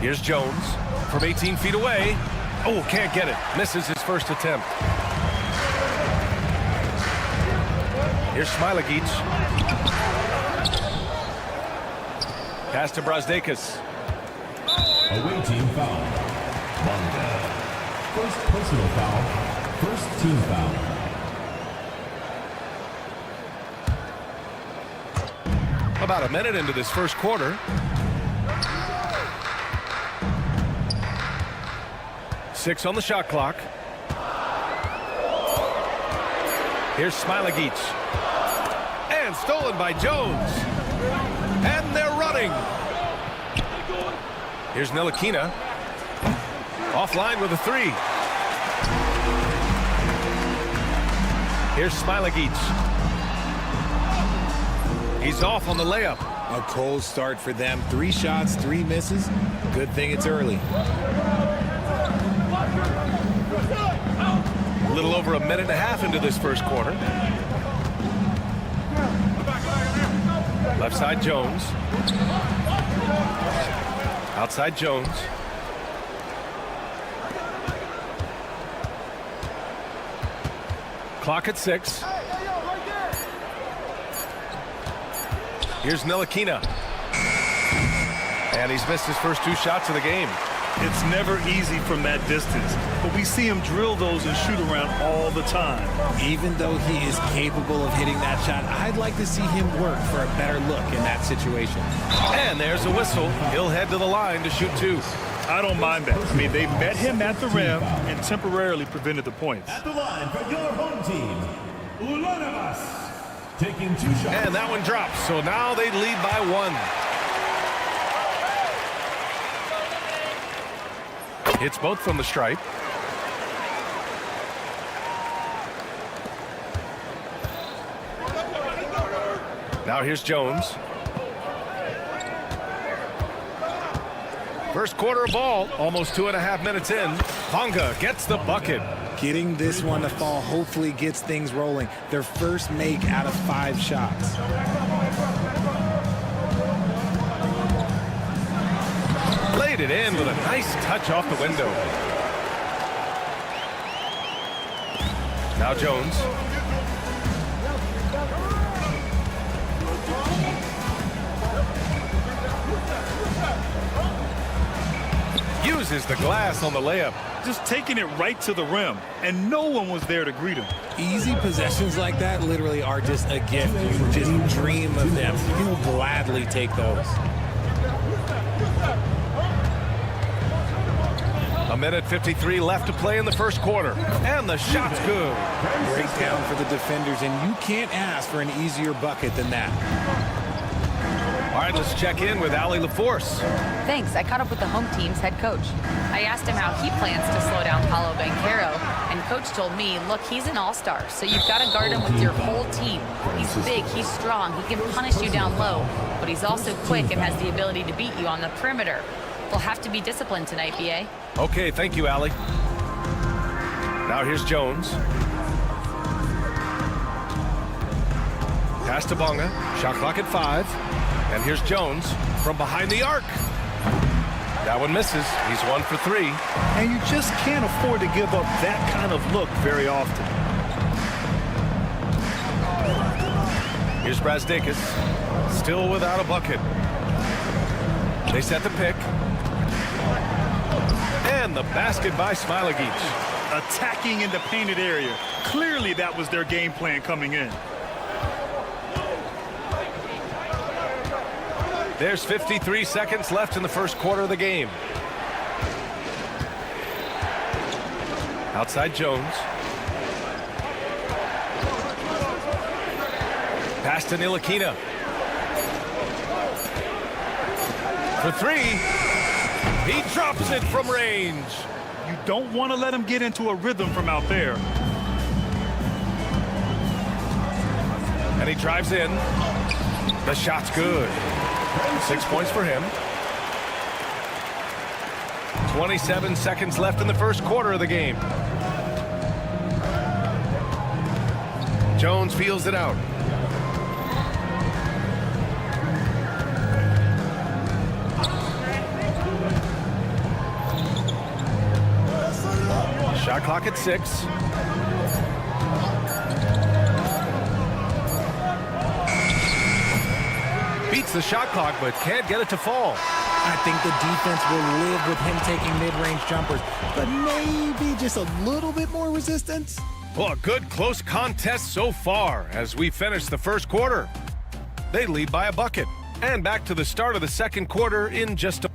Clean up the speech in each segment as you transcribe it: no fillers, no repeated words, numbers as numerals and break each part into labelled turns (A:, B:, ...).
A: Here's Jones from 18 feet away. Oh, can't get it. Misses his first attempt. Here's Smilagic. Pass to Brazdeikis.
B: Away team foul. Manga. First personal foul. First team foul.
A: About a minute into this first quarter. Six on the shot clock. Here's Smilagic. And stolen by Jones. And they're running. Here's Ntilikina. Offline with a three. Here's Smilagic. He's off on the layup.
C: A cold start for them. 3 shots, 3 misses. Good thing it's early.
A: A little over a minute and a half into this first quarter. Left side Jones. Outside Jones. Clock at 6. Here's Ntilikina. And he's missed his first 2 shots of the game.
D: It's never easy from that distance, but we see him drill those and shoot around all the time.
C: Even though he is capable of hitting that shot, I'd like to see him work for a better look in that situation.
A: And there's a whistle. He'll head to the line to shoot 2.
D: I don't mind that. I mean, they met him at the rim and temporarily prevented the points.
B: At the line for your home team, Ulanamas. Taking 2 shots.
A: And that one drops, so now they lead by 1. Hits both from the stripe. Now here's Jones. First quarter of ball, almost 2.5 minutes in. Bonga gets the bucket.
C: Getting this one to fall hopefully gets things rolling. Their first make out of 5 shots.
A: Laid it in with a nice touch off the window. Now Jones. Uses the glass on the layup.
D: Just taking it right to the rim, and no one was there to greet him.
C: Easy possessions like that literally are just a gift. You just dream of them. You'll gladly take those.
A: A minute 53 left to play in the first quarter. And the shot's good.
C: Breakdown for the defenders, and you can't ask for an easier bucket than that.
A: All right, let's check in with Allie LaForce.
E: Thanks. I caught up with the home team's head coach. I asked him how he plans to slow down Paolo Banchero, and coach told me, look, he's an all-star, so you've got to guard him with your whole team. He's big, he's strong, he can punish you down low, but he's also quick and has the ability to beat you on the perimeter. They'll have to be disciplined tonight, BA.
A: Okay, thank you, Allie. Now here's Jones. Pass to Bonga. Shot clock at 5. And here's Jones from behind the arc. That one misses. He's 1 for 3.
D: And you just can't afford to give up that kind of look very often.
A: Here's Brazdakis. Still without a bucket. They set the pick. And the basket by Smilagic.
D: Attacking in the painted area. Clearly that was their game plan coming in.
A: There's 53 seconds left in the first quarter of the game. Outside Jones. Pass to Ntilikina. For 3. He drops it from range.
D: You don't want to let him get into a rhythm from out there.
A: And he drives in. The shot's good. 6 points for him. 27 seconds left in the first quarter of the game. Jones feels it out. Shot clock at 6. Beats the shot clock, but can't get it to fall.
C: I think the defense will live with him taking mid-range jumpers, but maybe just a little bit more resistance.
A: Well, a good close contest so far as we finish the first quarter. They lead by a bucket. And back to the start of the second quarter in just a...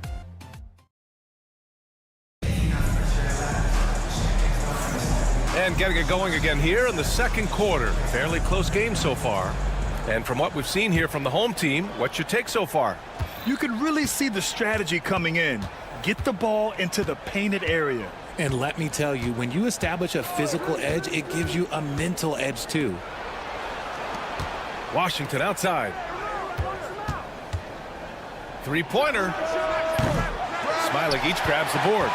A: And getting it going again here in the second quarter. Fairly close game so far. And from what we've seen here from the home team, what's your take so far?
D: You could really see the strategy coming in. Get the ball into the painted area.
C: And let me tell you, when you establish a physical edge, it gives you a mental edge too.
A: Washington outside. Three-pointer. Smilagic grabs the board.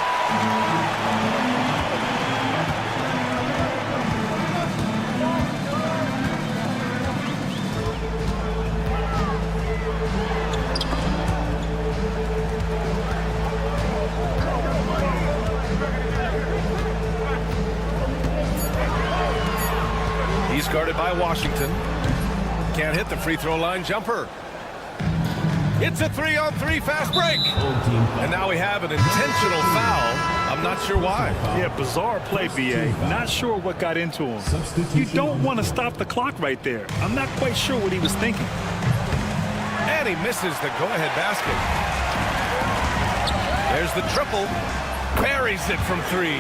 A: He's guarded by Washington. Can't hit the free throw line jumper. It's a 3-on-3 fast break. And now we have an intentional foul. I'm not sure why.
D: Yeah, bizarre play, BA. Not sure what got into him. You don't want to stop the clock right there. I'm not quite sure what he was thinking.
A: And he misses the go-ahead basket. There's the triple. Buries it from 3.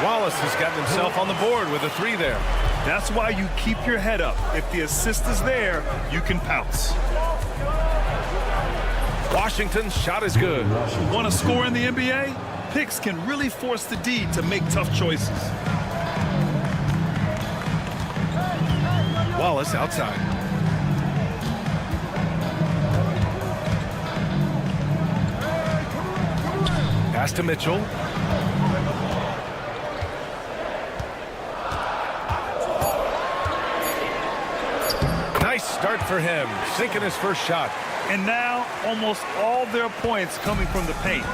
A: Wallace has gotten himself on the board with a 3 there.
D: That's why you keep your head up. If the assist is there, you can pounce.
A: Washington's shot is good.
D: Want to score in the NBA? Picks can really force the D to make tough choices.
A: Wallace outside. Pass to Mitchell. Nice start for him, sinking his first shot.
D: And now, almost all their points coming from the paint.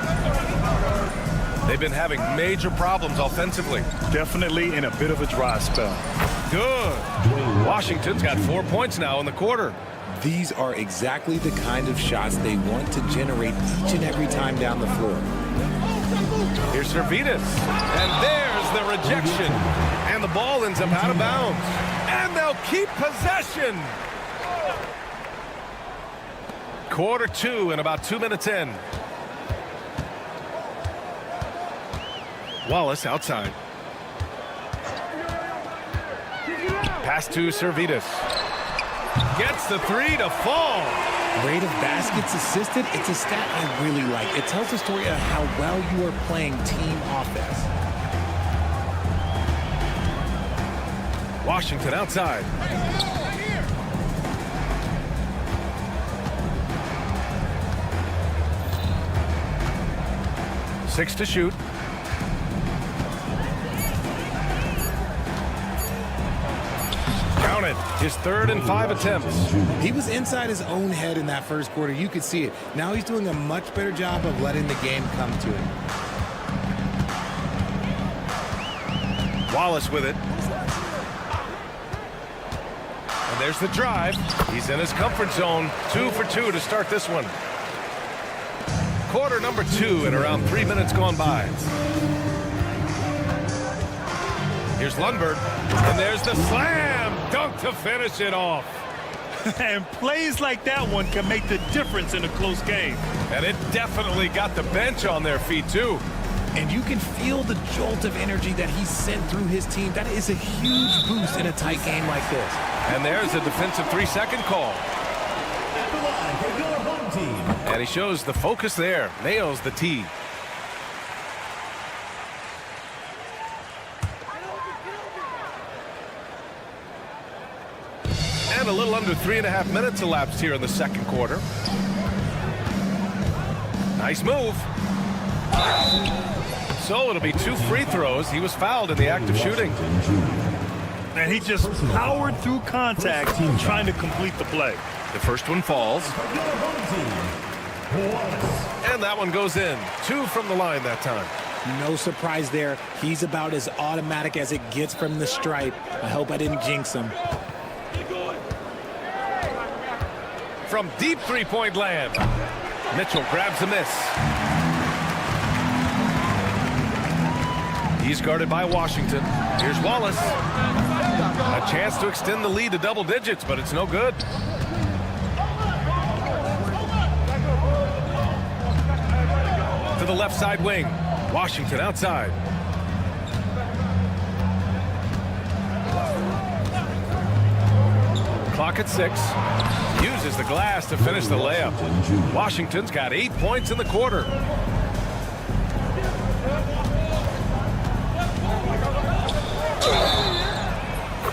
A: They've been having major problems offensively.
D: Definitely in a bit of a dry spell.
A: Good. Washington's got 4 points now in the quarter.
C: These are exactly the kind of shots they want to generate each and every time down the floor.
A: Here's Servetus. And there's the rejection. And the ball ends up out of bounds. And they'll keep possession. Quarter 2 and about 2 minutes in. Wallace outside. Pass to Servetus. Gets the 3 to fall.
C: Rate of baskets assisted, it's a stat I really like. It tells a story of how well you are playing team offense.
A: Washington outside. 6 to shoot. Count it. His 3rd and 5 attempts.
C: He was inside his own head in that first quarter. You could see it. Now he's doing a much better job of letting the game come to him.
A: Wallace with it. And there's the drive. He's in his comfort zone. 2 for 2 to start this one. Quarter number 2 and around 3 minutes gone by. Here's Lundberg. And there's the slam dunk to finish it off.
D: And plays like that one can make the difference in a close game.
A: And it definitely got the bench on their feet, too.
C: And you can feel the jolt of energy that he sent through his team. That is a huge boost in a tight game like this.
A: And there's a defensive 3-second call.
B: At the line for your home team.
A: And he shows the focus there. Nails the tee. And a little under 3.5 minutes elapsed here in the second quarter. Nice move. So it'll be 2 free throws. He was fouled in the act of shooting.
D: And he just powered through contact trying to complete the play.
A: The first one falls.
B: Your home team. Wallace.
A: And that one goes in. 2 from the line that time.
C: No surprise there. He's about as automatic as it gets from the stripe. I hope I didn't jinx him.
A: From deep 3-point land. Mitchell grabs a miss. He's guarded by Washington. Here's Wallace. A chance to extend the lead to double digits, but it's no good. To the left side wing. Washington outside. Clock at 6. Uses the glass to finish the layup. Washington's got 8 points in the quarter.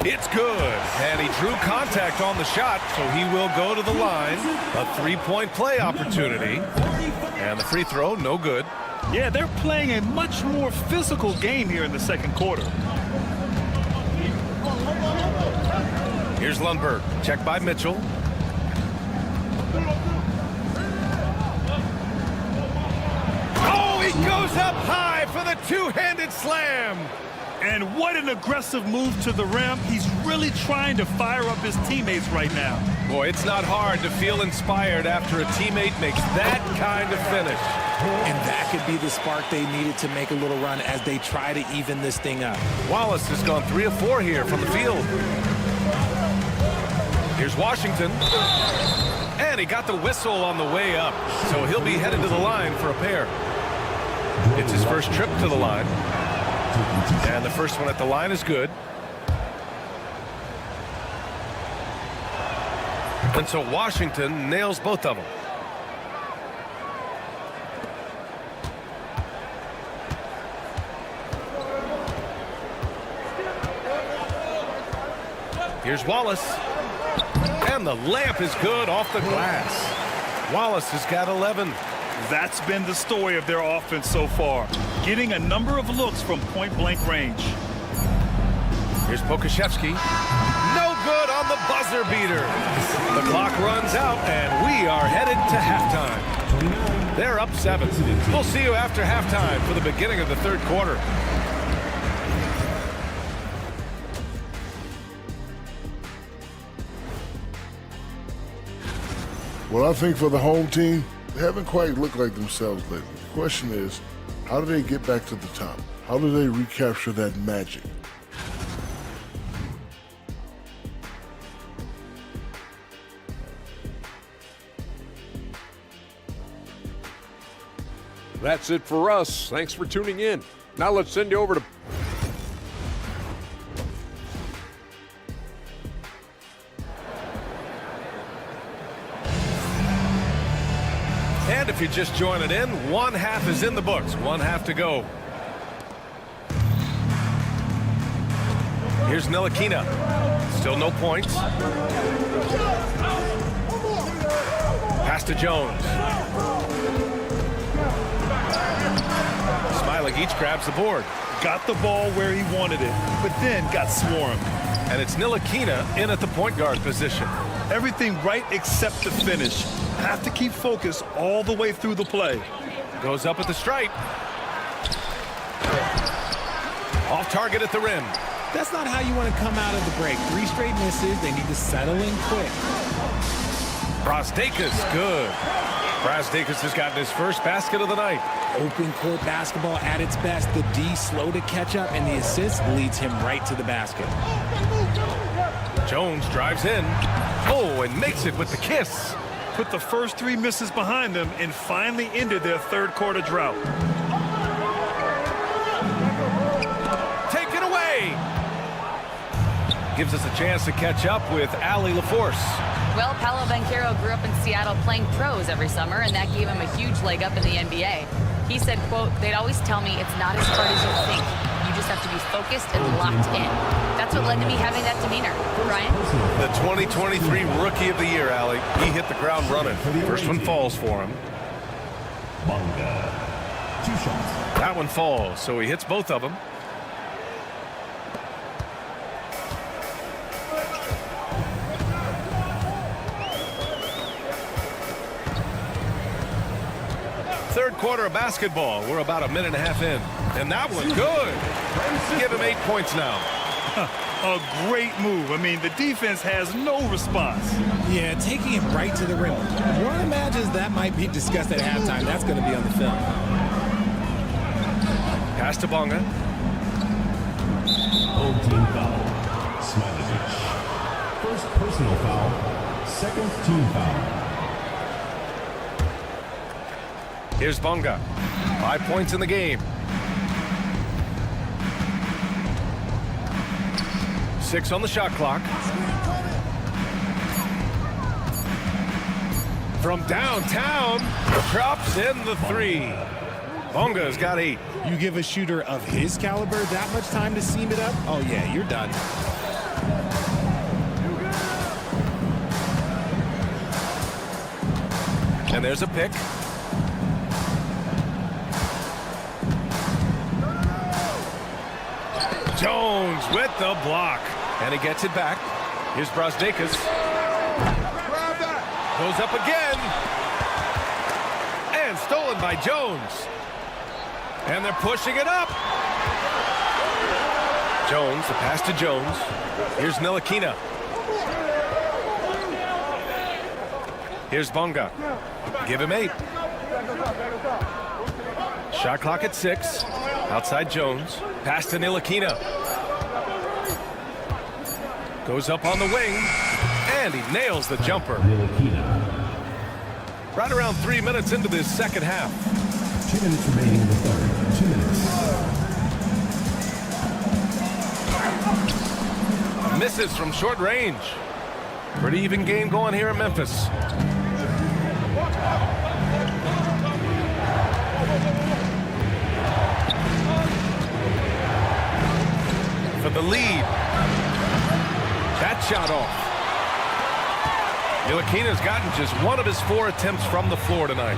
A: It's good. And he drew contact on the shot, so he will go to the line. A 3-point play opportunity. And the free throw, no good.
D: Yeah, they're playing a much more physical game here in the second quarter.
A: Here's Lundberg. Checked by Mitchell. Oh, he goes up high for the 2-handed slam.
D: And what an aggressive move to the rim. He's really trying to fire up his teammates right now.
A: Boy, it's not hard to feel inspired after a teammate makes that kind of finish.
C: And that could be the spark they needed to make a little run as they try to even this thing up.
A: Wallace has gone 3 of 4 here from the field. Here's Washington. And he got the whistle on the way up, so he'll be headed to the line for a pair. It's his first trip to the line. And the first one at the line is good. And so Washington nails both of them. Here's Wallace. And the layup is good off the glass. Wallace has got 11.
D: That's been the story of their offense so far. Getting a number of looks from point-blank range.
A: Here's Pokashevsky. No good on the buzzer beater. The clock runs out, and we are headed to halftime. They're up 7. We'll see you after halftime for the beginning of the third quarter.
F: Well, I think for the home team, they haven't quite looked like themselves lately. The question is, how do they get back to the top? How do they recapture that magic?
G: That's it for us. Thanks for tuning in. Now let's send you over to...
A: And if you're just joining in, one half is in the books. One half to go. Here's Ntilikina. Still no points. Pass to Jones. Smiley each grabs the board.
D: Got the ball where he wanted it, but then got swarmed.
A: And it's Ntilikina in at the point guard position.
D: Everything right except the finish. Have to keep focused all the way through the play.
A: Goes up at the stripe. Off target at the rim.
C: That's not how you want to come out of the break. 3 straight misses. They need to settle in quick.
A: Brasdeikis, good. Brasdeikis has gotten his first basket of the night.
C: Open court basketball at its best. The D slow to catch up, and the assist leads him right to the basket.
A: Jones drives in. Oh, and makes it with the kiss.
D: Put the first 3 misses behind them and finally ended their third quarter drought.
A: Take it away. Gives us a chance to catch up with Allie LaForce.
E: Well, Paolo Banchero grew up in Seattle playing pros every summer, and that gave him a huge leg up in the NBA. He said, quote, "They'd always tell me it's not as hard as you think. You just have to be focused and locked in." That's what led to me having that demeanor. Brian?
A: The 2023 Rookie of the Year, Allie. He hit the ground running. First one falls for him.
B: Bonga. 2 shots.
A: That one falls, so he hits both of them. Third quarter of basketball. We're about a minute and a half in. And that one, good. Give him 8 points now.
D: A great move. I mean, the defense has no response.
C: Yeah, taking it right to the rim. One imagines that might be discussed at halftime. That's going to be on the film.
A: Pass to Bonga.
B: Home team foul. Smiley. First personal foul. Second team foul.
A: Here's Bonga. 5 points in the game. 6 on the shot clock. From downtown, drops in the 3. Bonga's got 8.
C: You give a shooter of his caliber that much time to seam it up? Oh, yeah, you're done.
A: And there's a pick. Jones with the block. And he gets it back. Here's Brasdeikis. Goes up again. And stolen by Jones. And they're pushing it up. Jones, the pass to Jones. Here's Ntilikina. Here's Bonga. Give him 8. Shot clock at 6. Outside Jones. Pass to Ntilikina. Goes up on the wing. And he nails the jumper. Right around 3 minutes into this second half.
B: 2 minutes remaining in the third. 2 minutes.
A: Misses from short range. Pretty even game going here in Memphis. For the lead. That shot off. Ntilikina's gotten just 1 of his 4 attempts from the floor tonight.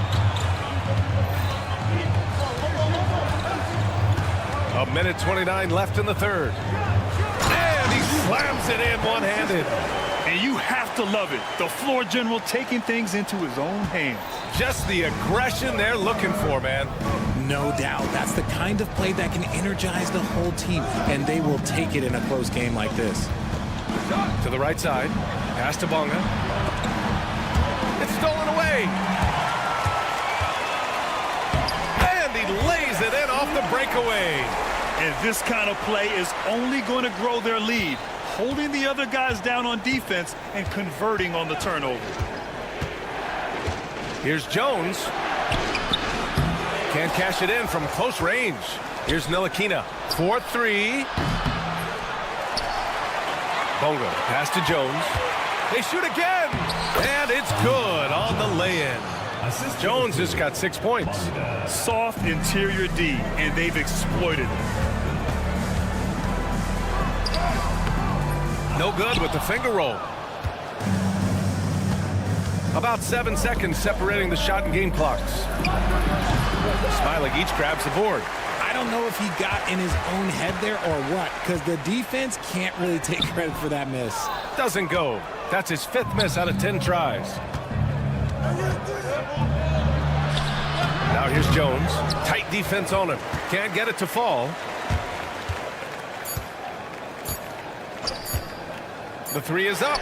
A: A minute 29 left in the third. And he slams it in one-handed.
D: And you have to love it. The floor general taking things into his own hands.
A: Just the aggression they're looking for, man.
C: No doubt. That's the kind of play that can energize the whole team, and they will take it in a close game like this.
A: To the right side. Pass to Bonga. It's stolen away. And he lays it in off the breakaway.
D: And this kind of play is only going to grow their lead, holding the other guys down on defense and converting on the turnover.
A: Here's Jones. Can't cash it in from close range. Here's Ntilikina. 4-3. Bonga, pass to Jones. They shoot again. And it's good on the lay-in. Jones has got 6 points.
D: Soft interior D, and they've exploited it.
A: No good with the finger roll. About 7 seconds separating the shot and game clocks. Smiley each grabs the board.
C: I I don't know if he got in his own head there or what, because the defense can't really take credit for that miss.
A: Doesn't go. That's his 5th miss out of 10 tries. Now here's Jones. Tight defense on him. Can't get it to fall. The 3 is up.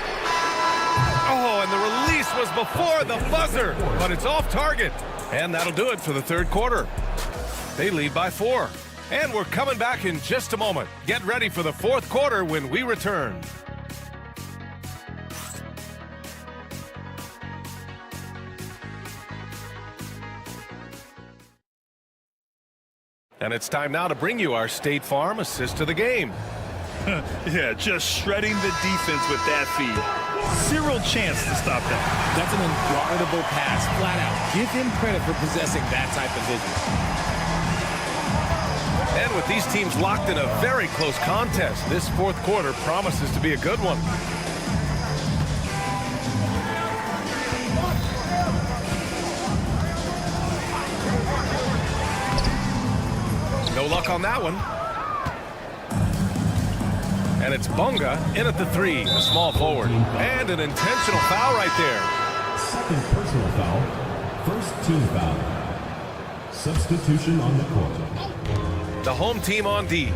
A: Oh, and the release was before the buzzer, but it's off target. And that'll do it for the 3rd quarter. They lead by 4. And we're coming back in just a moment. Get ready for the 4th quarter when we return. And it's time now to bring you our State Farm assist of the game.
D: Yeah, just shredding the defense with that feed. Zero chance to stop that.
C: That's an unguardable pass, flat out. Give him credit for possessing that type of vision.
A: And with these teams locked in a very close contest, this 4th quarter promises to be a good one. No luck on that one. And it's Bunga in at the 3, the small forward. And an intentional foul right there.
B: 2nd personal foul. 1st team foul. Substitution on the court.
A: The home team on D.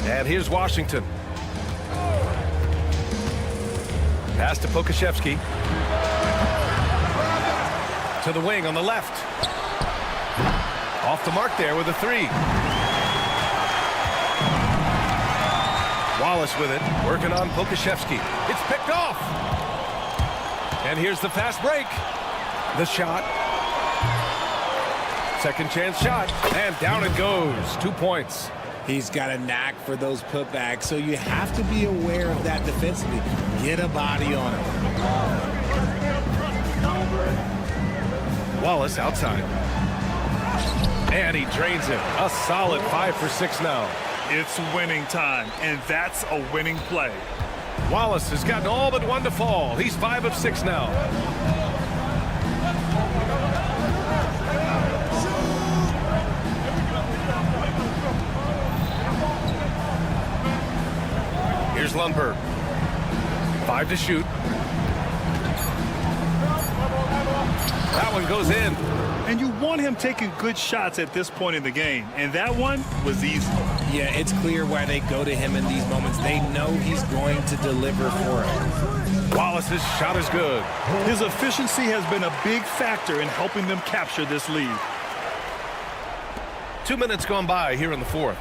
A: And here's Washington. Pass to Pokashevsky. To the wing on the left. Off the mark there with a 3. Wallace with it, working on Pokashevsky. It's picked off. And here's the fast break. The shot. 2nd chance shot. And down it goes. 2 points.
C: He's got a knack for those putbacks, so you have to be aware of that defensively. Get a body on him.
A: Wallace outside. And he drains it. A solid 5 for 6 now.
D: It's winning time, and that's a winning play.
A: Wallace has gotten all but 1 to fall. He's 5 of 6 now. Here's Lundberg. 5 to shoot. That one goes in.
D: And you want him taking good shots at this point in the game, and that one was easy.
C: Yeah, it's clear why they go to him in these moments. They know he's going to deliver for them.
A: Wallace's shot is good.
D: His efficiency has been a big factor in helping them capture this lead.
A: 2 minutes gone by here in the 4th.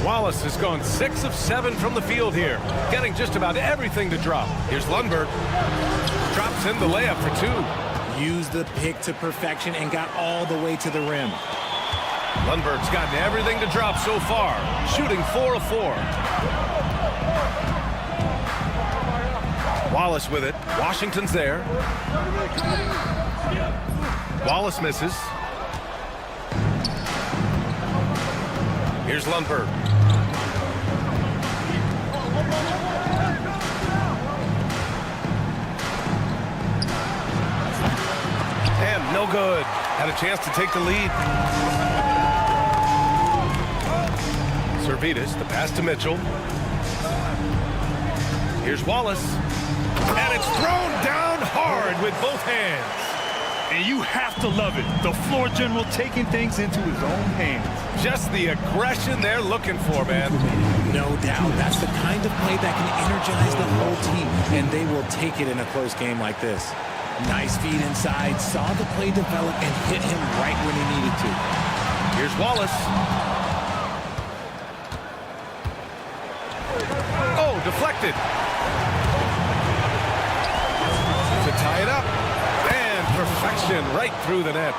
A: Wallace has gone 6 of 7 from the field here, getting just about everything to drop. Here's Lundberg. Drops in the layup for 2.
C: Used the pick to perfection and got all the way to the rim.
A: Lundberg's gotten everything to drop so far, shooting 4 of 4. Wallace with it. Washington's there. Wallace misses. Here's Lundberg. And no good. Had a chance to take the lead. Servetus, the pass to Mitchell. Here's Wallace. And it's thrown down hard with both hands.
D: And you have to love it. The floor general taking things into his own hands.
A: Just the aggression they're looking for, man.
C: No doubt. That's the kind of play that can energize the whole team, and they will take it in a close game like this. Nice feed inside, saw the play develop, and hit him right when he needed to.
A: Here's Wallace. Oh, deflected. To tie it up. And perfection right through the net.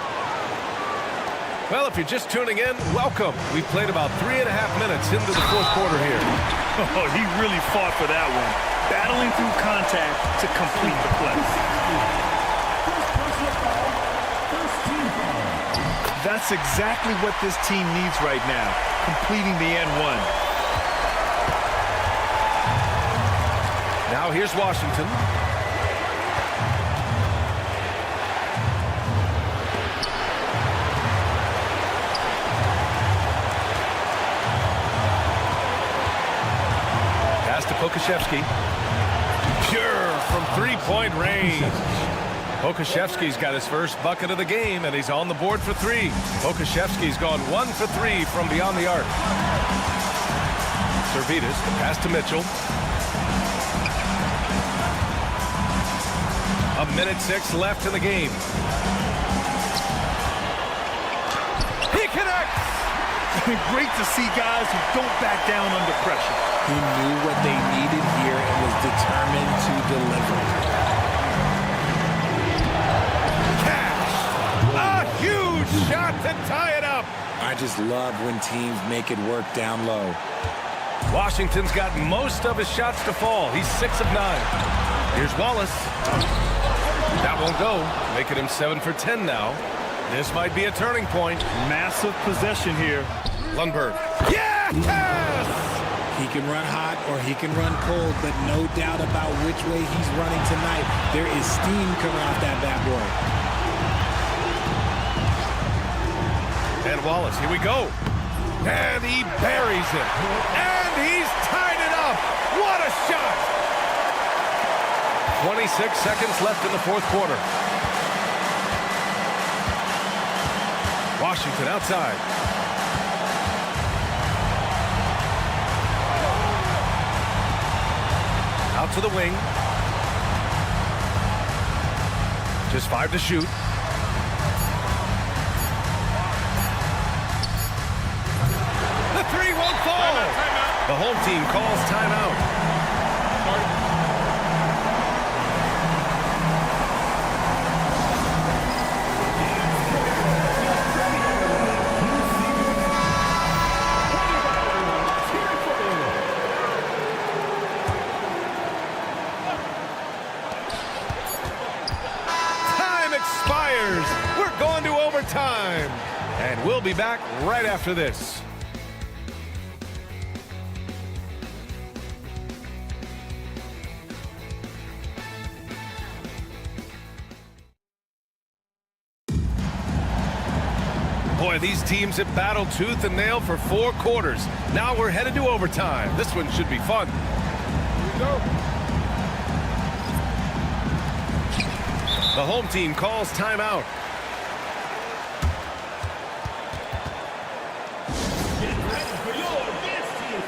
A: Well, if you're just tuning in, welcome. We've played about 3.5 minutes into the 4th quarter here.
D: Oh, he really fought for that one. Battling through contact to complete the play. That's exactly what this team needs right now, completing the N1.
A: Now here's Washington. Pokusevski. Pure from three-point range. Pokusevski's got his first bucket of the game, and he's on the board for three. Pokusevski's gone 1 for 3 from beyond the arc. Servitas, pass to Mitchell. 1:06 left in the game. He connects!
D: Great to see guys who don't back down under pressure.
C: He knew what they needed here and was determined to deliver.
A: Cash! A huge shot to tie it up!
C: I just love when teams make it work down low.
A: Washington's got most of his shots to fall. He's 6 of 9. Here's Wallace. That won't go, making him 7 for 10 now. This might be a turning point.
D: Massive possession here.
A: Lundberg. Yes!
C: He can run hot or he can run cold, but no doubt about which way he's running tonight. There is steam coming off that bad boy.
A: And Wallace, here we go. And he buries it. And he's tied it up. What a shot! 26 seconds left in the fourth quarter. Washington outside. Out to the wing. Just 5 to shoot. The three won't fall. The home team calls timeout. We're going to overtime, and we'll be back right after this. Boy, these teams have battled tooth and nail for 4 quarters. Now we're headed to overtime. This one should be fun. Here we go. The home team calls timeout.
B: Get ready for your advance team.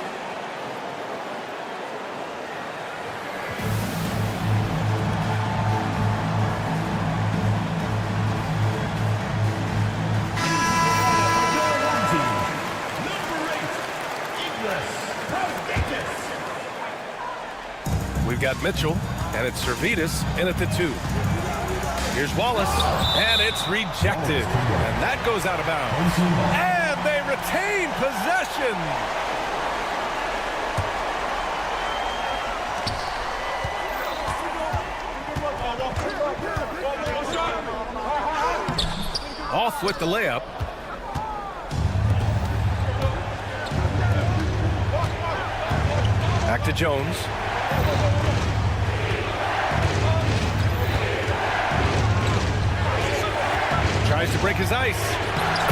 A: We've got Mitchell, and it's Servitas in at the 2. Here's Wallace, and it's rejected. And that goes out of bounds. And they retain possession. Off with the layup. Back to Jones. Tries to break his ice,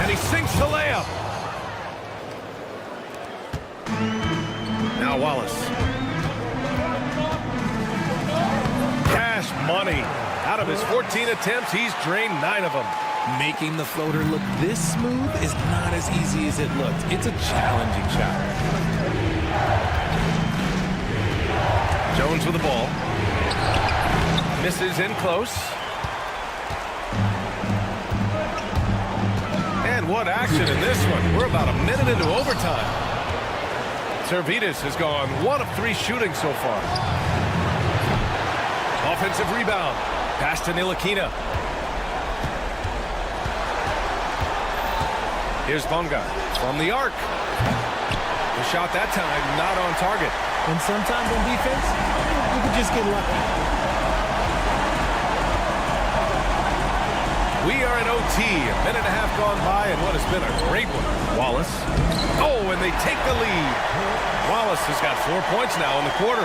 A: and he sinks the layup. Now Wallace. Cash money. Out of his 14 attempts, he's drained 9 of them.
C: Making the floater look this smooth is not as easy as it looked. It's a challenging shot.
A: Jones with the ball. Misses in close. And what action in this one. We're about a minute into overtime. Servitas has gone 1 of 3 shooting so far. Offensive rebound. Pass to Ntilikina. Here's Bonga from the arc. The shot that time not on target.
C: And sometimes on defense, you can just get lucky.
A: We are in OT, a minute and a half gone by, and what has been a great one. Wallace. Oh, and they take the lead. Wallace has got 4 points now in the quarter.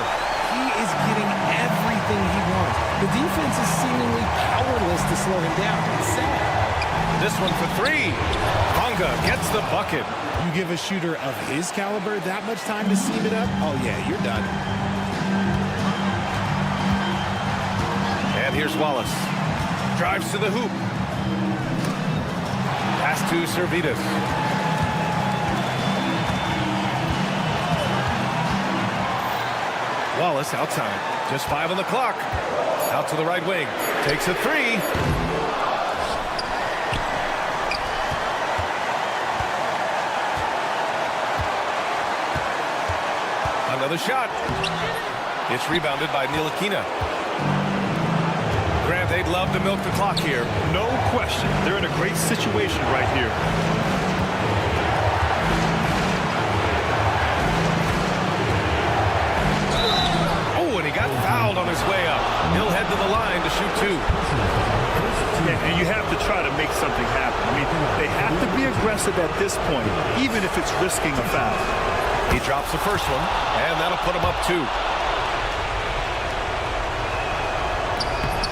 C: He is getting everything he wants. The defense is seemingly powerless to slow him down. It's sad.
A: This one for 3. Bonga gets the bucket.
C: You give a shooter of his caliber that much time to seam it up, oh yeah, you're done.
A: here's Wallace. Drives to the hoop. Pass to Servitas. Wallace outside. Just 5 on the clock. Out to the right wing. Takes a 3. Another shot. It's rebounded by Ntilikina. Grant, they'd love to milk the clock here.
D: No question. They're in a great situation right here.
A: Oh, and he got fouled on his way up. He'll head to the line to shoot 2.
D: Yeah, and you have to try to make something happen. I mean, they have to be aggressive at this point, even if it's risking a foul.
A: He drops the first one, and that'll put him up 2.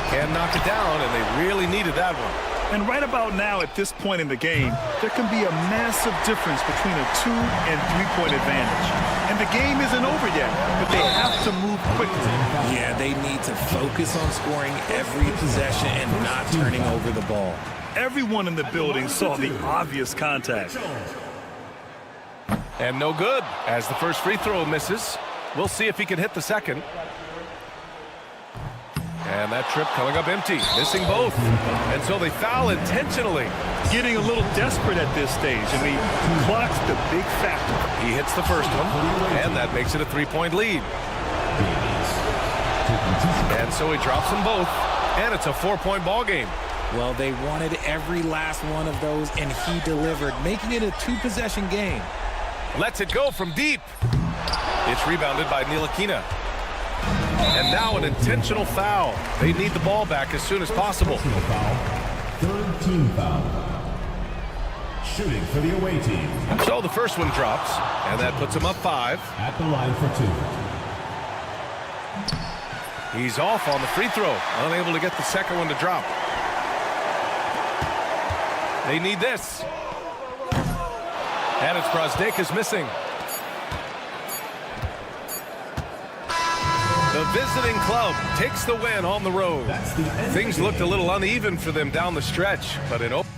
A: Can knock it down, and they really needed that one.
D: And right about now, at this point in the game, there can be a massive difference between a 2- and 3-point advantage. And the game isn't over yet, but they have to move quickly.
C: Yeah, they need to focus on scoring every possession and not turning over the ball.
D: Everyone in the building saw the obvious contact.
A: And no good, as the first free throw misses. We'll see if he can hit the second. And that trip coming up empty, missing both. And so they foul intentionally.
D: Getting a little desperate at this stage, and the clock's the big factor.
A: He hits the first one, and that makes it a 3-point lead. And so he drops them both, and it's a 4-point ball game.
C: Well, they wanted every last one of those, and he delivered, making it a 2-possession game.
A: Lets it go from deep. It's rebounded by Ntilikina. And now an intentional foul. They need the ball back as soon as possible.
B: Personal foul. 3rd team foul. Shooting for the away team.
A: So the first one drops, and that puts him up 5.
B: At the line for 2.
A: He's off on the free throw, unable to get the second one to drop. They need this. And it's Brosdekis missing. The visiting club takes the win on the road. Things looked a little uneven for them down the stretch, but in open.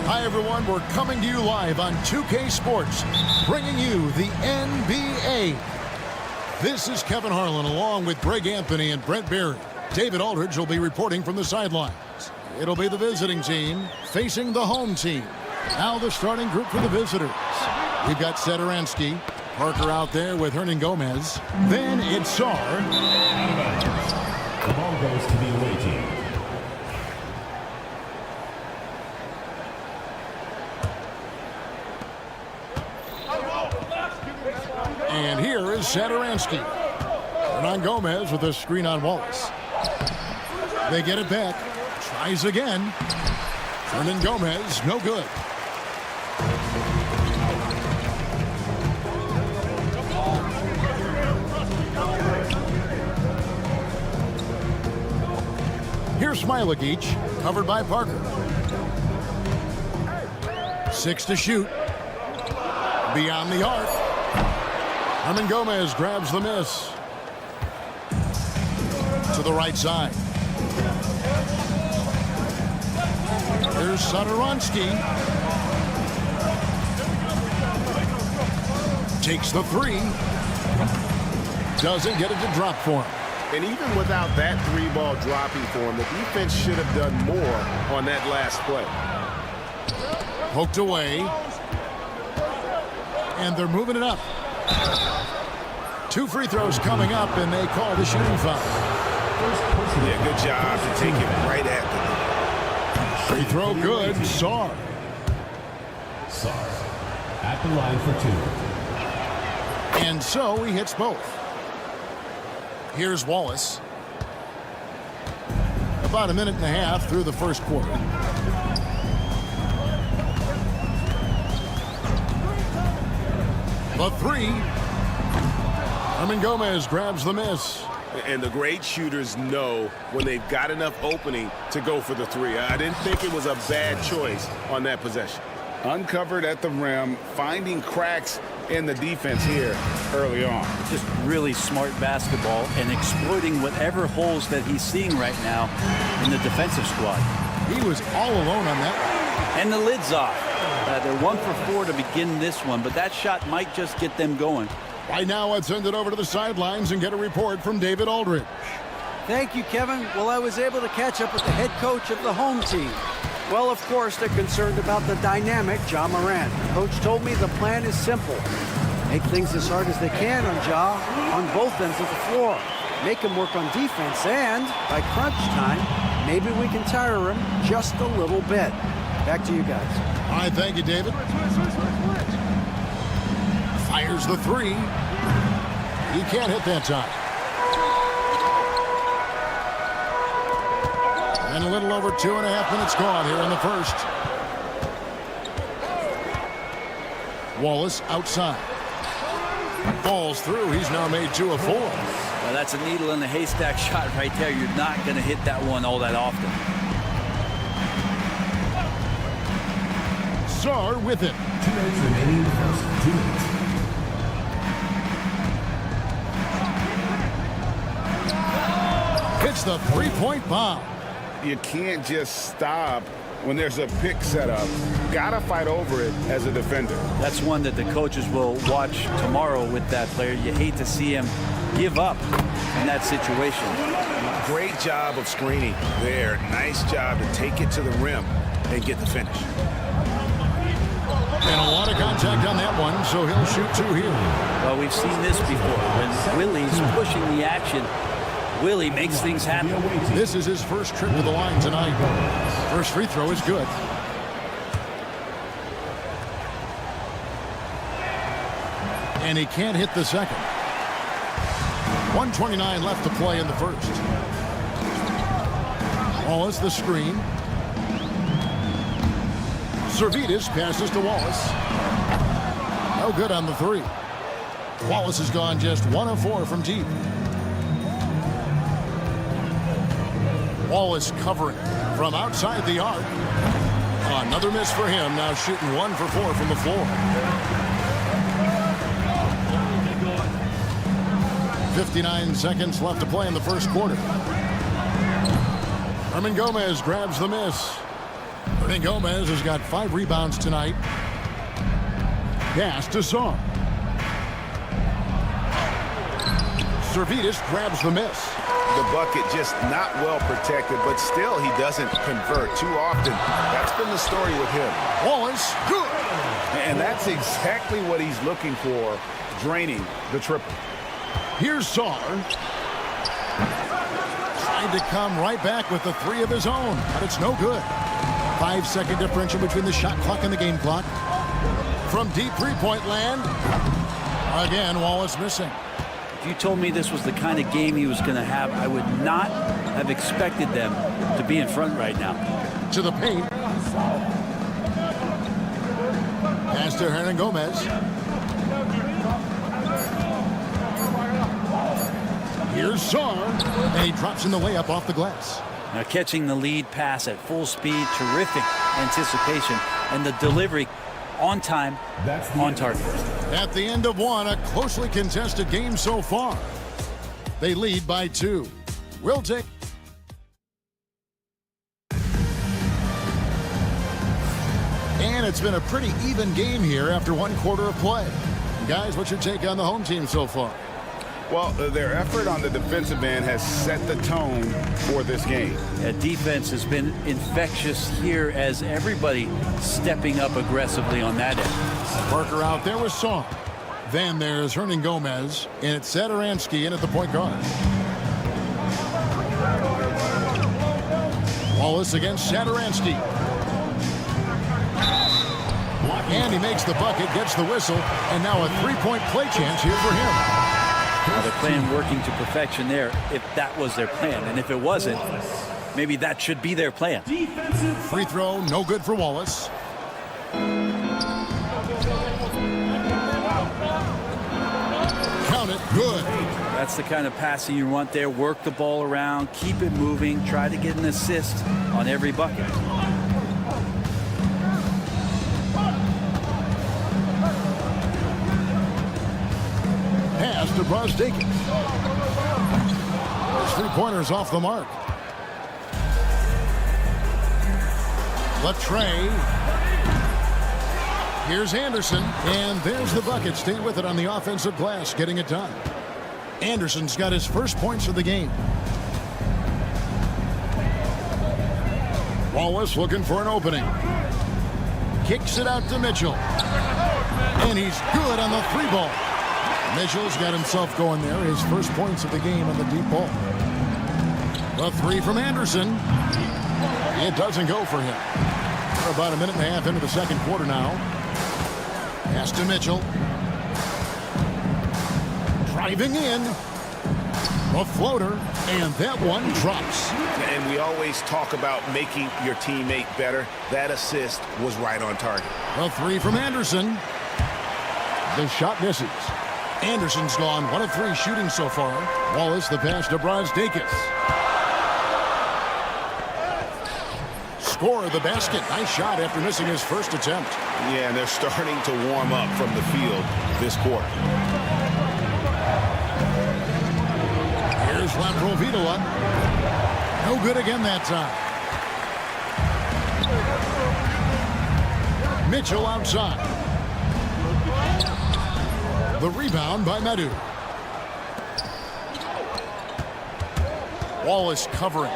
H: Hi, everyone. We're coming to you live on 2K Sports, bringing you the NBA. This is Kevin Harlan along with Greg Anthony and Brent Barry. David Aldridge will be reporting from the sidelines. It'll be the visiting team facing the home team. Now the starting group for the visitors. We've got Satoransky, Parker out there with Hernan Gomez. Then it's Sar.
B: The ball goes to the away team.
H: And here is Satoransky. Hernan Gomez with a screen on Wallace. They get it back. Tries again. Hernan Gomez, no good. Here's Smilagic, covered by Parker. 6 to shoot. Beyond the arc. Hernan Gomez grabs the miss. To the right side. Here's Satoransky. Takes the three. Doesn't get it to drop for him.
I: And even without that three ball dropping for him, the defense should have done more on that last play.
H: Poked away. And they're moving it up. 2 free throws coming up, and they call the shooting foul.
I: Yeah, good job to take it right at
H: Free throw good. Sar.
B: Sar at the line for 2.
H: And so he hits both. Here's Wallace. About a minute and a half through the first quarter. The three. Hernan Gomez grabs the miss.
I: And the great shooters know when they've got enough opening to go for the three. I didn't think it was a bad choice on that possession. Uncovered at the rim, finding cracks in the defense here early on.
J: Just really smart basketball and exploiting whatever holes that he's seeing right now in the defensive squad.
H: He was all alone on that.
J: And the lid's off. They're 1 for 4 to begin this one, but that shot might just get them going.
H: Right now, let's send it over to the sidelines and get a report from David Aldridge.
K: Thank you, Kevin. Well, I was able to catch up with the head coach of the home team. Well, of course, they're concerned about the dynamic Ja Morant. Coach told me the plan is simple. Make things as hard as they can on Ja on both ends of the floor. Make him work on defense, and by crunch time, maybe we can tire him just a little bit. Back to you guys.
H: All right, thank you, David. Fires the three. He can't hit that time. And a little over 2.5 minutes gone here in the first. Wallace outside. Falls through. He's now made 2 of 4.
J: Well, that's a needle in the haystack shot right there. You're not going to hit that one all that often.
H: Sar with it.
B: 2 minutes remaining in the first. 2 minutes.
H: Hits the three-point bomb.
I: You can't just stop when there's a pick set up. Gotta fight over it as a defender.
J: That's one that the coaches will watch tomorrow with that player. You hate to see him give up in that situation.
I: Great job of screening there. Nice job to take it to the rim and get the finish.
H: And a lot of contact on that one, so he'll shoot 2 here.
J: Well, we've seen this before. When Willie's pushing the action, Willie makes things happen.
H: This is his first trip to the line tonight. First free throw is good. And he can't hit the second. 1:29 left to play in the first. Wallace the screen. Servidis passes to Wallace. No good on the three. Wallace has gone just 1 of 4 from deep. Wallace covering from outside the arc. Another miss for him, now shooting 1 for 4 from the floor. 59 seconds left to play in the first quarter. Hernan Gomez grabs the miss. Hernan Gomez has got 5 rebounds tonight. Pass to Skarn. Servidis grabs the miss.
I: The bucket just not well protected, but still he doesn't convert too often. That's been the story with him.
H: Wallace, good.
I: And that's exactly what he's looking for, draining the triple.
H: Here's Skarn. Trying to come right back with the 3 of his own, but it's no good. 5-second differential between the shot clock and the game clock. From deep three-point land. Again, Wallace missing.
J: If you told me this was the kind of game he was going to have, I would not have expected them to be in front right now.
H: To the paint. Pass to Hernan Gomez. Here's Skarn, and he drops in the layup off the glass.
J: Now catching the lead pass at full speed, terrific anticipation, and the delivery on time, on target.
H: At the end of one, a closely contested game so far. They lead by 2. We'll take... And it's been a pretty even game here after 1 quarter of play. Guys, what's your take on the home team so far?
I: Well, their effort on the defensive end has set the tone for this game.
J: Defense has been infectious here as everybody stepping up aggressively on that end.
H: Parker out there with Skarn. Then there's Hernan Gomez, and it's Satoransky in at the point guard. Wallace against Satoransky. And he makes the bucket, gets the whistle, and now a 3-point play chance here for him.
J: Now the plan working to perfection there, if that was their plan. And if it wasn't, maybe that should be their plan.
H: Free throw, no good for Wallace. Count it, good.
J: That's the kind of passing you want there. Work the ball around, keep it moving, try to get an assist on every bucket.
H: Pass to Brosdakis. Those 3-pointers off the mark. Latre. Here's Anderson, and there's the bucket. Stay with it on the offensive glass, getting it done. Anderson's got his first points of the game. Wallace looking for an opening. Kicks it out to Mitchell. And he's good on the 3-ball. Mitchell's got himself going there. His first points of the game on the deep ball. The 3 from Anderson. It doesn't go for him. We're about 1.5 minutes into the second quarter now. Pass to Mitchell. Driving in. A floater. And that one drops.
I: And we always talk about making your teammate better. That assist was right on target.
H: The 3 from Anderson. The shot misses. Anderson's gone 1 of 3 shooting so far. Wallace the pass to Brosdakis. Score the basket. Nice shot after missing his first attempt.
I: Yeah, and they're starting to warm up from the field this quarter.
H: Here's Laprovitola. No good again that time. Mitchell outside. The rebound by Medu. Wallace covering.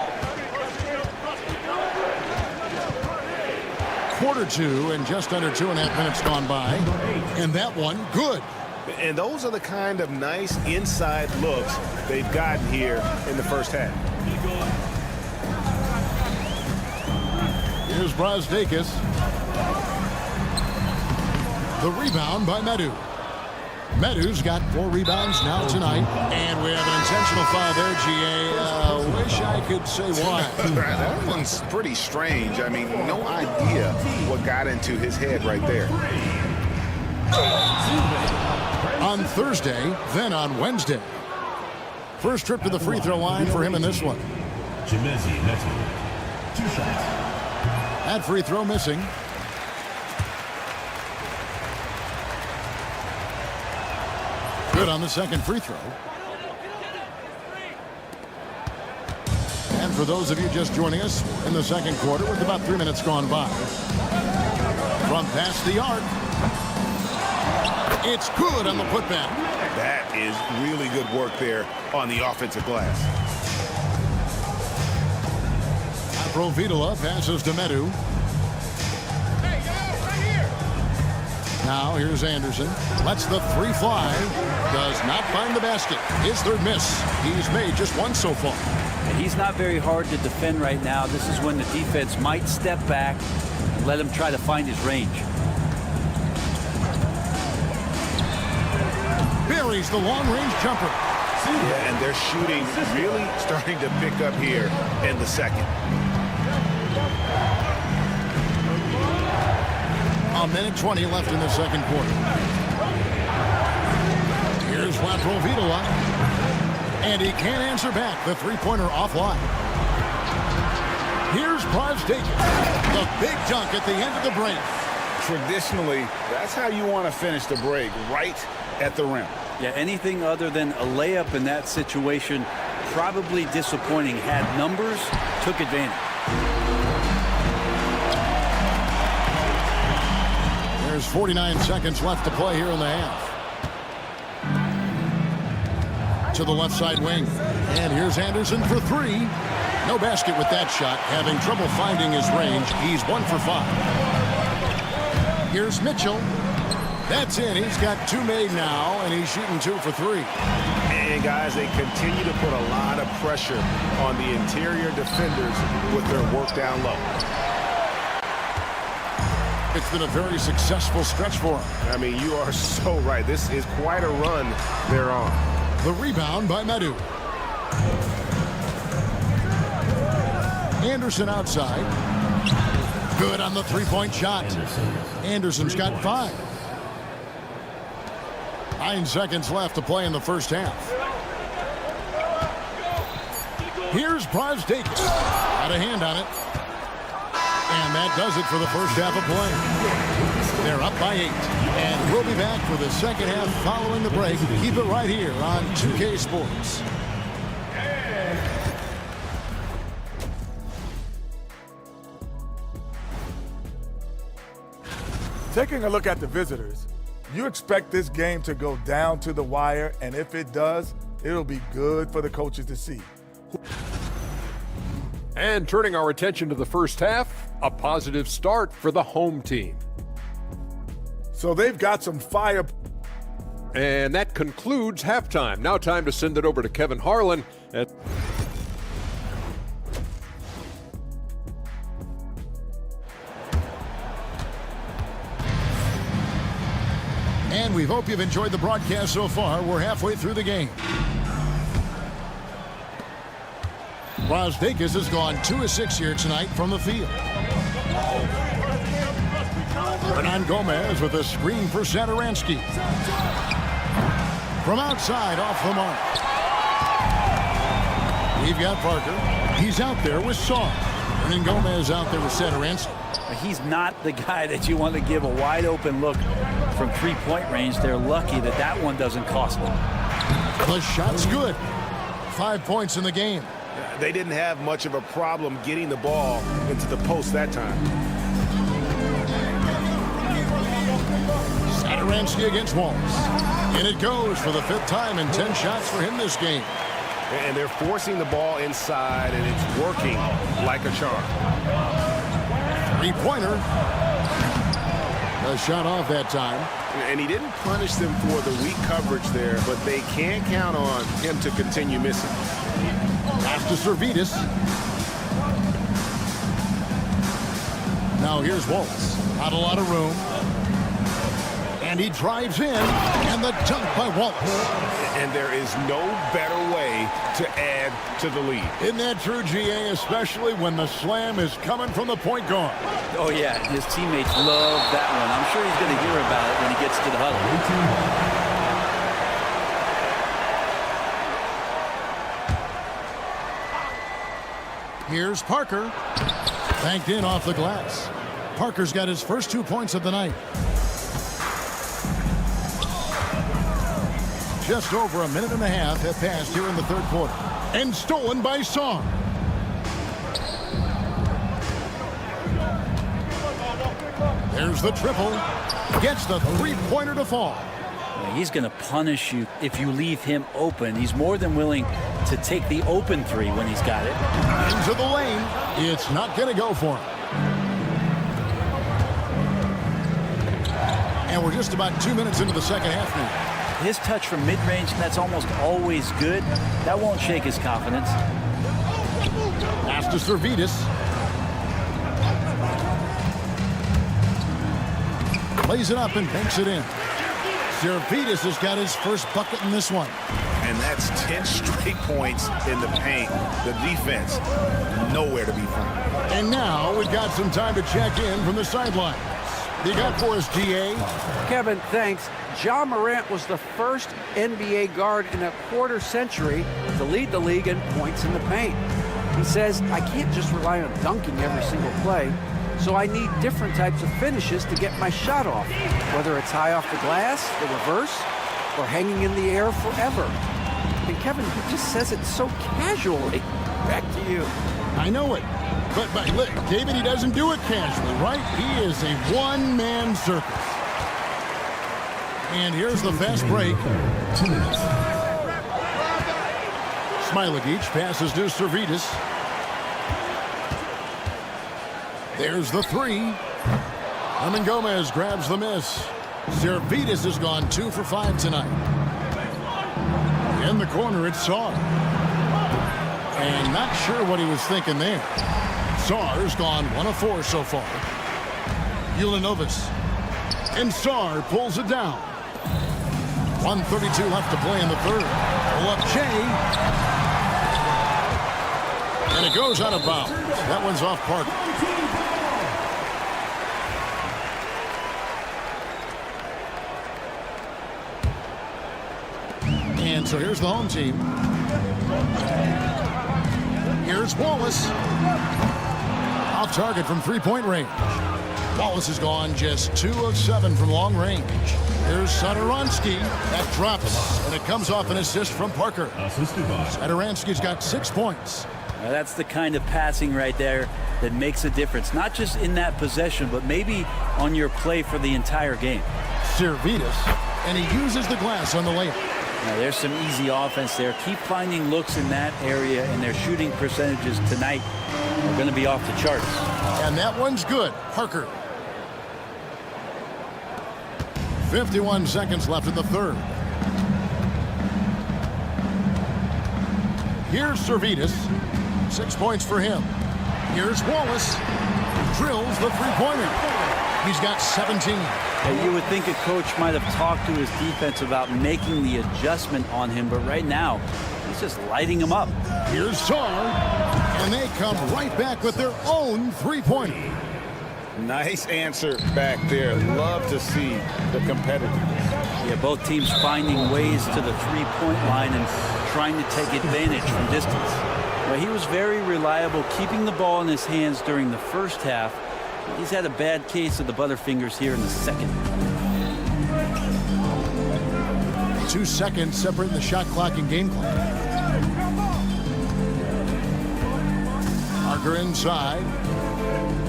H: Quarter 2 and just under 2.5 minutes gone by. And that one, good.
I: And those are the kind of nice inside looks they've gotten here in the first half.
H: Here's Brosdakis. The rebound by Medu. Medu's got 4 rebounds now tonight. And we have an intentional foul there, GA. Wish I I could say why.
I: That one's pretty strange. I mean, no idea what got into his head right there.
H: On Thursday, then on Wednesday. First trip to the free throw line for him in this one.
B: Chimezi Neto. 2 shots.
H: That free throw missing. Good on the second free throw. And for those of you just joining us in the second quarter with about 3 minutes gone by. From past the arc. It's good on the putback.
I: That is really good work there on the offensive glass.
H: Provitola passes to Medu. Now here's Anderson. Lets the 3 fly. Does not find the basket. His third miss. He's made just 1 so far.
J: And he's not very hard to defend right now. This is when the defense might step back and let him try to find his range.
H: Buries the long-range jumper.
I: Yeah, and they're shooting really starting to pick up here in the second.
H: A minute 20 left in the second quarter. Here's Provitola. And he can't answer back. The three-pointer offline. Here's Partizan. The big dunk at the end of the break.
I: Traditionally, that's how you want to finish the break, right at the rim.
J: Yeah, anything other than a layup in that situation, probably disappointing. Had numbers, took advantage.
H: There's 49 seconds left to play here in the half. To the left side wing. And here's Anderson for 3. No basket with that shot. Having trouble finding his range. He's 1 for 5. Here's Mitchell. That's in. He's got 2 made now, and he's shooting 2 for 3.
I: And guys, they continue to put a lot of pressure on the interior defenders with their work down low.
H: It's been a very successful stretch for him.
I: I mean, you are so right. This is quite a run they're on.
H: The rebound by Medu. Anderson outside. Good on the three-point shot. Anderson's got 5. 9 seconds left to play in the first half. Here's Partizan. Got a hand on it. And that does it for the first half of play. They're up by 8. And we'll be back for the second half following the break. Keep it right here on 2K Sports.
L: Taking a look at the visitors, you expect this game to go down to the wire, and if it does, it'll be good for the coaches to see.
G: And turning our attention to the first half, a positive start for the home team.
L: So they've got some fire.
G: And that concludes halftime. Now time to send it over to Kevin Harlan.
H: And we hope you've enjoyed the broadcast so far. We're halfway through the game. Brasdeikis has gone 2 of 6 here tonight from the field. Hernan Gomez with a screen for Satoransky. From outside, off the mark. We've got Parker. He's out there with Saw. Hernan Gomez out there with Satoransky.
J: He's not the guy that you want to give a wide open look from three-point range. They're lucky that that one doesn't cost them.
H: The shot's good. 5 points in the game.
I: They didn't have much of a problem getting the ball into the post that time.
H: Satoransky against Wallace. And it goes for the 5th time in 10 shots for him this game.
I: And they're forcing the ball inside, and it's working like a charm.
H: Three-pointer. A shot off that time.
I: And he didn't punish them for the weak coverage there, but they can't count on him to continue missing.
H: Pass to Servetus. Now here's Wallace. Not a lot of room. And And he drives in, and the dunk by Wallace.
I: And there is no better way to add to the lead.
H: Isn't that true, GA, especially when the slam is coming from the point guard?
J: Oh, yeah, his teammates love that one. I'm sure he's going to hear about it when he gets to the huddle.
H: Here's Parker. Banked in off the glass. Parker's got his first 2 points of the night. Just over a minute and a half have passed here in the third quarter. And stolen by Skarn. There's the triple. Gets the three-pointer to fall.
J: He's going to punish you if you leave him open. He's more than willing to take the open three when he's got it.
H: Into the lane. It's not going to go for him. And we're just about 2 minutes into the second half now.
J: His touch from mid-range, that's almost always good. That won't shake his confidence.
H: Pass to Servidis. Plays it up and banks it in. Servidis has got his first bucket in this one.
I: And that's 10 straight points in the paint. The defense, nowhere to be found.
H: And now we've got some time to check in from the sideline. You got for us, GA?
K: Kevin, thanks. Ja Morant was the first NBA guard in a quarter century to lead the league in points in the paint. He says, I can't just rely on dunking every single play, so I need different types of finishes to get my shot off, whether it's high off the glass, the reverse, or hanging in the air forever. And Kevin, he just says it so casually. Back to you.
H: I know it. But look, David, he doesn't do it casually, right? He is a one-man circus. And here's the fast break. Smilagic passes to Servidis. There's the three. Herman Gomez grabs the miss. Servidis has gone 2 for 5 tonight. In the corner, it's Skarn. And not sure what he was thinking there. Sar's gone 1 of 4 so far. Ulanovas. And Sar pulls it down. 1:32 left to play in the third. Pull up Shea. And it goes out of bounds. That one's off Parker. And so here's the home team. Here's Wallace. Off target from three-point range. Wallace has gone just 2 of 7 from long range. Here's Satoransky. That drops, and it comes off an assist from Parker. Satoransky's got 6 points.
J: Now that's the kind of passing right there that makes a difference, not just in that possession, but maybe on your play for the entire game.
H: Servidis, and he uses the glass on the layup.
J: Now there's some easy offense there. Keep finding looks in that area, and their shooting percentages tonight are going to be off the charts.
H: And that one's good. Parker. 51 seconds left in the third. Here's Servidis. 6 points for him. Here's Wallace. Drills the three-pointer. He's got 17.
J: You would think a coach might have talked to his defense about making the adjustment on him, but right now, he's just lighting him up.
H: Here's Sar, and they come right back with their own three-pointer.
I: Nice answer back there. Love to see the competitiveness.
J: Yeah, both teams finding ways to the three-point line and trying to take advantage from distance. Well, he was very reliable, keeping the ball in his hands during the first half. He's had a bad case of the butterfingers here in the second.
H: 2 seconds separating the shot clock and game clock. Parker inside.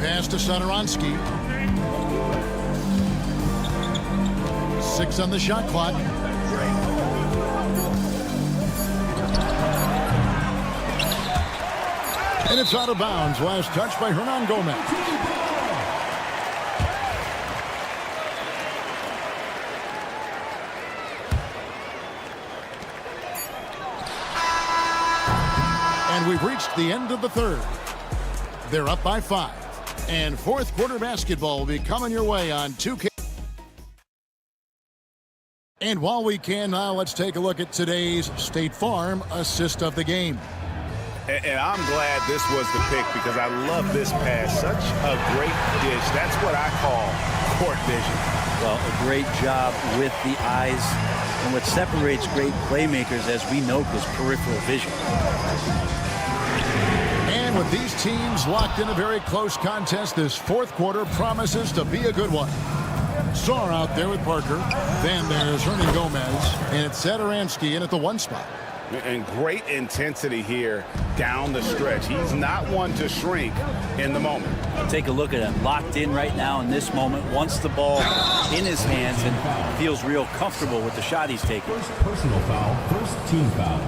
H: Pass to Satoransky. 6 on the shot clock. And it's out of bounds. Last touch by Hernan Gomez. And we've reached the end of the third. They're up by 5. And fourth quarter basketball will be coming your way on 2K. And while we can now, let's take a look at today's State Farm assist of the game.
I: And I'm glad this was the pick because I love this pass. Such a great dish. That's what I call court vision.
J: Well, a great job with the eyes. And what separates great playmakers, as we note, is peripheral vision.
H: And with these teams locked in a very close contest, this fourth quarter promises to be a good one. Saar out there with Parker. Then there's Hernan Gomez. And it's Sadaransky in at the 1 spot.
I: And great intensity here down the stretch. He's not one to shrink in the moment.
J: Take a look at him. Locked in right now in this moment. Wants the ball in his hands and feels real comfortable with the shot he's taking.
B: First personal foul, first team foul.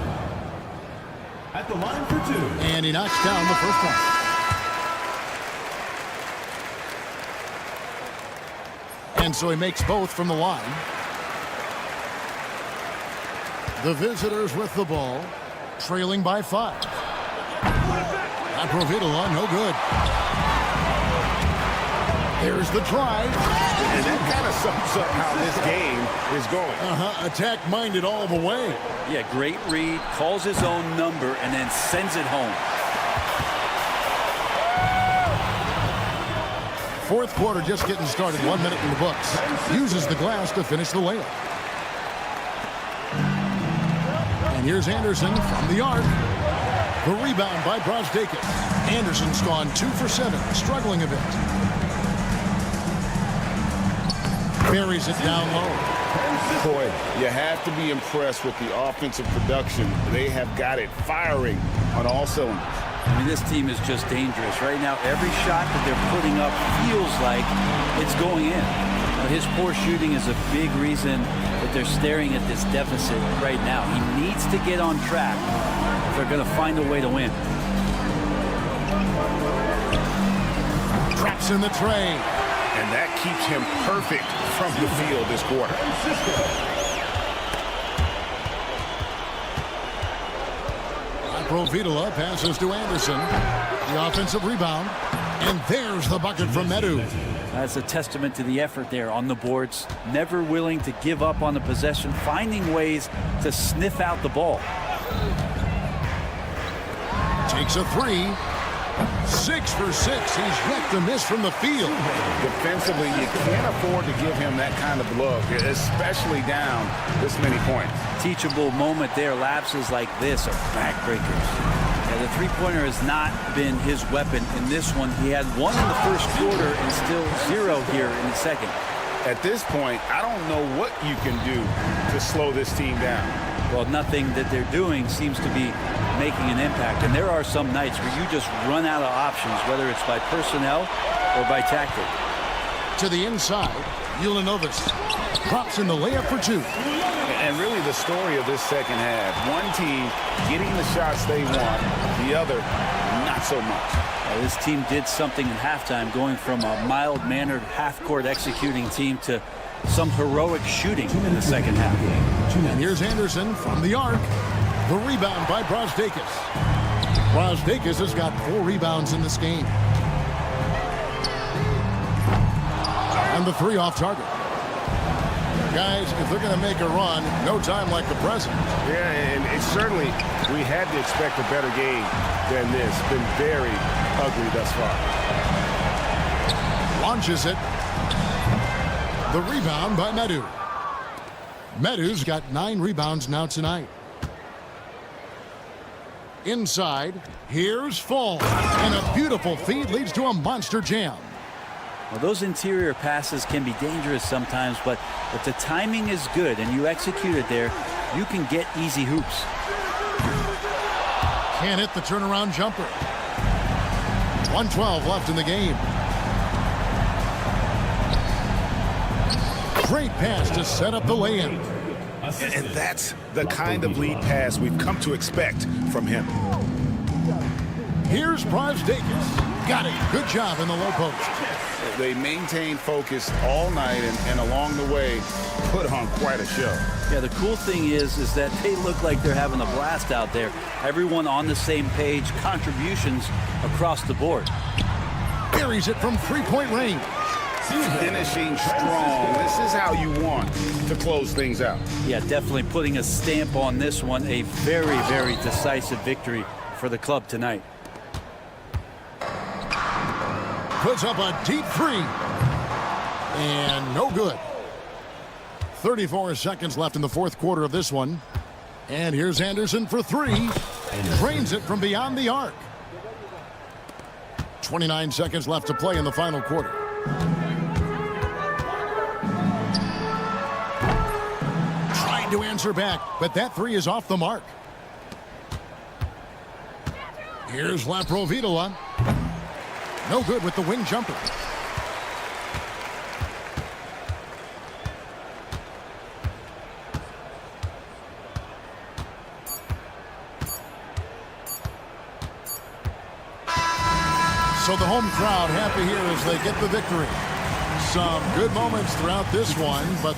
B: At the line for 2.
H: And he knocks down the first one. And so he makes both from the line. The visitors with the ball, trailing by 5. Aprovitola, no good. There's the drive.
I: And that kind of sums up how this game is going.
H: Attack-minded all the way.
J: Yeah, great read, calls his own number, and then sends it home.
H: Fourth quarter just getting started. 1 minute in the books. Uses the glass to finish the layup. And here's Anderson from the arc. The rebound by Brosdakis. Anderson's gone 2 for 7, struggling a bit. Buries it down low.
I: Boy, you have to be impressed with the offensive production. They have got it firing on all cylinders.
J: I mean, this team is just dangerous. Right now, every shot that they're putting up feels like it's going in. His poor shooting is a big reason that they're staring at this deficit right now. He needs to get on track if they're going to find a way to win.
H: Traps in the tray.
I: And that keeps him perfect from the field this quarter.
H: Aprovitola passes to Anderson. The offensive rebound. And there's the bucket from Medu.
J: That's a testament to the effort there on the boards. Never willing to give up on the possession, finding ways to sniff out the ball.
H: Takes a 3. 6 for 6. He's yet to miss from the field.
I: Defensively, you can't afford to give him that kind of look, especially down this many points.
J: Teachable moment there. Lapses like this are backbreakers. Yeah, the three-pointer has not been his weapon in this one. He had 1 in the first quarter and still 0 here in the second.
I: At this point, I don't know what you can do to slow this team down.
J: Well, nothing that they're doing seems to be making an impact. And there are some nights where you just run out of options, whether it's by personnel or by tactic.
H: To the inside, Ulanovas drops in the layup for 2.
I: And really the story of this second half, one team getting the shots they want, the other not so much.
J: This team did something in halftime, going from a mild-mannered half-court executing team to some heroic shooting in the second half.
H: And here's Anderson from the arc. The rebound by Brosdakis. Brosdakis has got 4 rebounds in this game. And the 3 off target. Guys, if they're going to make a run, no time like the present.
I: Yeah, and it's certainly, we had to expect a better game than this. Been very ugly thus far.
H: Launches it. The rebound by Medu. Medu's got 9 rebounds now tonight. Inside, here's Fall. And a beautiful feed leads to a monster jam.
J: Well, those interior passes can be dangerous sometimes, but if the timing is good and you execute it there, you can get easy hoops.
H: Can't hit the turnaround jumper. 1:12 left in the game. Great pass to set up the lay-in.
I: And that's the kind of lead pass we've come to expect from him.
H: Here's Brosdakis. Got it. Good job in the low post.
I: They maintained focus all night and along the way put on quite a show.
J: Yeah, the cool thing is that they look like they're having a blast out there. Everyone on the same page, contributions across the board.
H: Buries it from 3-point range.
I: finishing strong. This is how you want to close things out.
J: Yeah, definitely putting a stamp on this one. A very, very decisive victory for the club tonight.
H: Puts up a deep three. And no good. 34 seconds left in the fourth quarter of this one. And here's Anderson for three. Drains it from beyond the arc. 29 seconds left to play in the final quarter. Trying to answer back, but that three is off the mark. Here's Laprovitola. No good with the wing jumper. So the home crowd happy here as they get the victory. Some good moments throughout this one, but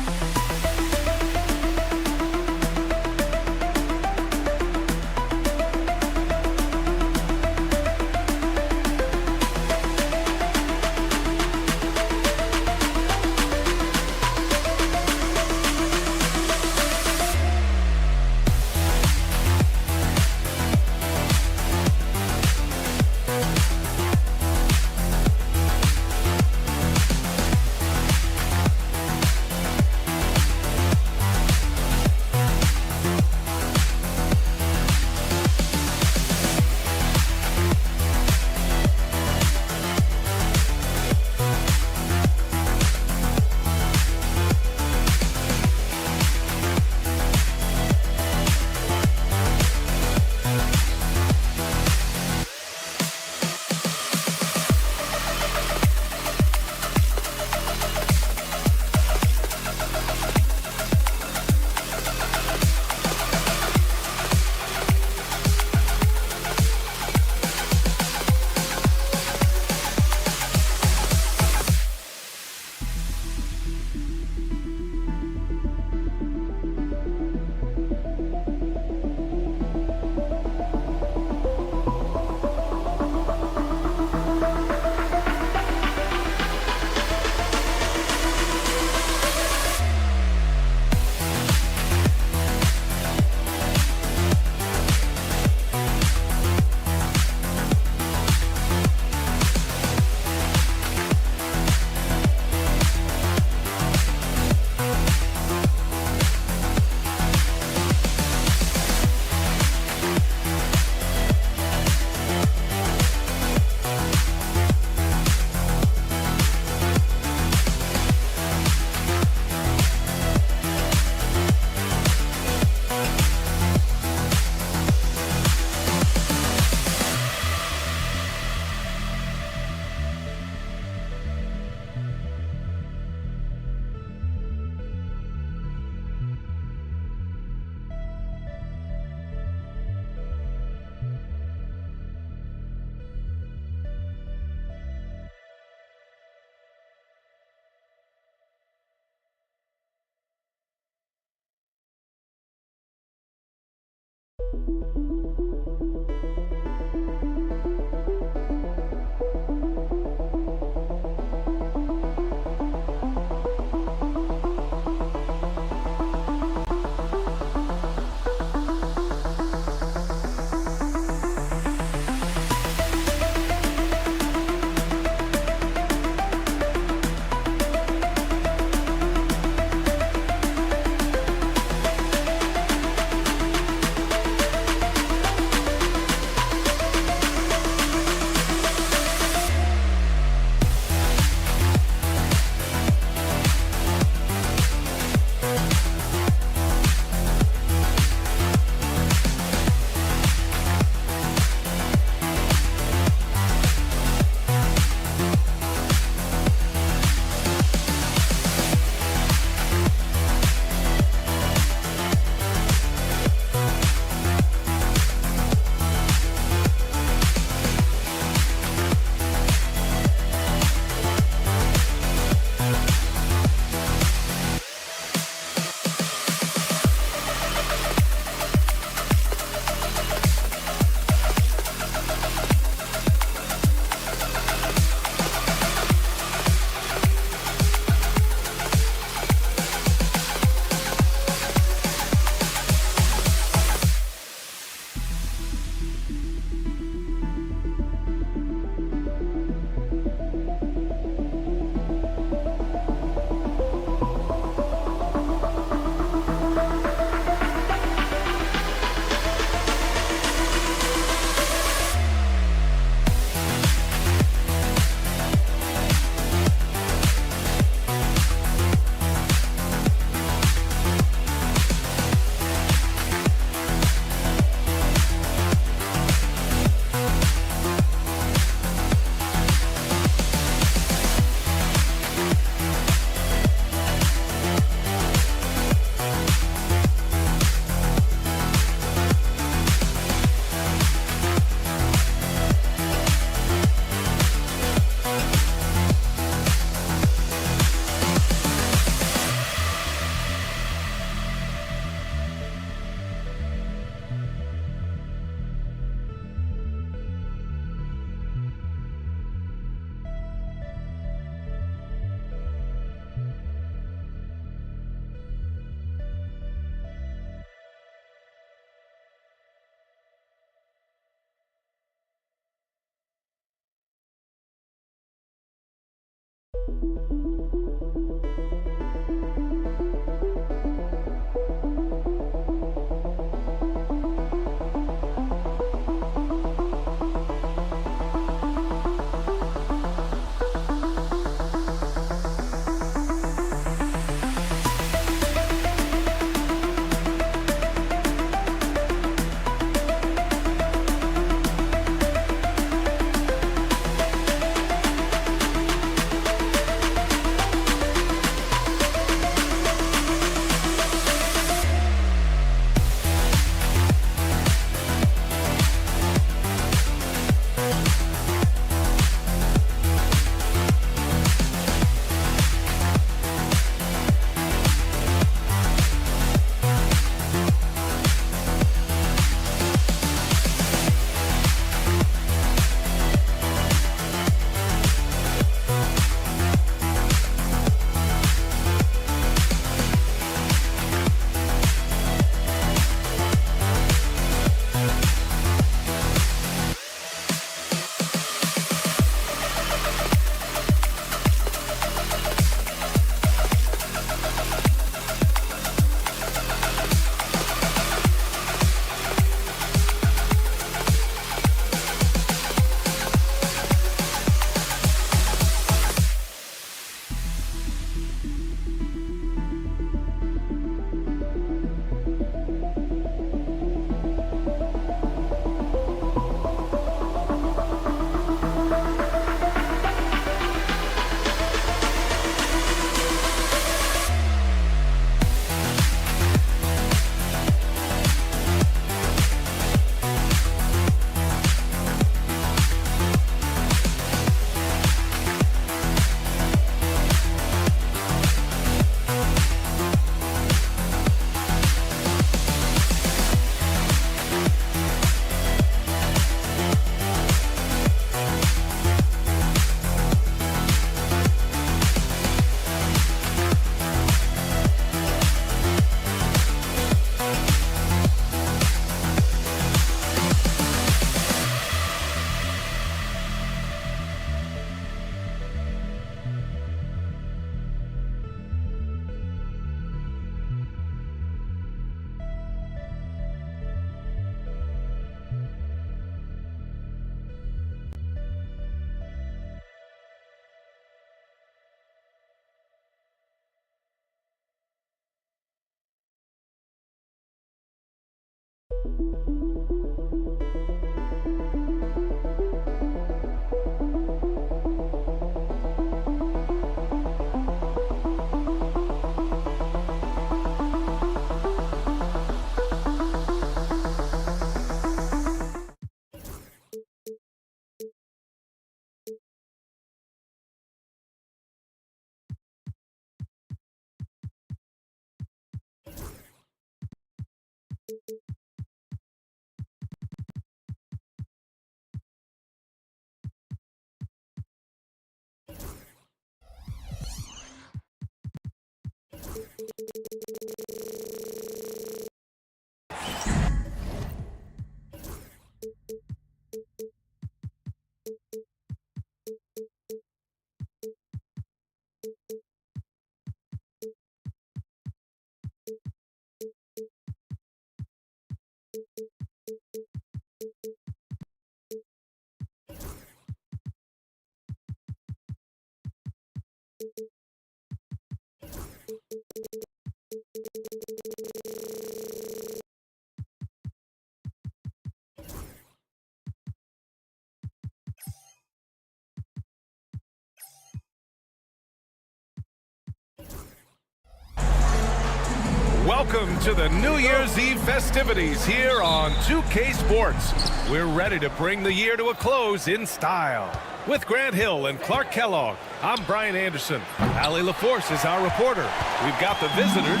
A: Welcome to the New Year's Eve festivities here on 2K Sports. We're ready to bring the year to a close in style. With Grant Hill and Clark Kellogg, I'm Brian Anderson. Allie LaForce is our reporter. We've got the visitors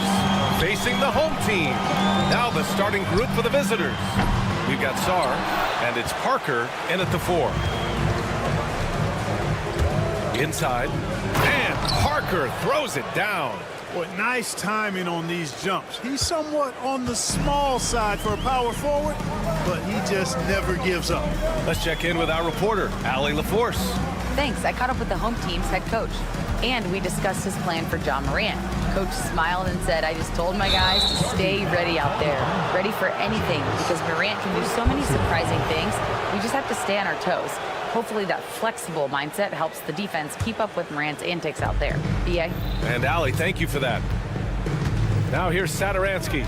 A: facing the home team. Now the starting group for the visitors. We've got Sar, and it's Parker in at the 4. Inside, and Parker throws it down.
D: Boy, nice timing on these jumps. He's somewhat on the small side for a power forward, but he just never gives up.
A: Let's check in with our reporter, Allie LaForce.
E: Thanks. I caught up with the home team's head coach. And we discussed his plan for John Morant. Coach smiled and said, I just told my guys to stay ready out there, ready for anything, because Morant can do so many surprising things. We just have to stay on our toes. Hopefully that flexible mindset helps the defense keep up with Morant's antics out there. B.A.
A: And Allie, thank you for that. Now here's Satoransky.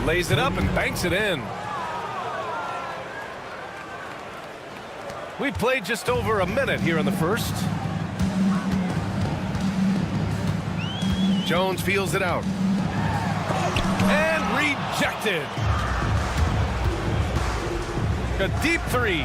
A: Lays it up and banks it in. We played just over a minute here in the first. Jones feels it out. And rejected. A deep three.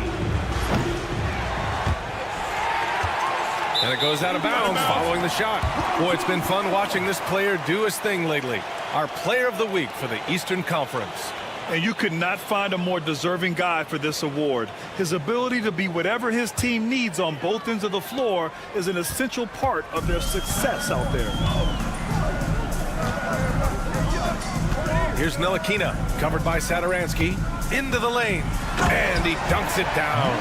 A: And it goes out of bounds following the shot. Boy, it's been fun watching this player do his thing lately. Our player of the week for the Eastern Conference.
D: And you could not find a more deserving guy for this award. His ability to be whatever his team needs on both ends of the floor is an essential part of their success out there.
A: Here's Ntilikina, covered by Satoransky, into the lane, and he dunks it down.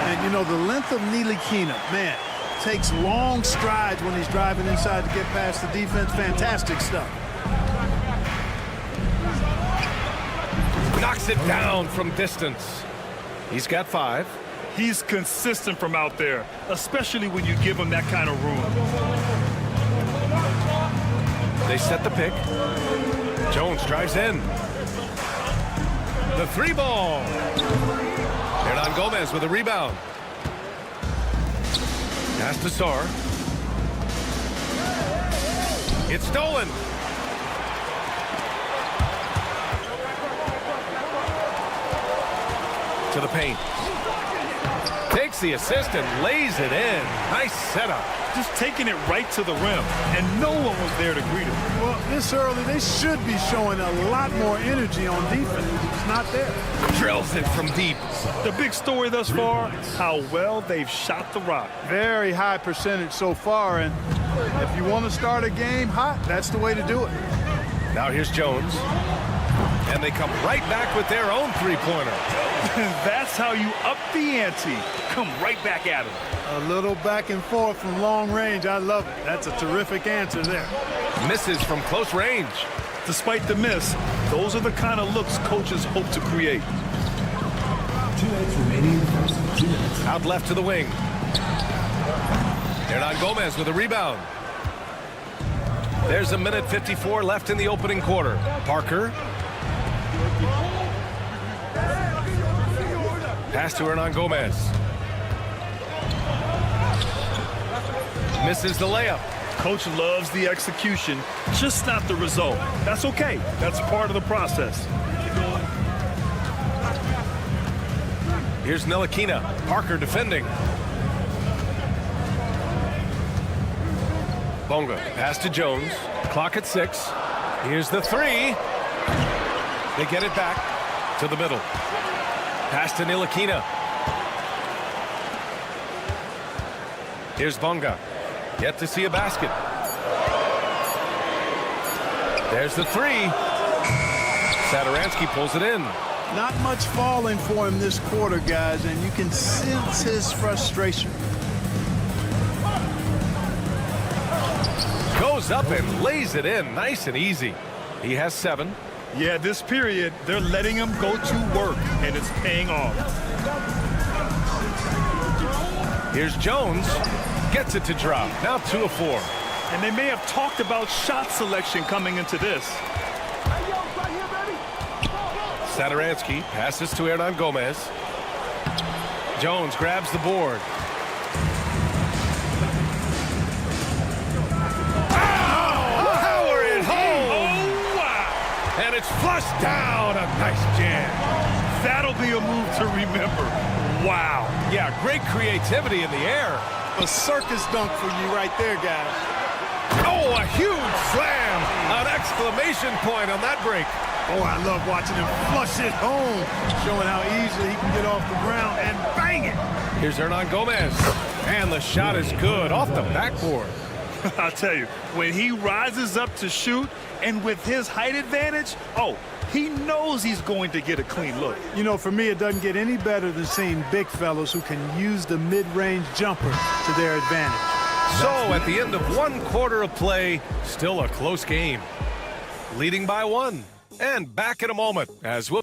M: And you know, the length of Ntilikina, man, takes long strides when he's driving inside to get past the defense. Fantastic stuff.
A: Knocks it down from distance. He's got 5.
D: He's consistent from out there, especially when you give him that kind of room.
A: They set the pick. Jones drives in. The 3 ball. Hernan Gomez with a rebound. Pass to Sar. It's stolen. To the paint. Takes the assist and lays it in. Nice setup.
D: Just taking it right to the rim, and no one was there to greet him.
M: Well, this early, they should be showing a lot more energy on defense. It's not there.
A: Drills it from deep.
D: The big story thus far, how well they've shot the rock.
M: Very high percentage so far, and if you want to start a game hot, that's the way to do it.
A: Now here's Jones. And they come right back with their own three-pointer.
D: That's how you up the ante. Come right back at him.
M: A little back and forth from long range. I love it. That's a terrific answer there.
A: Misses from close range.
D: Despite the miss, those are the kind of looks coaches hope to create.
B: 2 minutes remaining in the first. 2 minutes.
A: Out left to the wing. Hernan Gomez with a rebound. There's a minute 54 left in the opening quarter. Parker. Pass to Hernan Gomez. Misses the layup.
D: Coach loves the execution, just not the result. That's okay. That's part of the process.
A: Here's Ntilikina. Parker defending. Bonga. Pass to Jones. Clock at 6. Here's the 3. They get it back to the middle. Pass to Ntilikina. Here's Bonga. Yet to see a basket. There's the 3. Satoransky pulls it in.
M: Not much falling for him this quarter, guys, and you can sense his frustration.
A: Goes up and lays it in. Nice and easy. He has 7.
D: Yeah, this period, they're letting him go to work, and it's paying off.
A: Here's Jones. Gets it to drop. Now 2 of 4.
D: And they may have talked about shot selection coming into this.
A: Satoransky passes to Hernan Gomez. Jones grabs the board. Power it home!
D: Oh, wow!
A: And it's flushed down. A nice jam.
D: That'll be a move to remember. Wow.
A: Yeah, great creativity in the air.
M: A circus dunk for you right there, guys.
A: Oh, a huge slam. An exclamation point on that break.
M: Oh, I love watching him flush it home, showing how easily he can get off the ground and bang it.
A: Here's Hernan Gomez. And the shot is good off the backboard.
D: I'll tell you, when he rises up to shoot and with his height advantage, he knows he's going to get a clean look.
M: You know, for me, it doesn't get any better than seeing big fellas who can use the mid-range jumper to their advantage.
A: So at the end of 1 quarter of play, still a close game. Leading by 1. And back in a moment as we'll...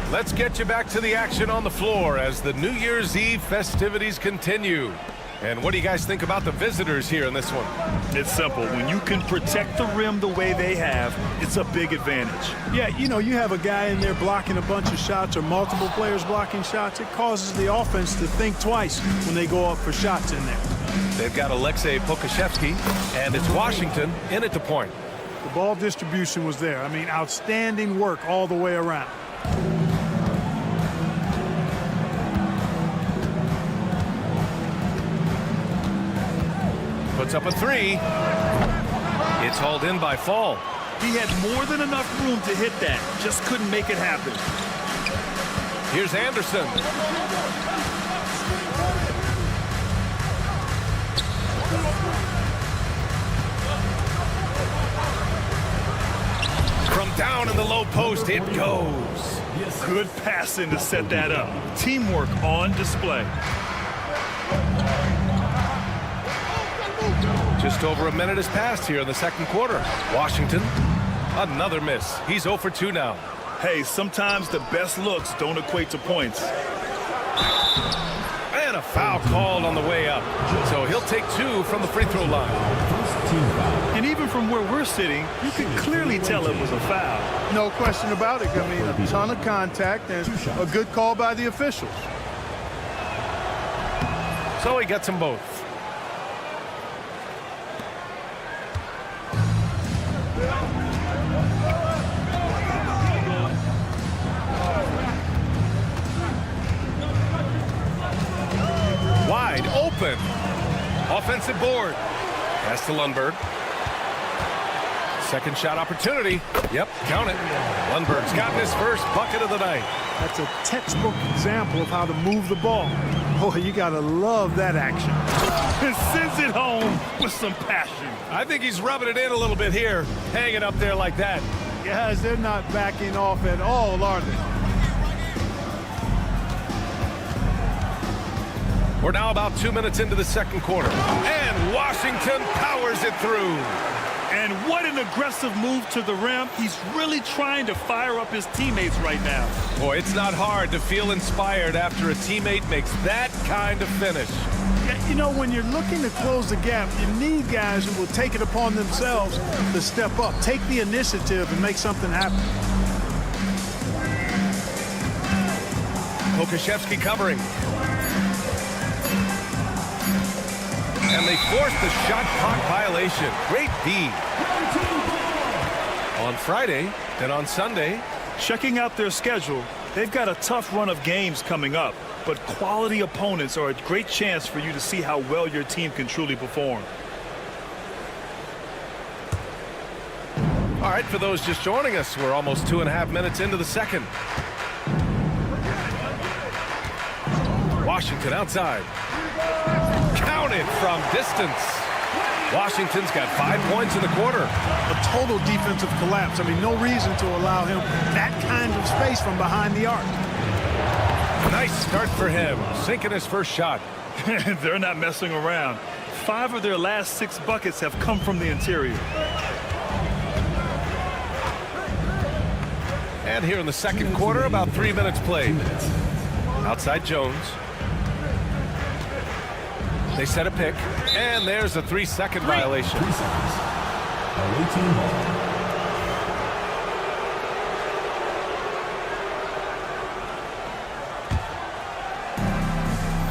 A: Let's get you back to the action on the floor as the New Year's Eve festivities continue. And what do you guys think about the visitors here in this one?
D: It's simple. When you can protect the rim the way they have, it's a big advantage.
M: Yeah, you know, you have a guy in there blocking a bunch of shots or multiple players blocking shots. It causes the offense to think twice when they go up for shots in there.
A: They've got Alexei Pokashevsky, and it's Washington in at the point.
M: The ball distribution was there. I mean, outstanding work all the way around.
A: Puts up a 3. It's hauled in by Fall.
D: He had more than enough room to hit that. Just couldn't make it happen.
A: Here's Anderson. From down in the low post, it goes.
D: Good passing to set that up. Teamwork on display.
A: Just over a minute has passed here in the second quarter. Washington, another miss. He's 0 for 2 now.
D: Hey, sometimes the best looks don't equate to points.
A: And a foul called on the way up. So he'll take 2 from the free throw line.
D: And even from where we're sitting, you can clearly tell it was a foul.
M: No question about it. I mean, a ton of contact and a good call by the officials.
A: So he gets them both. Wide open. Offensive board. Pass to Lundberg. Second shot opportunity. Yep, count it. Lundberg's gotten his first bucket of the night.
M: That's a textbook example of how to move the ball. Boy, you got to love that action.
D: And sends it home with some passion.
A: I think he's rubbing it in a little bit here, hanging up there like that.
M: Guys, they're not backing off at all, are they?
A: We're now about 2 minutes into the second quarter. And Washington powers it through.
D: And what an aggressive move to the rim. He's really trying to fire up his teammates right now.
A: Boy, it's not hard to feel inspired after a teammate makes that kind of finish.
M: Yeah, you know, when you're looking to close the gap, you need guys who will take it upon themselves to step up, take the initiative, and make something happen.
A: Pokashevsky covering. And they force the shot clock violation. Great D. On Friday, then on Sunday.
D: Checking out their schedule, they've got a tough run of games coming up, but quality opponents are a great chance for you to see how well your team can truly perform.
A: All right, for those just joining us, we're almost 2.5 minutes into the second. Washington outside. Counted from distance. Washington's got 5 points in the quarter.
M: A total defensive collapse. I mean, no reason to allow him that kind of space from behind the arc.
A: Nice start for him, sinking his first shot.
D: They're not messing around. 5 of their last 6 buckets have come from the interior.
A: And here in the second quarter, about 3 minutes played. Outside Jones. They set a pick, and there's a 3-second violation.
B: 3 seconds. Away team ball.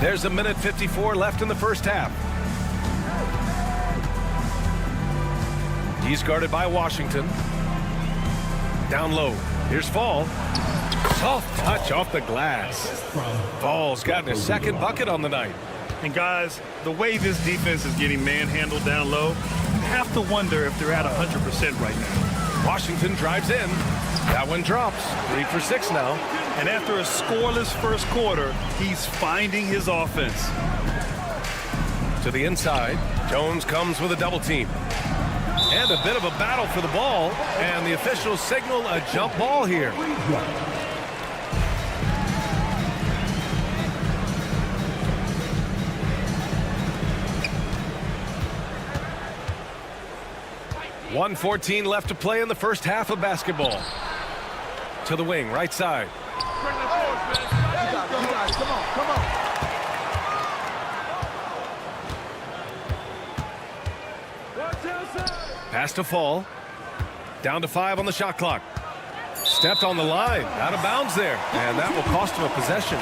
A: There's a minute 54 left in the first half. He's guarded by Washington. Down low. Here's Fall. Soft touch off the glass. Fall's gotten his second bucket on the night.
D: And guys, the way this defense is getting manhandled down low, you have to wonder if they're at 100% right now.
A: Washington drives in. That one drops. 3 for 6 now.
D: And after a scoreless first quarter, he's finding his offense.
A: To the inside, Jones comes with a double team. And a bit of a battle for the ball, and the officials signal a jump ball here. .114 left to play in the first half of basketball. To the wing, right side.
L: Come on.
A: Pass to Fall. Down to 5 on the shot clock. Stepped on the line. Out of bounds there. And that will cost him a possession.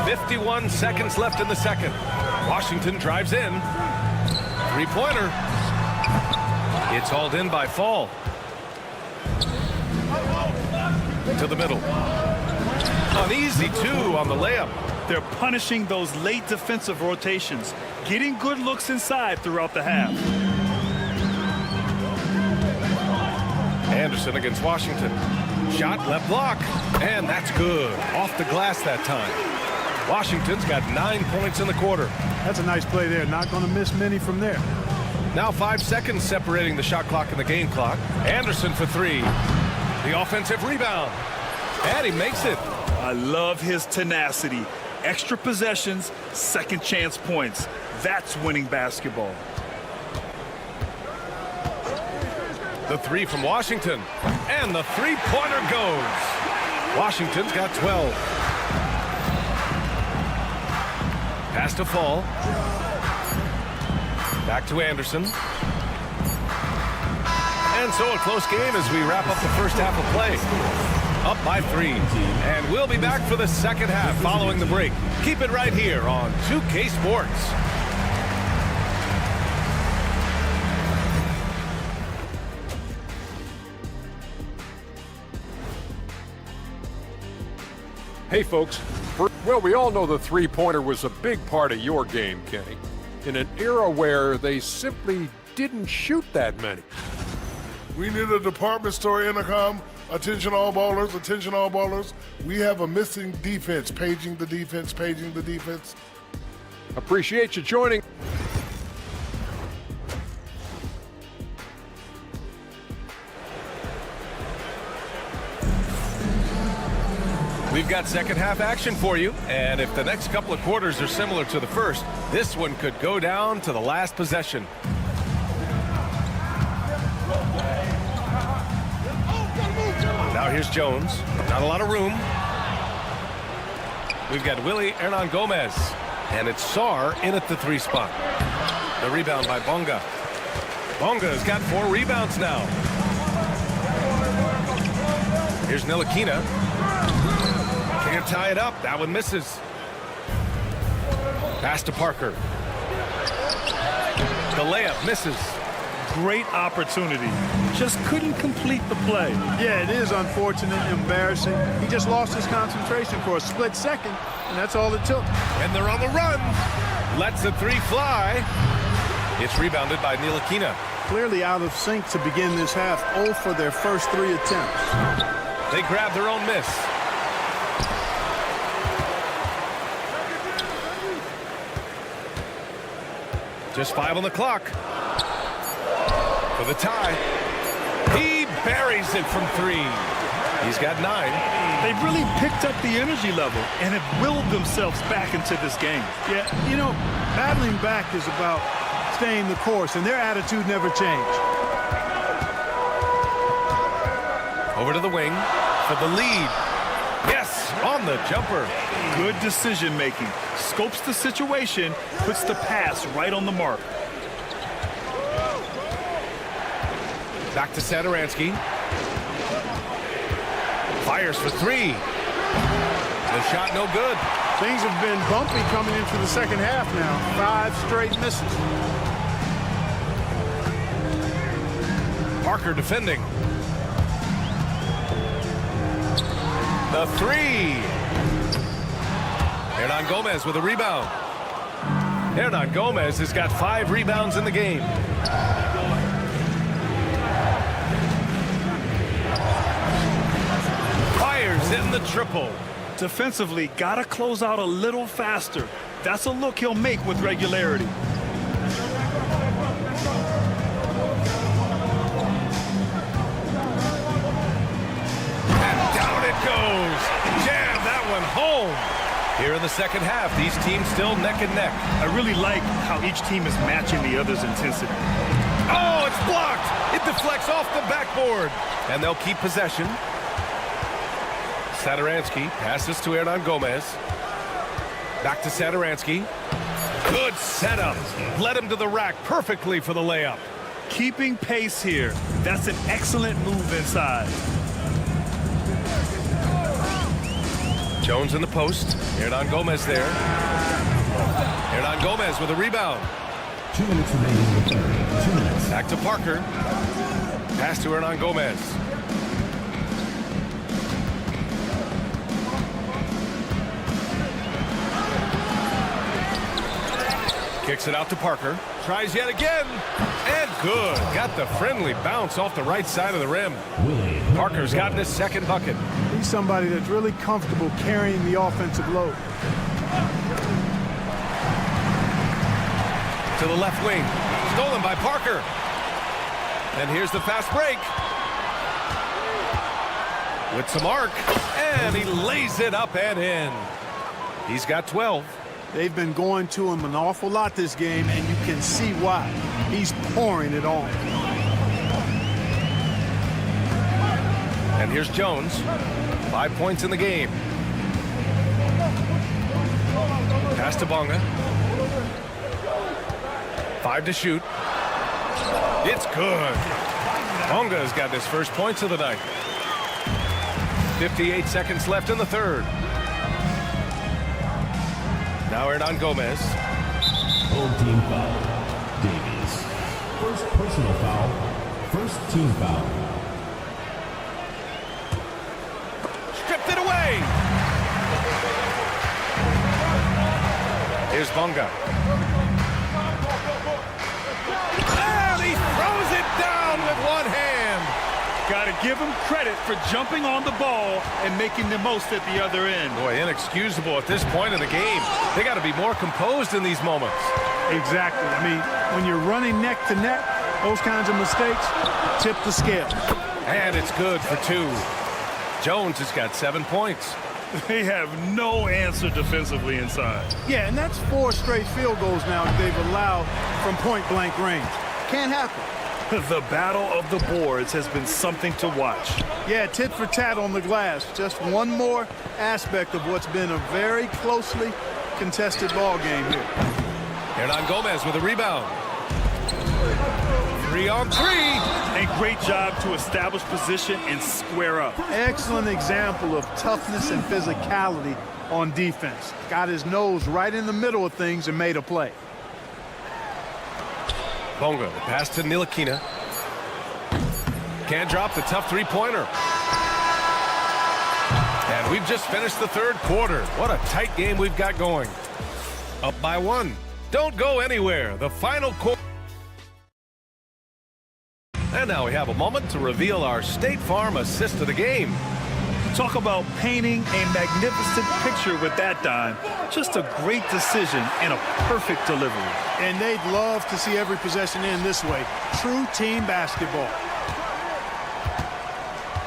A: .51 seconds left in the second. Washington drives in. Three-pointer. It's hauled in by Fall. To the middle. An easy 2 on the layup.
D: They're punishing those late defensive rotations, getting good looks inside throughout the half.
A: Anderson against Washington. Shot, left block, and that's good. Off the glass that time. Washington's got 9 points in the quarter.
M: That's a nice play there. Not going to miss many from there.
A: Now 5 seconds separating the shot clock and the game clock. Anderson for 3. The offensive rebound. And he makes it.
D: I love his tenacity. Extra possessions, second chance points. That's winning basketball.
A: The 3 from Washington. And the three-pointer goes. Washington's got 12. Pass to Fall. Back to Anderson. And so a close game as we wrap up the first half of play. Up by 3. And we'll be back for the second half following the break. Keep it right here on 2K Sports.
G: Hey, folks. Well, we all know the three-pointer was a big part of your game, Kenny. In an era where they simply didn't shoot that many.
F: We need a department store intercom. Attention all ballers, attention all ballers. We have a missing defense. Paging the defense, paging the defense.
G: Appreciate you joining.
A: We've got second half action for you, and if the next couple of quarters are similar to the first, this one could go down to the last possession. Now here's Jones. Not a lot of room. We've got Willie Hernan Gomez, and it's Sar in at the 3 spot. The rebound by Bonga. Bonga's got 4 rebounds now. Here's Ntilikina. Can't tie it up. That one misses. Pass to Parker. The layup misses.
D: Great opportunity. Just couldn't complete the play.
M: Yeah, it is unfortunate, embarrassing. He just lost his concentration for a split second, and that's all it took.
A: And they're on the run. Lets the 3 fly. It's rebounded by Ntilikina.
M: Clearly out of sync to begin this half. 0 for their first 3 attempts.
A: They grab their own miss. Just 5 on the clock. For the tie. He buries it from 3. He's got 9.
D: They've really picked up the energy level and have willed themselves back into this game.
M: Yeah, you know, battling back is about staying the course, and their attitude never changed.
A: Over to the wing for the lead. Yes, on the jumper.
D: Good decision making. Scopes the situation, puts the pass right on the mark.
A: Back to Satoransky. Fires for 3. The shot no good.
M: Things have been bumpy coming into the second half now. 5 straight misses.
A: Parker defending. The 3. Hernan Gomez with a rebound. Hernan Gomez has got 5 rebounds in the game. hitting the triple.
D: Defensively, got to close out a little faster. That's a look he'll make with regularity.
A: And down it goes. Jam that one home. Here in the second half, these teams still neck and neck.
D: I really like how each team is matching the other's intensity.
A: Oh, it's blocked. It deflects off the backboard. And they'll keep possession. Satoransky passes to Hernan Gomez. Back to Satoransky. Good setup. Led him to the rack perfectly for the layup.
D: Keeping pace here. That's an excellent move inside.
A: Jones in the post. Hernan Gomez there. Hernan Gomez with a rebound.
B: 2 minutes remaining in the third. 2 minutes.
A: Back to Parker. Pass to Hernan Gomez. Kicks it out to Parker. Tries yet again. And good. Got the friendly bounce off the right side of the rim. Parker's gotten his second bucket.
M: He's somebody that's really comfortable carrying the offensive load.
A: To the left wing. Stolen by Parker. And here's the fast break. With some arc. And he lays it up and in. He's got 12.
M: They've been going to him an awful lot this game, and you can see why. He's pouring it on.
A: And here's Jones. 5 points in the game. Pass to Bonga. 5 to shoot. It's good. Bonga's got his first points of the night. 58 seconds left in the third. Now Hernan Gomez.
B: Old team foul. Davies. First personal foul. First team foul.
A: Stripped it away. Here's Bonga. And he throws it down with one hand.
D: Got to give him credit for jumping on the ball and making the most at the other end.
A: Boy, inexcusable at this point in the game. They got to be more composed in these moments.
M: Exactly. I mean, when you're running neck to neck, those kinds of mistakes tip the scale.
A: And it's good for 2. Jones has got 7 points.
D: They have no answer defensively inside.
M: Yeah, and that's 4 straight field goals now that they've allowed from point-blank range. Can't happen.
D: The battle of the boards has been something to watch.
M: Yeah, tit for tat on the glass. Just one more aspect of what's been a very closely contested ball game here.
A: Hernan Gomez with a rebound. 3 on 3.
D: A great job to establish position and square up.
M: Excellent example of toughness and physicality on defense. Got his nose right in the middle of things and made a play.
A: Bonga, the pass to Ntilikina. Can't drop the tough three-pointer. And we've just finished the third quarter. What a tight game we've got going. Up by 1. Don't go anywhere. The final quarter. And now we have a moment to reveal our State Farm assist of the game.
D: Talk about painting a magnificent picture with that dime. Just a great decision and a perfect delivery.
M: And they'd love to see every possession end this way. True team basketball.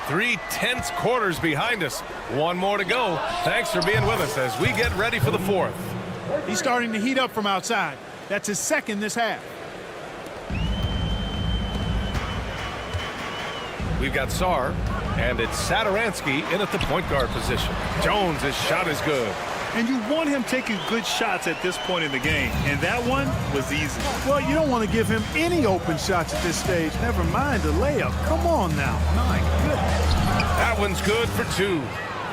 A: 3 tense quarters behind us. 1 more to go. Thanks for being with us as we get ready for the 4th.
M: He's starting to heat up from outside. That's his second this half.
A: We've got Sar, and it's Satoransky in at the point guard position. Jones' shot is good.
D: And you want him taking good shots at this point in the game, and that one was easy.
M: Well, you don't want to give him any open shots at this stage. Never mind the layup. Come on now. My goodness.
A: That one's good for 2.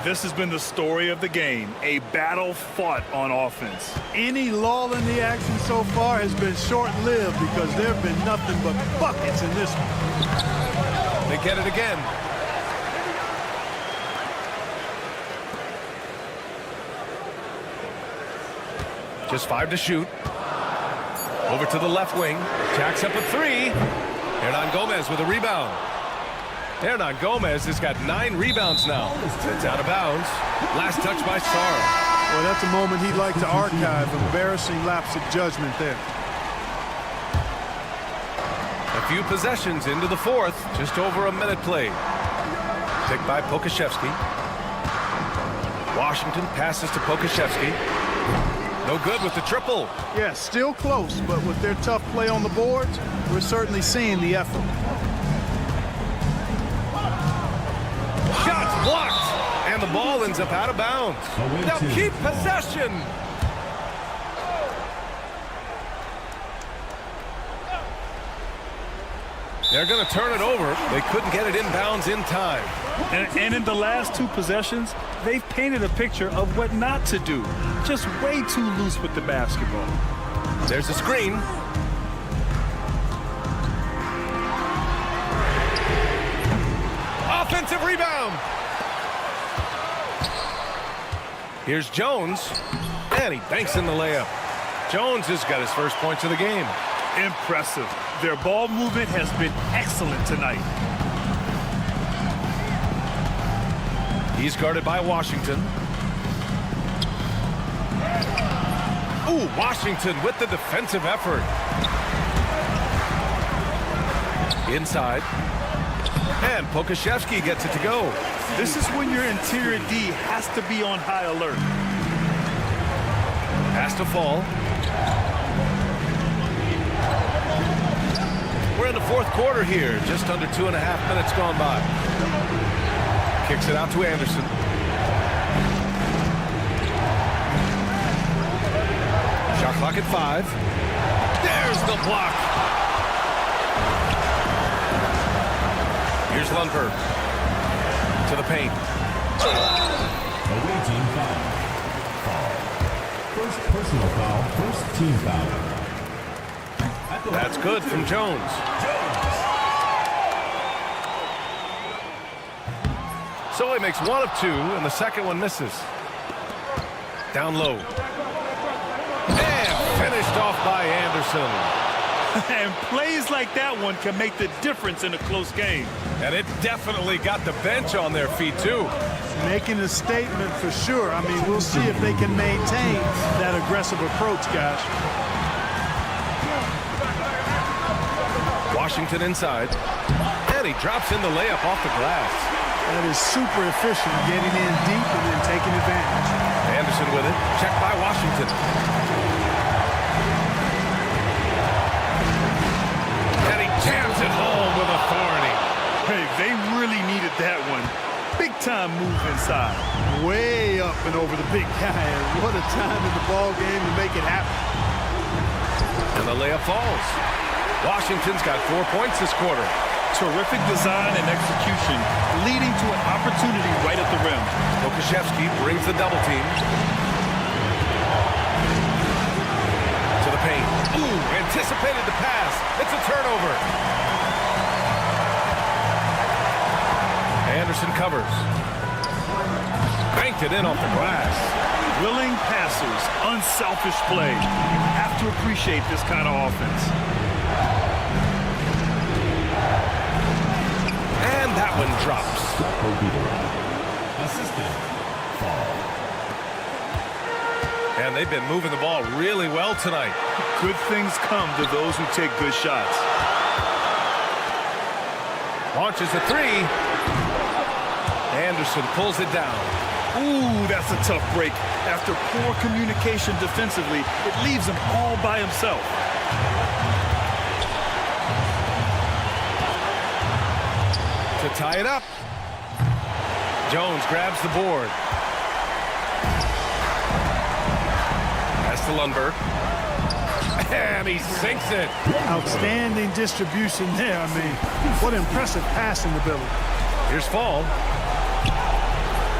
D: This has been the story of the game, a battle fought on offense.
M: Any lull in the action so far has been short-lived because there have been nothing but buckets in this one.
A: They get it again. Just 5 to shoot. Over to the left wing. Jacks up a 3. Hernan Gomez with a rebound. Hernan Gomez has got 9 rebounds now. It's out of bounds. Last touch by Skarn.
M: Well, that's a moment he'd like to archive. Embarrassing lapse of judgment there.
A: A few possessions into the fourth. Just over a minute played. Picked by Pokashevsky. Washington passes to Pokashevsky. No good with the triple.
M: Yeah, still close, but with their tough play on the boards, we're certainly seeing the effort.
A: Shots blocked, and the ball ends up out of bounds. They'll keep possession. They're going to turn it over. They couldn't get it inbounds in time.
D: And in the last 2 possessions, they've painted a picture of what not to do. Just way too loose with the basketball.
A: There's a screen. Offensive rebound. Here's Jones, and he banks in the layup. Jones has got his first points of the game.
D: Impressive. Their ball movement has been excellent tonight.
A: He's guarded by Washington. Ooh, Washington with the defensive effort. Inside. And Pokashevsky gets it to go.
D: This is when your interior D has to be on high alert.
A: Has to fall. We're in the fourth quarter here. Just under 2.5 minutes gone by. Kicks it out to Anderson. Shot clock at 5. There's the block. Here's Lundberg. To the paint.
B: Away team foul. First personal foul, first team foul.
A: That's good from Jones. So he makes 1 of 2, and the second one misses. Down low. And finished off by Anderson.
D: And plays like that one can make the difference in a close game.
A: And it definitely got the bench on their feet, too.
M: Making a statement for sure. I mean, we'll see if they can maintain that aggressive approach, guys.
A: Washington inside. And he drops in the layup off the glass.
M: That is super efficient, getting in deep and then taking advantage.
A: Anderson with it. Checked by Washington. And he jams it home with authority.
D: Hey, they really needed that one. Big time move inside.
M: Way up and over the big guy. And what a time in the ball game to make it happen.
A: And the layup falls. Washington's got 4 points this quarter.
D: Terrific design and execution, leading to an opportunity right at the rim.
A: Pokashevsky brings the double team. To the paint. Ooh, anticipated the pass. It's a turnover. Anderson covers. Banked it in off the glass.
D: Willing passers, unselfish play. You have to appreciate this kind of offense.
A: And that one drops.
B: Assistant. Foul.
A: And they've been moving the ball really well tonight.
D: Good things come to those who take good shots.
A: Launches a 3. Anderson pulls it down.
D: Ooh, that's a tough break. After poor communication defensively, it leaves him all by himself.
A: To tie it up. Jones grabs the board. Pass to Lundberg. And he sinks it.
M: Outstanding distribution there. I mean, what impressive passing ability.
A: Here's Fall.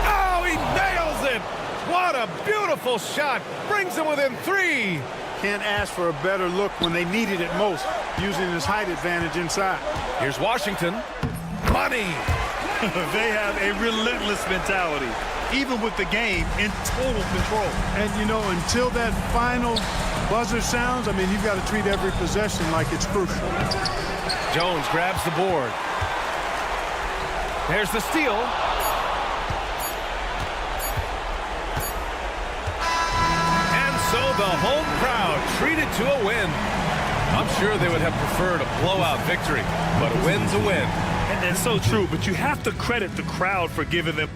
A: Oh, he nails it. What a beautiful shot. Brings them within 3.
M: Can't ask for a better look when they needed it most, using his height advantage inside.
A: Here's Washington. Money.
D: They have a relentless mentality, even with the game in total control.
M: And, you know, until that final buzzer sounds, I mean, you've got to treat every possession like it's crucial.
A: Jones grabs the board. There's the steal. And so the home crowd treated to a win. I'm sure they would have preferred a blowout victory, but a win's a win.
D: And that's so true, but you have to credit the crowd for giving them.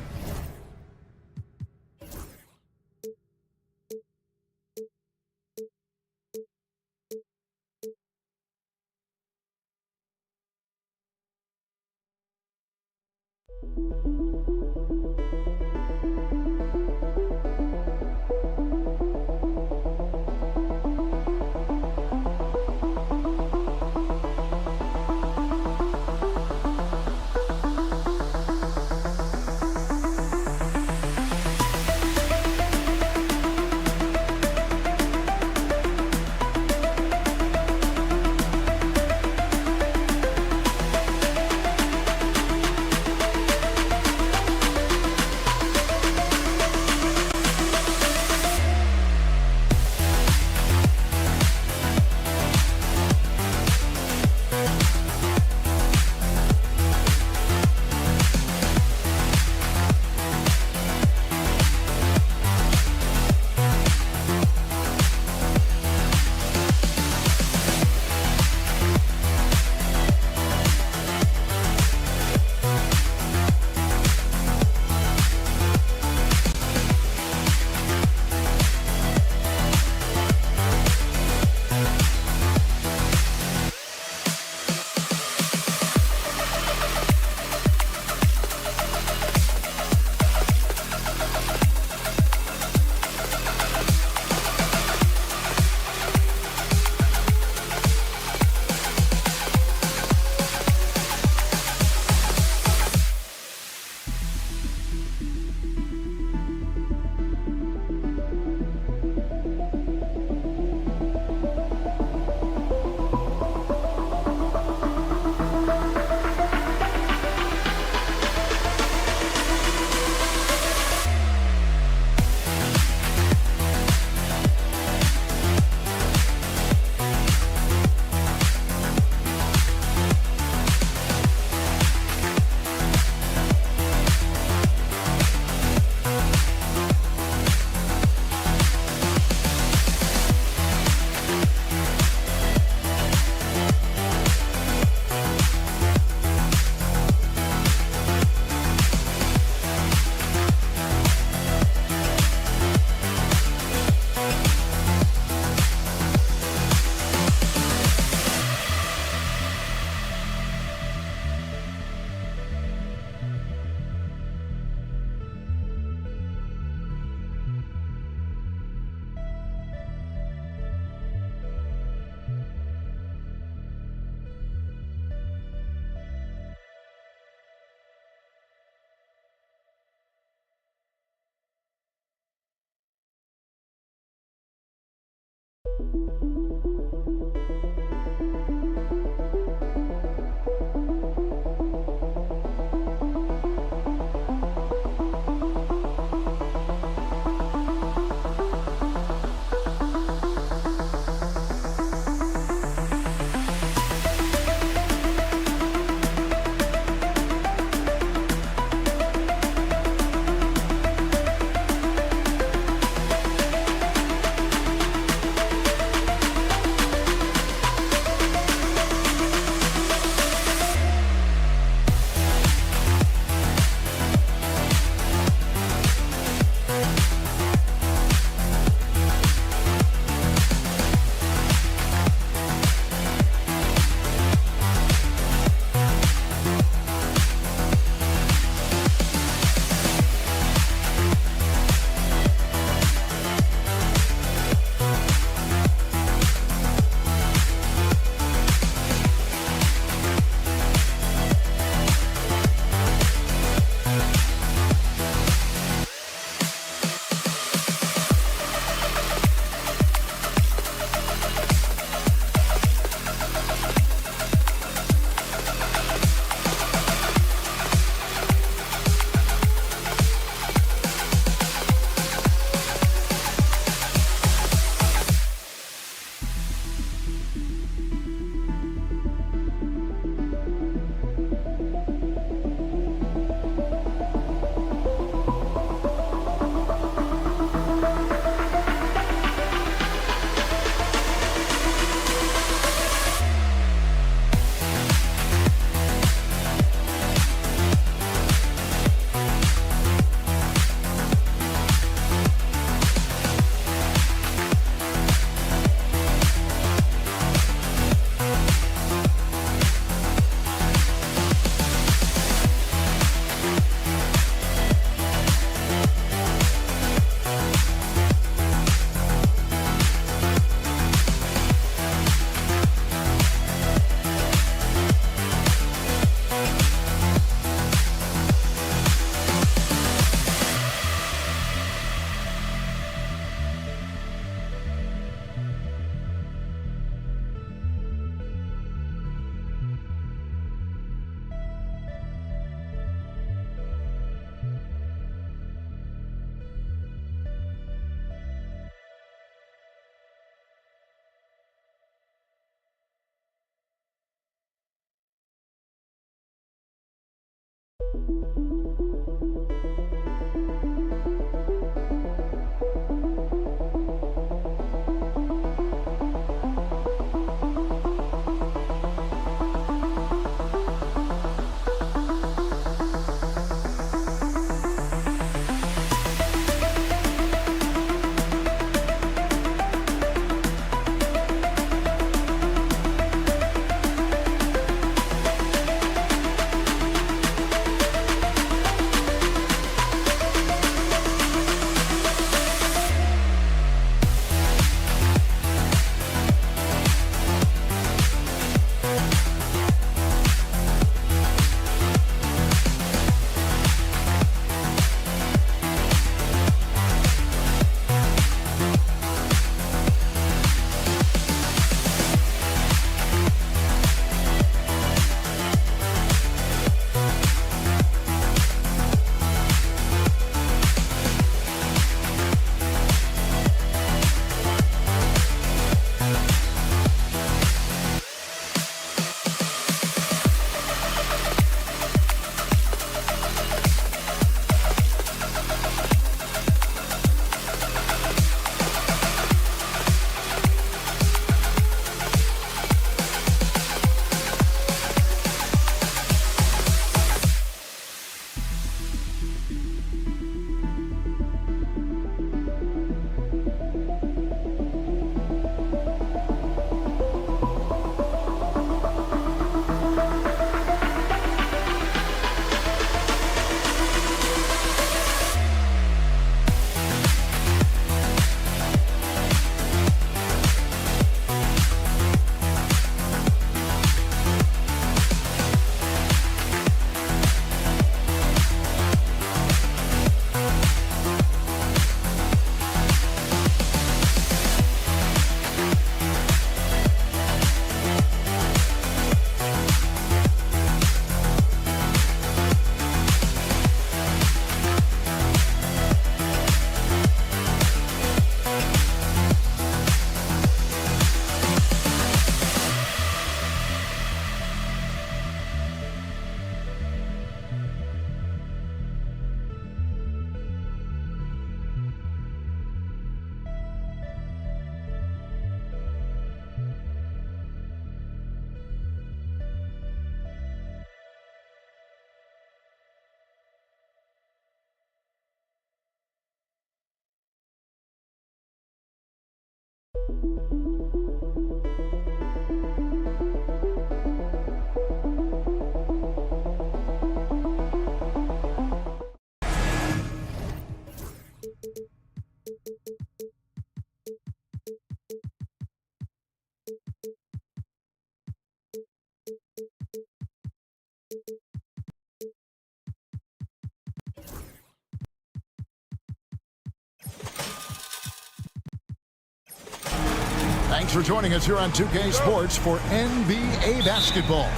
H: Thanks for joining us here on 2K Sports for NBA basketball.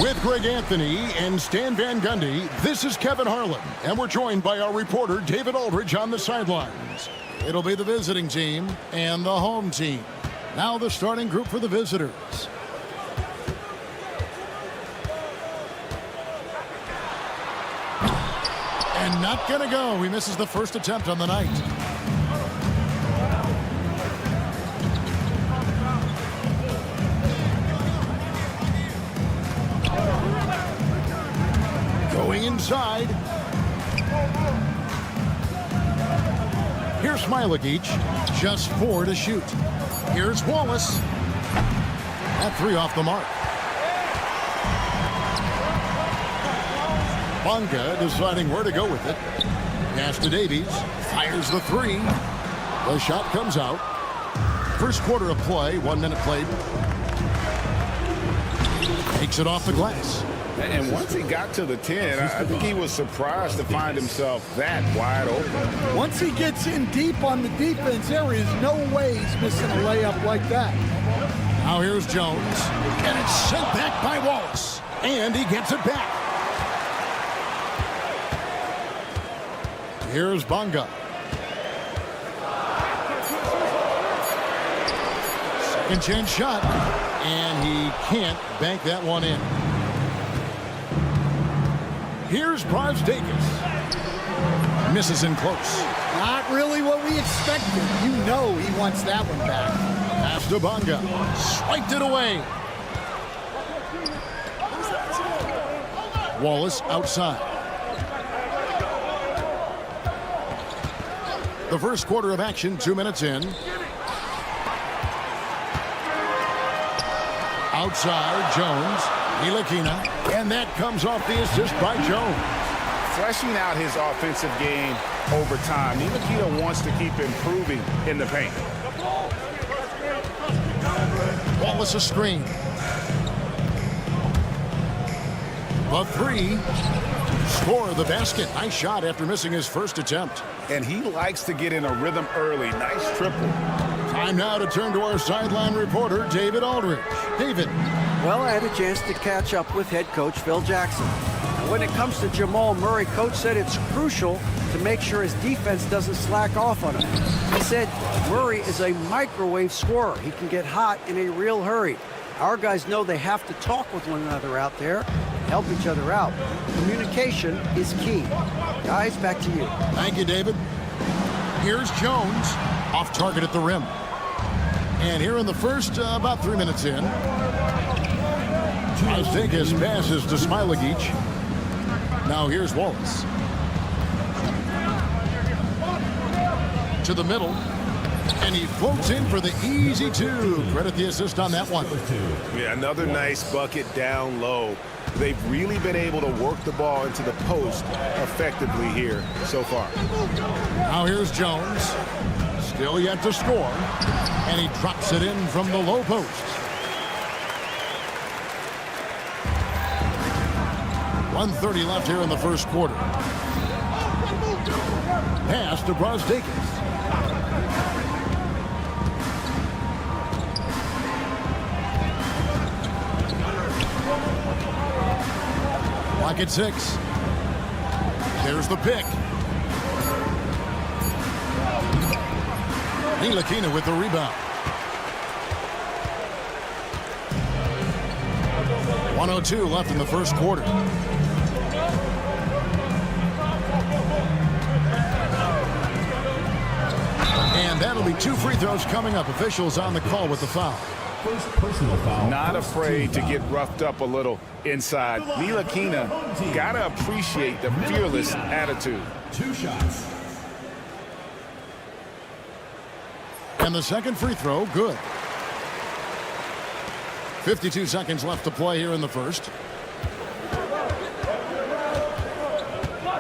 H: With Greg Anthony and Stan Van Gundy, this is Kevin Harlan, and we're joined by our reporter David Aldridge on the sidelines. It'll be the visiting team and the home team. Now the starting group for the visitors. And not going to go. He misses the first attempt on the night. Going inside. Here's Smilagic. Just 4 to shoot. Here's Wallace. That 3 off the mark. Bonga deciding where to go with it. Pass to Davies. Fires the 3. The shot comes out. First quarter of play. 1 minute played. Takes it off the glass.
I: And once he got to the 10, I think he was surprised to find himself that wide open.
N: Once he gets in deep on the defense, there is no way he's missing a layup like that.
H: Now here's Jones. And it's sent back by Wallace. And he gets it back. Here's Bonga. Second chance shot. And he can't bank that one in. Here's Brosdakis. Misses in close.
N: Not really what we expected. You know he wants that one back.
H: Pass to Bonga. Swiped it away. Wallace outside. The first quarter of action, 2 minutes in. Outside, Jones. Ntilikina. And that comes off the assist by Jones.
I: Fleshing out his offensive game over time. Ntilikina wants to keep improving in the paint.
H: Wallace a screen. The three. Score the basket. Nice shot after missing his first attempt.
I: And he likes to get in a rhythm early. Nice triple.
H: Time now to turn to our sideline reporter, David Aldridge. David.
K: Well, I had a chance to catch up with head coach Phil Jackson. And when it comes to Jamal Murray, coach said it's crucial to make sure his defense doesn't slack off on him. He said Murray is a microwave scorer. He can get hot in a real hurry. Our guys know they have to talk with one another out there and help each other out. Communication is key. Guys, back to you.
H: Thank you, David. Here's Jones. Off target at the rim. And here in the first, about 3 minutes in. Brosdakis passes to Smilagic. Now here's Wallace. To the middle. And he floats in for the easy two. Credit the assist on that one.
I: Yeah, another nice bucket down low. They've really been able to work the ball into the post effectively here so far.
H: Now here's Jones. Still yet to score. And he drops it in from the low post. 1:30 left here in the first quarter. Pass to Brosdakis. Lock at 6. There's the pick. Ntilikina with the rebound. 1:02 left in the first quarter. And that'll be 2 free throws coming up. Officials on the call with the foul.
B: First personal foul.
I: Not afraid to get roughed up a little inside. Ntilikina got to appreciate the fearless attitude.
B: 2 shots.
H: And the second free throw, good. 52 seconds left to play here in the first.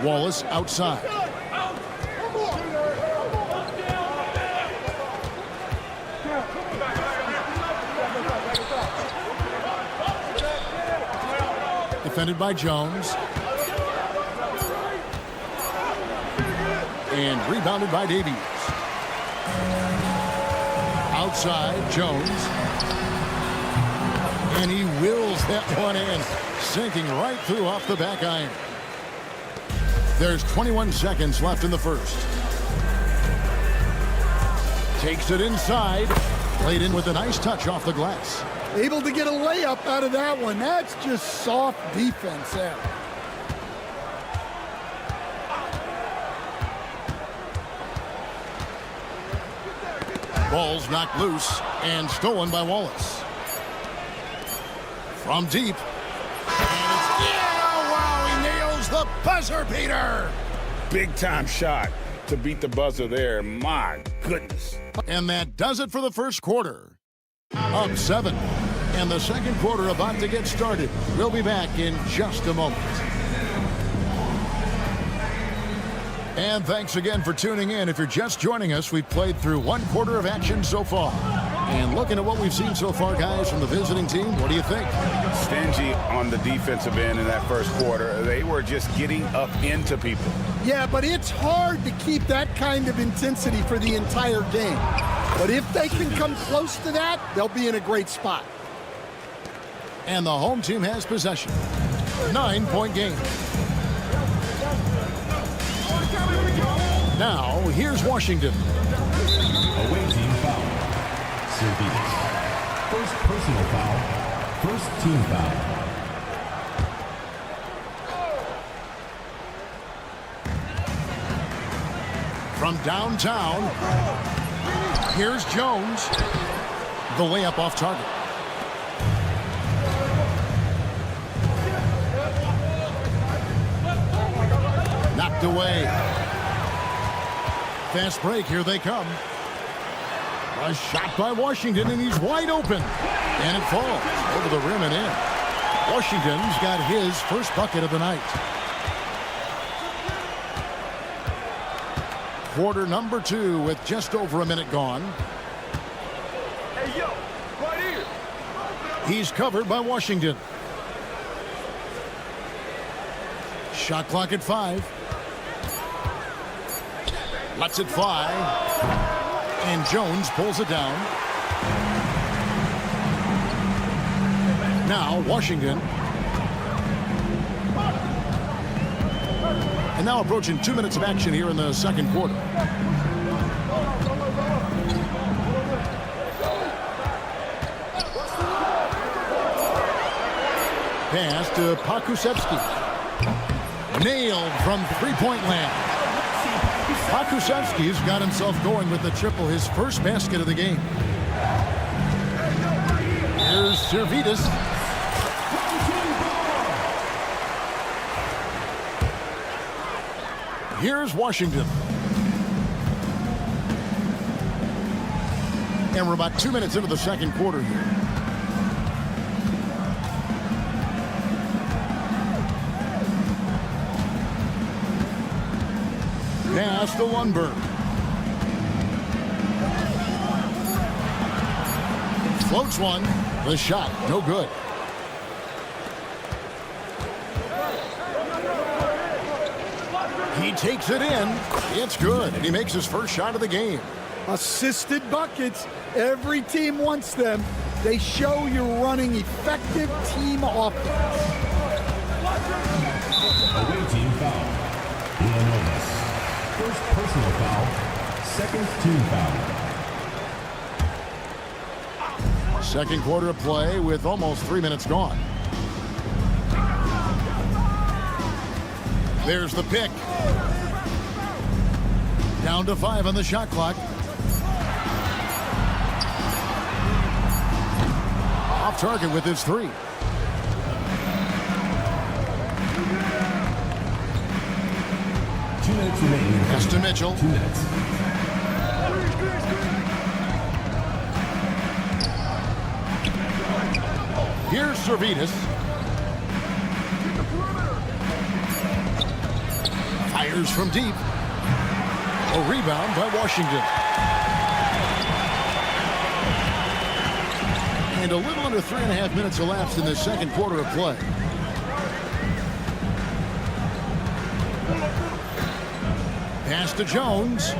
H: Wallace outside. Defended by Jones. And rebounded by Davies. Outside, Jones. And he wills that one in, sinking right through off the back iron. There's 21 seconds left in the first. Takes it inside. Played in with a nice touch off the glass.
N: Able to get a layup out of that one. That's just soft defense there.
H: Ball's knocked loose and stolen by Wallace. From deep. And it's, yeah, wow, he nails the buzzer beater.
I: Big time shot to beat the buzzer there. My goodness.
H: And that does it for the first quarter. Up 7. And the second quarter about to get started. We'll be back in just a moment. And thanks again for tuning in. If you're just joining us, we've played through 1 quarter of action so far. And looking at what we've seen so far, guys, from the visiting team, what do you think?
I: Stingy on the defensive end in that first quarter. They were just getting up into people.
N: Yeah, but it's hard to keep that kind of intensity for the entire game. But if they can come close to that, they'll be in a great spot.
H: And the home team has possession. 9-point game. Now, here's Washington.
B: Away team foul. Zalgiris. First personal foul. First team foul.
H: From downtown, here's Jones. The layup off target. Knocked away. Fast break, here they come. A shot by Washington, and he's wide open. And it falls over the rim and in. Washington's got his first bucket of the night. Quarter number 2 with just over a minute gone.
D: Hey, yo, right here.
H: He's covered by Washington. Shot clock at 5. Lets it fly. And Jones pulls it down. Now Washington. And now approaching 2 minutes of action here in the second quarter. Pass to Pokusevski. Nailed from three-point land. Pokusevski's got himself going with the triple, his first basket of the game. Here's Servetus. Here's Washington. And we're about 2 minutes into the second quarter here. Pass to Lundberg. Floats one. The shot, no good. He takes it in. It's good. And he makes his first shot of the game.
N: Assisted buckets. Every team wants them. They show you're running effective team offense.
B: Away team foul. Villanova. First personal foul. Second team foul.
H: Second quarter of play with almost 3 minutes gone. There's the pick. Down to 5 on the shot clock. Off target with his 3. Pass to Mitchell.
B: 2 minutes.
H: Here's Servetus. Fires from deep. A rebound by Washington. And a little under 3.5 minutes elapsed in the second quarter of play. Pass to Jones.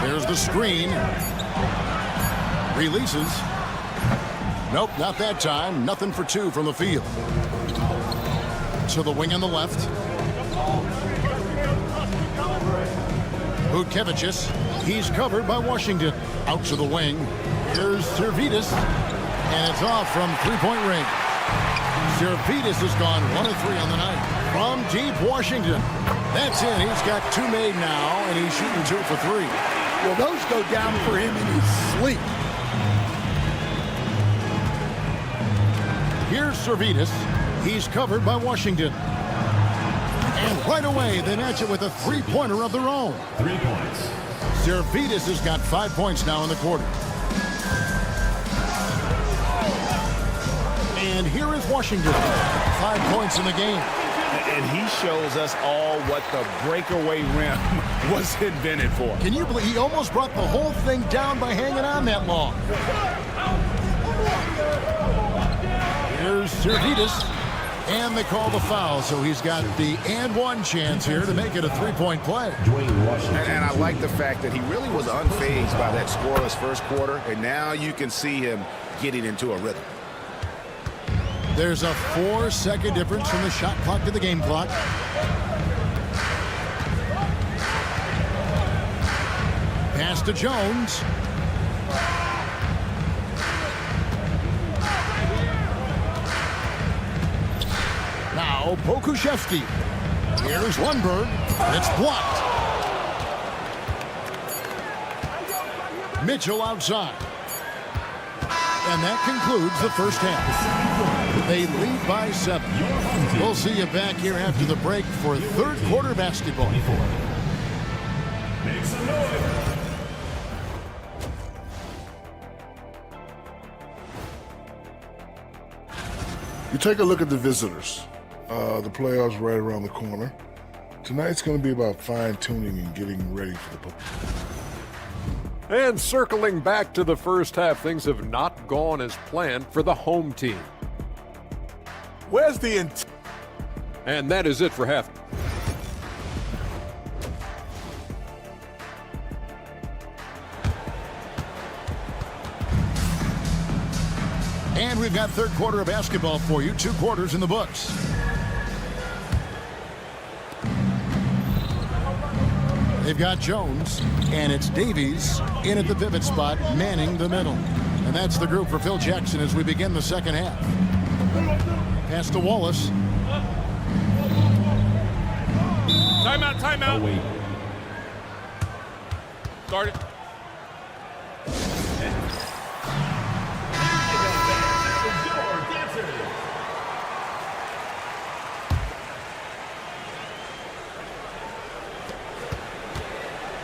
H: There's the screen. Releases. Nope, not that time. Nothing for 2 from the field. To the wing on the left. Vucevic. He's covered by Washington. Out to the wing. Here's Servetus. And it's off from three-point range. Servetus has gone 1 of 3 on the night. From deep Washington. That's in. He's got 2 made now, and he's shooting 2 for 3.
N: Well, those go down for him in his sleep.
H: Here's Servetus. He's covered by Washington. And right away, they match it with a three-pointer of their own.
B: 3 points.
H: Servetus has got 5 points now in the quarter. And here is Washington. 5 points in the game.
I: And he shows us all what the breakaway rim was invented for.
H: Can you believe he almost brought the whole thing down by hanging on that long? Here's Servetus. And they call the foul, so he's got the and one chance here to make it a three-point play.
I: And I like the fact that he really was unfazed by that scoreless first quarter, and now you can see him getting into a rhythm.
H: There's a 4-second difference from the shot clock to the game clock. Pass to Jones. Now Pokusevski. Here's Lundberg. It's blocked. Mitchell outside. And that concludes the first half. They lead by 7. We'll see you back here after the break for third quarter basketball.
B: Make some noise.
F: You take a look at the visitors. The playoffs right around the corner. Tonight's going to be about fine-tuning and getting ready for the
G: And circling back to the first half, things have not gone as planned for the home team.
L: Where's the intent?
G: And that is it for half.
H: And we've got third quarter of basketball for you. 2 quarters in the books. They've got Jones, and it's Davies in at the pivot spot, manning the middle. And that's the group for Phil Jackson as we begin the second half. Pass to Wallace.
A: Timeout, timeout.
B: Oh, wait.
A: Start it.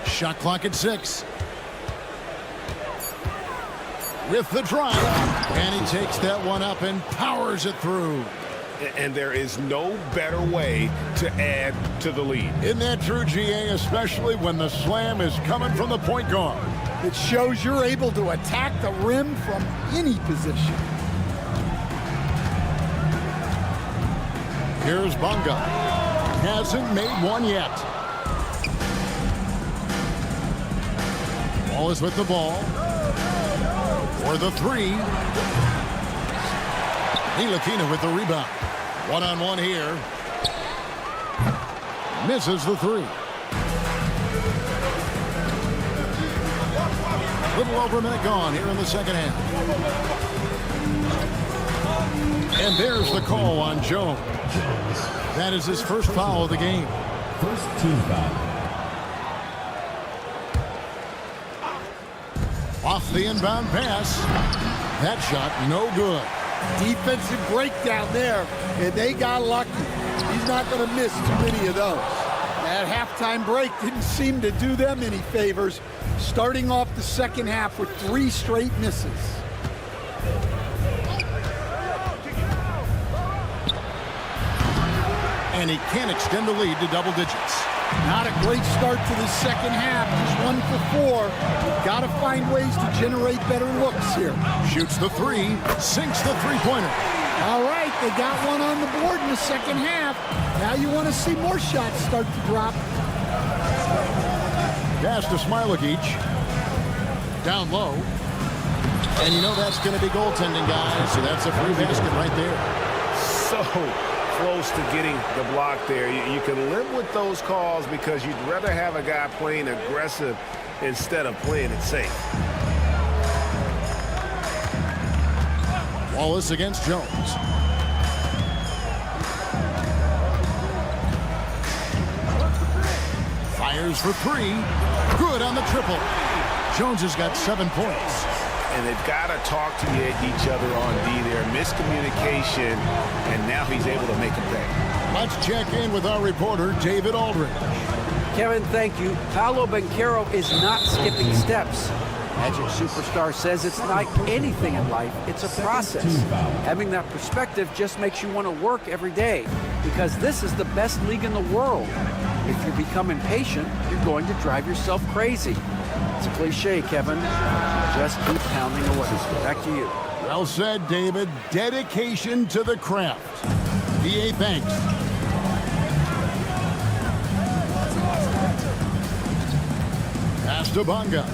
H: Shot clock at 6. With the drive, and he takes that one up and powers it through.
I: And there is no better way to add to the lead.
H: Isn't that true, GA, especially when the slam is coming from the point guard?
N: It shows you're able to attack the rim from any position.
H: Here's Bonga. Hasn't made one yet. Wallace with the ball. For the 3. Ntilikina with the rebound. One-on-one here. Misses the 3. Little over a minute gone here in the second half. And there's the call on Jones. That is his first foul of the game.
B: First team foul.
H: Off the inbound pass. That shot no good.
N: Defensive breakdown there, and they got lucky. He's not going to miss too many of those. That halftime break didn't seem to do them any favors, starting off the second half with 3 straight misses.
H: And he can't extend the lead to double digits.
N: Not a great start to the second half. Just 1 for 4. Got to find ways to generate better looks here.
H: Shoots the 3, sinks the three-pointer.
N: All right, they got one on the board in the second half. Now you want to see more shots start to drop.
H: Pass to Smilagic. Down low. And you know that's going to be goaltending, guys. So that's a free basket right there.
I: So close to getting the block there. You can live with those calls because you'd rather have a guy playing aggressive instead of playing it safe.
H: Wallace against Jones. Fires for 3. Good on the triple. Jones has got 7 points.
I: And they've got to talk to each other on D there. Miscommunication, and now he's able to make a pay.
H: Let's check in with our reporter, David Aldridge.
K: Kevin, thank you. Paolo Banchero is not skipping steps. Magic Superstar says it's like anything in life. It's a process. Having that perspective just makes you want to work every day because this is the best league in the world. If you become impatient, you're going to drive yourself crazy. It's a cliche, Kevin. Just keep pounding away. Back to you.
H: Well said, David. Dedication to the craft. PA thanks. Pass to Bonga.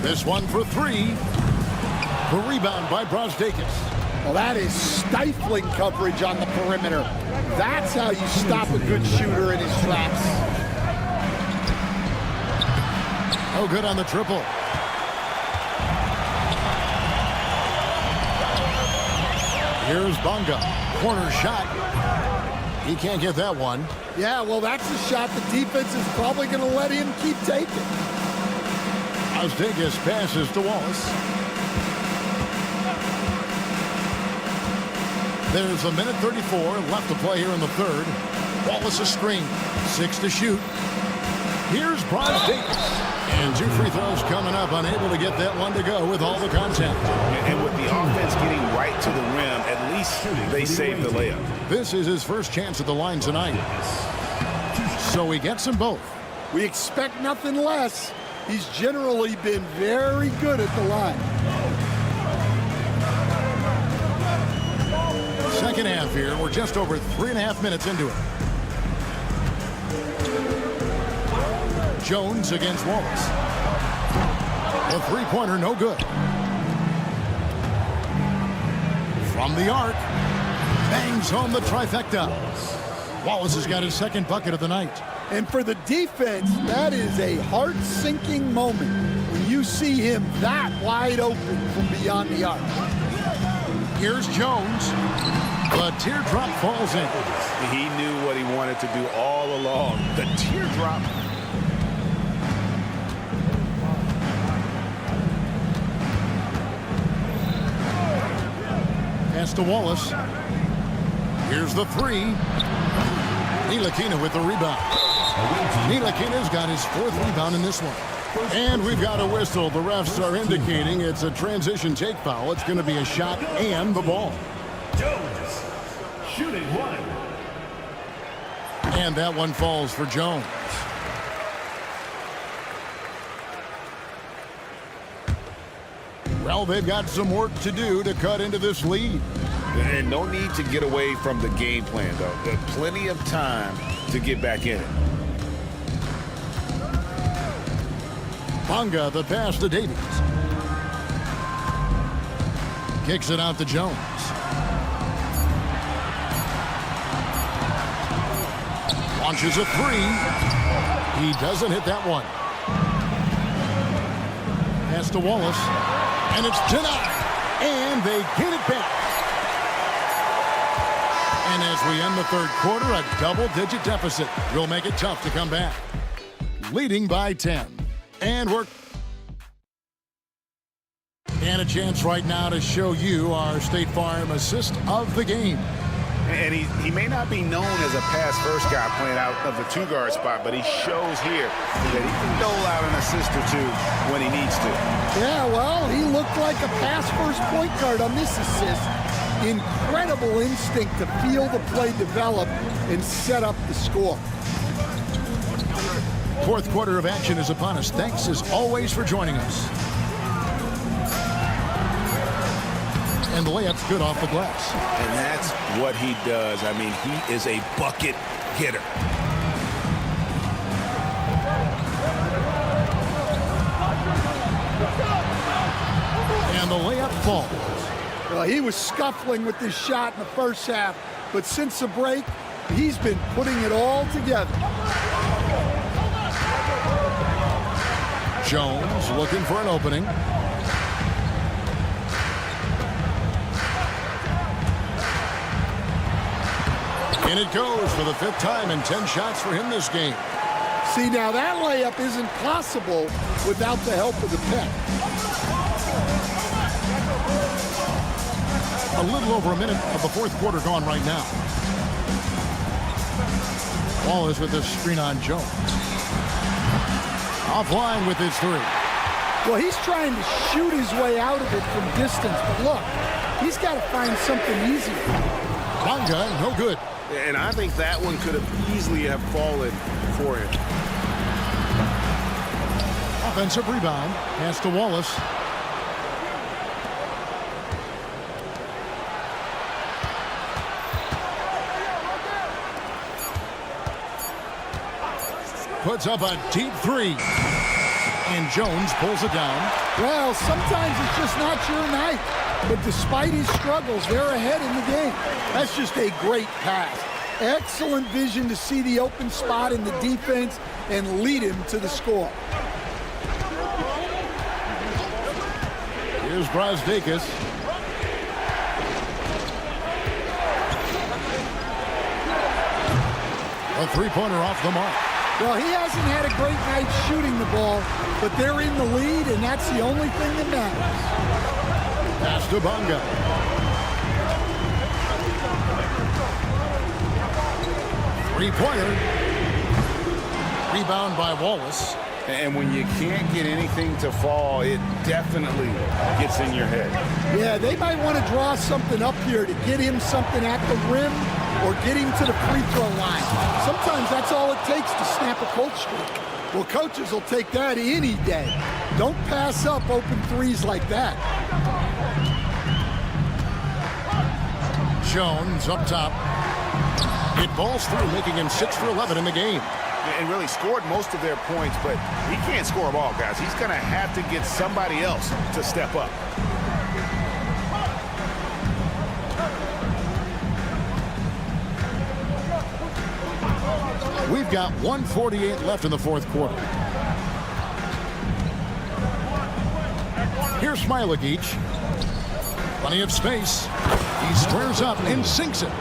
H: This one for 3. The rebound by Brosdakis.
N: Well, that is stifling coverage on the perimeter. That's how you stop a good shooter in his tracks.
H: Oh, good on the triple. Here's Bonga. Corner shot. He can't get that one.
N: Yeah, well, that's a shot the defense is probably going to let him keep taking.
H: Zalgiris passes to Wallace. There's a minute 34 left to play here in the third. Wallace a screen. 6 to shoot. Here's Zalgiris. And 2 free throws coming up. Unable to get that one to go with all the contact.
I: And with the offense getting right to the rim, at least they saved the layup.
H: This is his first chance at the line tonight. So he gets them both.
N: We expect nothing less. He's generally been very good at the line.
H: Second half here. We're just over 3.5 minutes into it. Jones against Wallace. The three-pointer, no good. From the arc, bangs home the trifecta. Wallace has got his second bucket of the night.
N: And for the defense, that is a heart-sinking moment when you see him that wide open from beyond the arc.
H: Here's Jones. The teardrop falls in.
I: He knew what he wanted to do all along. The teardrop.
H: Pass to Wallace. Here's the three. Ntilikina with the rebound. Ntilikina's got his 4th rebound in this one. And we've got a whistle. The refs are indicating it's a transition take foul. It's going to be a shot and the ball.
B: Jones, shooting one.
H: And that one falls for Jones. Well, they've got some work to do to cut into this lead.
I: And no need to get away from the game plan, though. There's plenty of time to get back in it.
H: Bonga, the pass to Davies. Kicks it out to Jones. Launches a three. He doesn't hit that one. Pass to Wallace. And it's denied. And they get it back. And as we end the third quarter, a double-digit deficit will make it tough to come back. Leading by 10. And a chance right now to show you our State Farm assist of the game.
I: And he may not be known as a pass-first guy playing out of the 2-guard spot, but he shows here that he can dole out an assist or two when he needs to.
N: Yeah, well, he looked like a pass-first point guard on this assist. Incredible instinct to feel the play develop and set up the score.
H: Fourth quarter of action is upon us. Thanks as always for joining us. And the layup's good off the glass.
I: And that's what he does. I mean, he is a bucket getter.
H: And the layup falls.
N: Well, he was scuffling with this shot in the first half, but since the break, he's been putting it all together.
H: Jones looking for an opening. And it goes for the 5th time and 10 shots for him this game.
N: See, now that layup isn't possible without the help of the pick.
H: A little over a minute of the fourth quarter gone right now. Wallace with a screen on Jones. Offline with his three.
N: Well, he's trying to shoot his way out of it from distance, but look, he's got to find something easier.
H: Bonga, no good.
I: And I think that one could have easily have fallen for him.
H: Offensive rebound. Pass to Wallace. Puts up a deep three. And Jones pulls it down.
N: Well, sometimes it's just not your night. But despite his struggles, they're ahead in the game. That's just a great pass. Excellent vision to see the open spot in the defense and lead him to the score.
H: Here's Zalgiris. The three-pointer off the mark.
N: Well, he hasn't had a great night shooting the ball, but they're in the lead, and that's the only thing that matters.
H: Pass to Bunga. Three-pointer. Rebound by Wallace.
I: And when you can't get anything to fall, it definitely gets in your head.
N: Yeah, they might want to draw something up here to get him something at the rim or get him to the free throw line. Sometimes that's all it takes to snap a cold streak. Well, coaches will take that any day. Don't pass up open threes like that.
H: Jones up top. It balls through, making him 6 for 11 in the game.
I: And really scored most of their points, but he can't score them all, guys. He's going to have to get somebody else to step up.
H: We've got 1:48 left in the fourth quarter. Here's Smilagic. Plenty of space. He squares up and sinks it.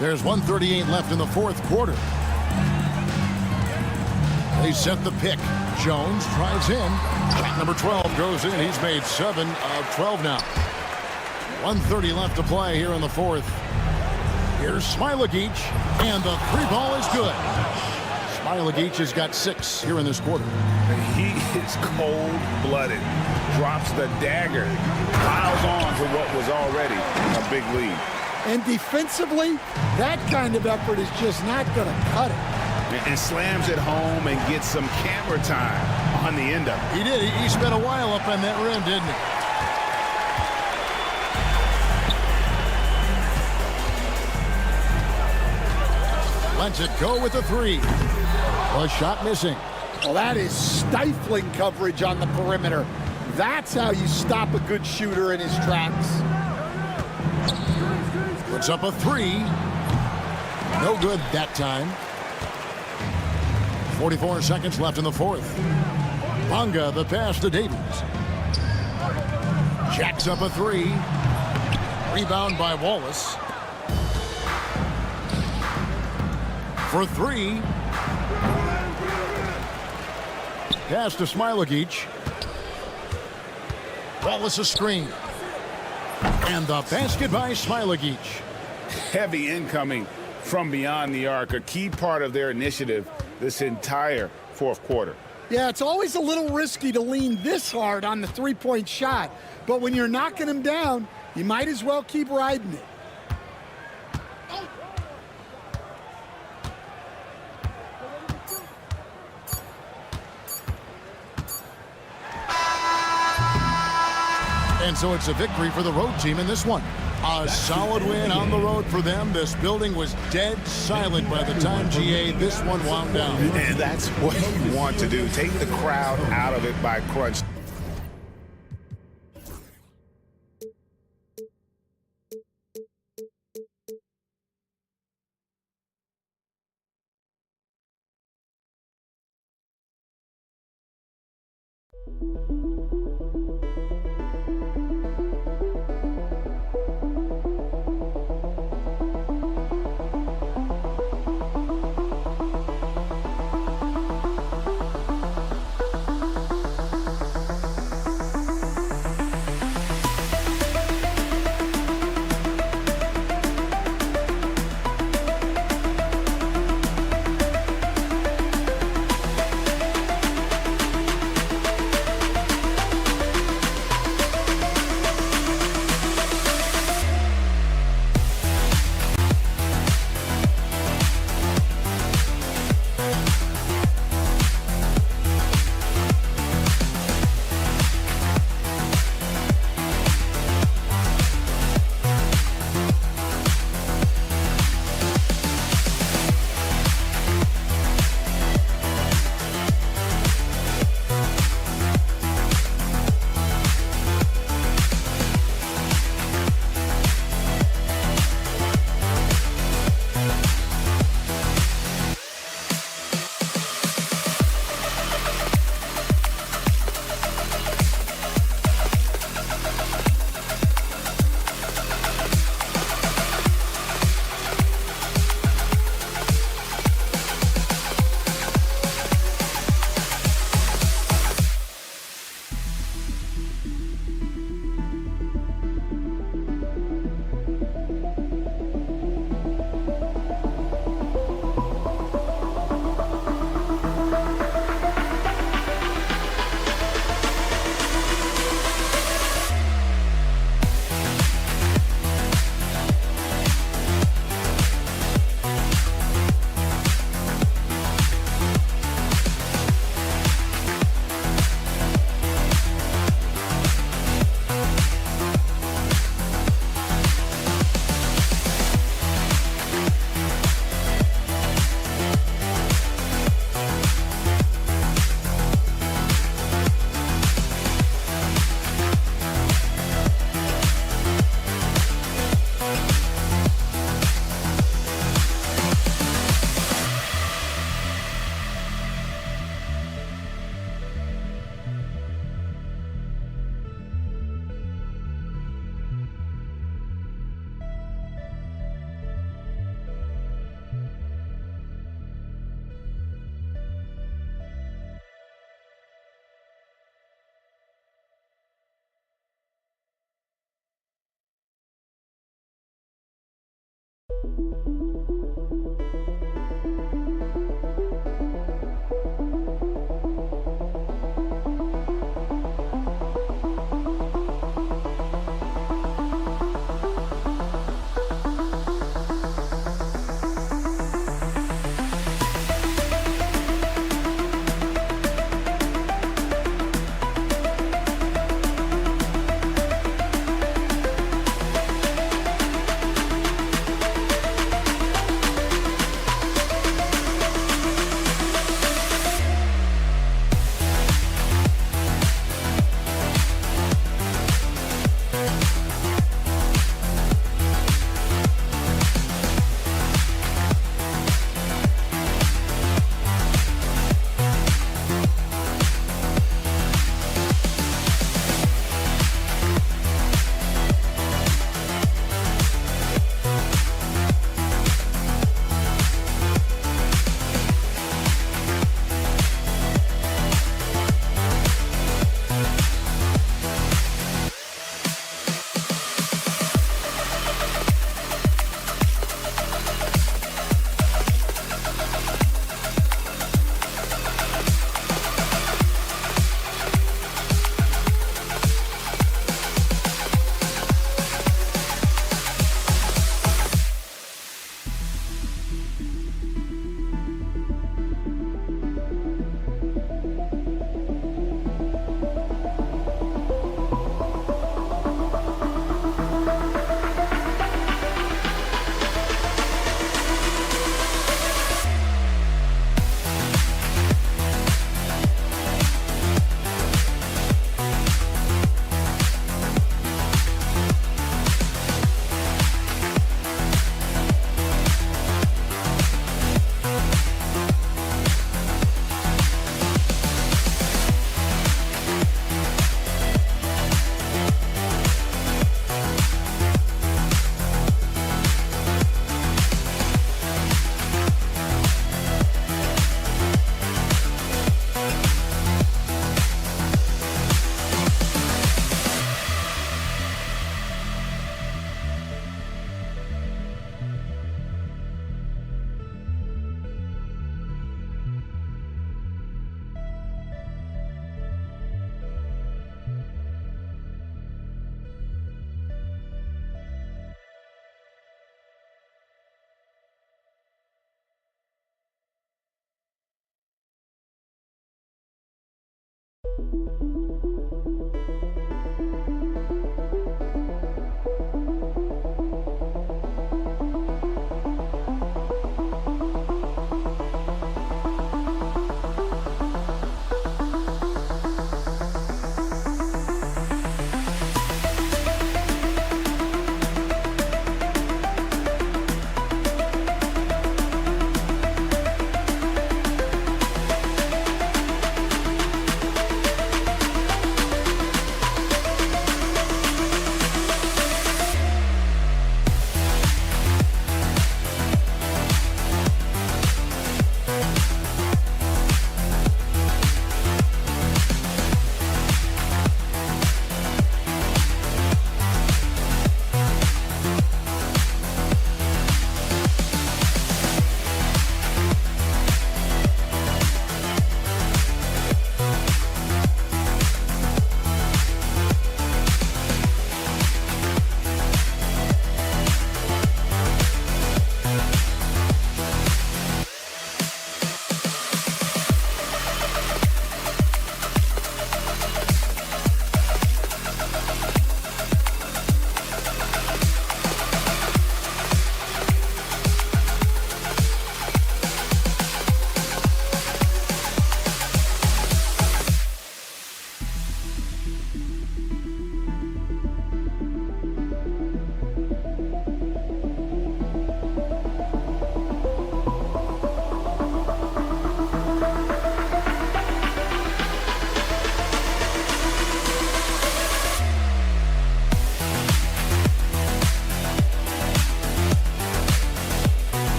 H: There's 1:38 left in the fourth quarter. They set the pick. Jones drives in. Shot number 12 goes in. He's made 7 of 12 now. 1:30 left to play here in the fourth. Here's Smilagic, and the three ball is good. Smilagic has got 6 here in this quarter.
I: He is cold-blooded. Drops the dagger. Piles on to what was already a big lead.
N: And defensively, that kind of effort is just not going to cut it.
I: And slams it home and gets some camera time on the end of it.
H: He did. He spent a while up on that rim, didn't he? Lets it go with the 3. A shot missing.
N: Well, that is stifling coverage on the perimeter. That's how you stop a good shooter in his tracks.
H: Puts up a 3. No good that time. 44 seconds left in the fourth. Bunga, the pass to Davies. Jacks up a 3. Rebound by Wallace. For 3. Pass to Smilagic. Wallace a screen. And the basket by Smilagic.
I: Heavy incoming from beyond the arc, a key part of their initiative this entire fourth quarter.
N: Yeah, it's always a little risky to lean this hard on the three-point shot, but when you're knocking them down, you might as well keep riding it.
H: And so it's a victory for the road team in this one. A solid win on the road for them. This building was dead silent by the time, GA, this one wound down.
I: And that's what you want to do. Take the crowd out of it by crunch.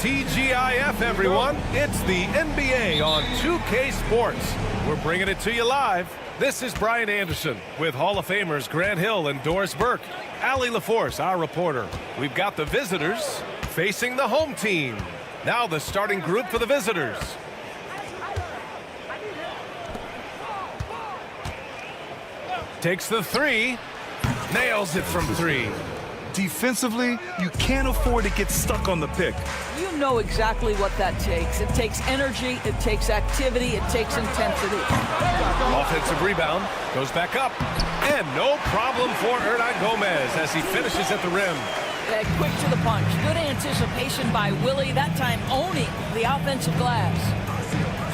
A: TGIF, everyone. It's the NBA on 2K Sports. We're bringing it to you live. This is Brian Anderson with Hall of Famers Grant Hill and Doris Burke. Allie LaForce, our reporter. We've got the visitors facing the home team. Now the starting group for the visitors. Takes the three. Nails it from three.
D: Defensively, you can't afford to get stuck on the pick.
O: You know exactly what that takes. It takes energy, it takes activity, it takes intensity.
A: Offensive rebound, goes back up. And no problem for Hernan Gomez as he finishes at the rim.
O: Quick to the punch. Good anticipation by Willie, that time owning the offensive glass.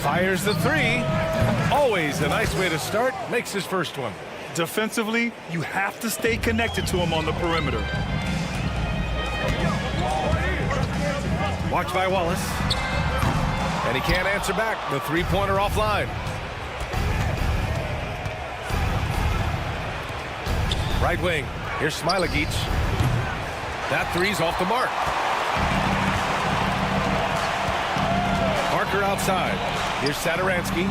A: Fires the three. Always a nice way to start. Makes his first one.
D: Defensively, you have to stay connected to him on the perimeter.
A: Watch by Wallace. And he can't answer back. The three-pointer offline. Right wing. Here's Smilagic. That three's off the mark. Parker outside. Here's Satoransky.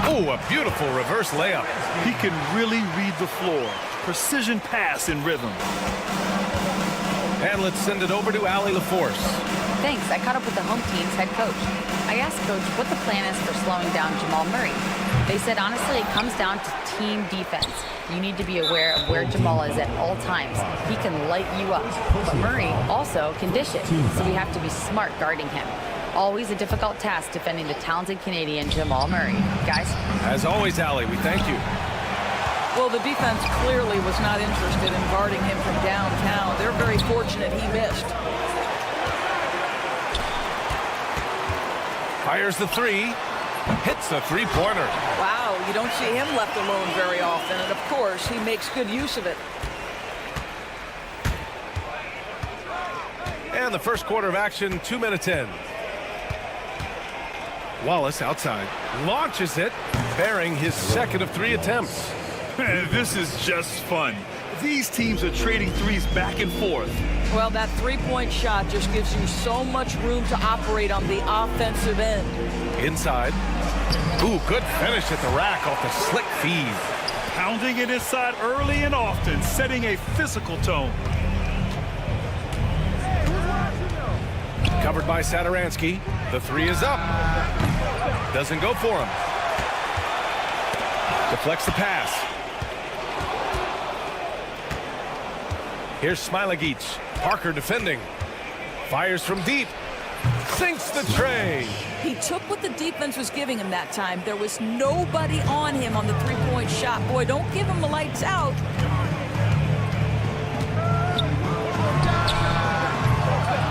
A: Oh, a beautiful reverse layup.
D: He can really read the floor. Precision pass in rhythm.
A: And let's send it over to Allie LaForce.
E: Thanks. I caught up with the home team's head coach. I asked Coach what the plan is for slowing down Jamal Murray. They said, honestly, it comes down to team defense. You need to be aware of where Jamal is at all times. He can light you up, but Murray also can dish it, so we have to be smart guarding him. Always a difficult task defending the talented Canadian Jamal Murray. Guys?
A: As always, Allie, we thank you.
O: Well, the defense clearly was not interested in guarding him from downtown. They're very fortunate he missed.
A: Fires the three. Hits the three-pointer.
O: Wow, you don't see him left alone very often, and of course, he makes good use of it.
A: And the first quarter of action, 2 minutes in. Wallace outside, launches it, bearing his second of 3 attempts.
D: This is just fun. These teams are trading threes back and forth.
O: Well, that three-point shot just gives you so much room to operate on the offensive end.
A: Inside. Ooh, good finish at the rack off the slick feed.
D: Pounding it inside early and often, setting a physical tone.
A: Covered by Satoransky. The three is up. Doesn't go for him. Deflects the pass. Here's Smilagic. Parker defending. Fires from deep. Sinks the tray.
O: He took what the defense was giving him that time. There was nobody on him on the three-point shot. Boy, don't give him the lights out.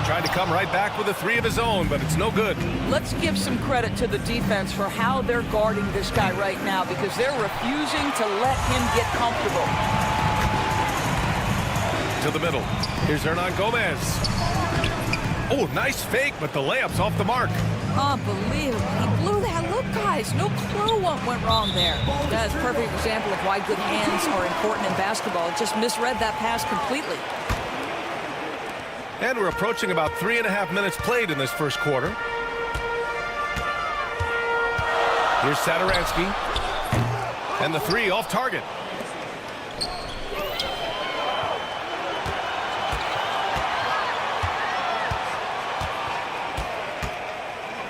A: Tried to come right back with a three of his own, but it's no good.
O: Let's give some credit to the defense for how they're guarding this guy right now, because they're refusing to let him get comfortable.
A: To the middle. Here's Hernan Gomez. Oh, nice fake, but the layup's off the mark.
O: Unbelievable. He blew that. Look, guys, no clue what went wrong there. That's a perfect example of why good hands are important in basketball. It just misread that pass completely.
A: And we're approaching about 3.5 minutes played in this first quarter. Here's Satoransky. And the three off target.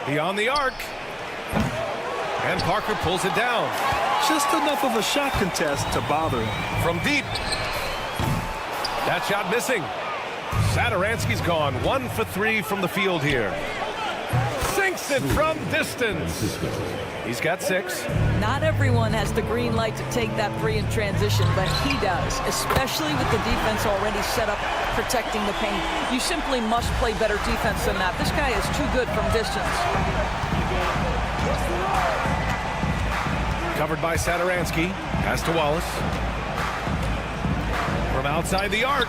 A: Beyond the arc. And Parker pulls it down.
D: Just enough of a shot contest to bother him.
A: From deep. That shot missing. Satoransky's gone 1 for 3 from the field here. Sinks it from distance. He's got 6.
O: Not everyone has the green light to take that three in transition, but he does, especially with the defense already set up protecting the paint. You simply must play better defense than that. This guy is too good from distance.
A: Covered by Satoransky. Pass to Wallace. From outside the arc.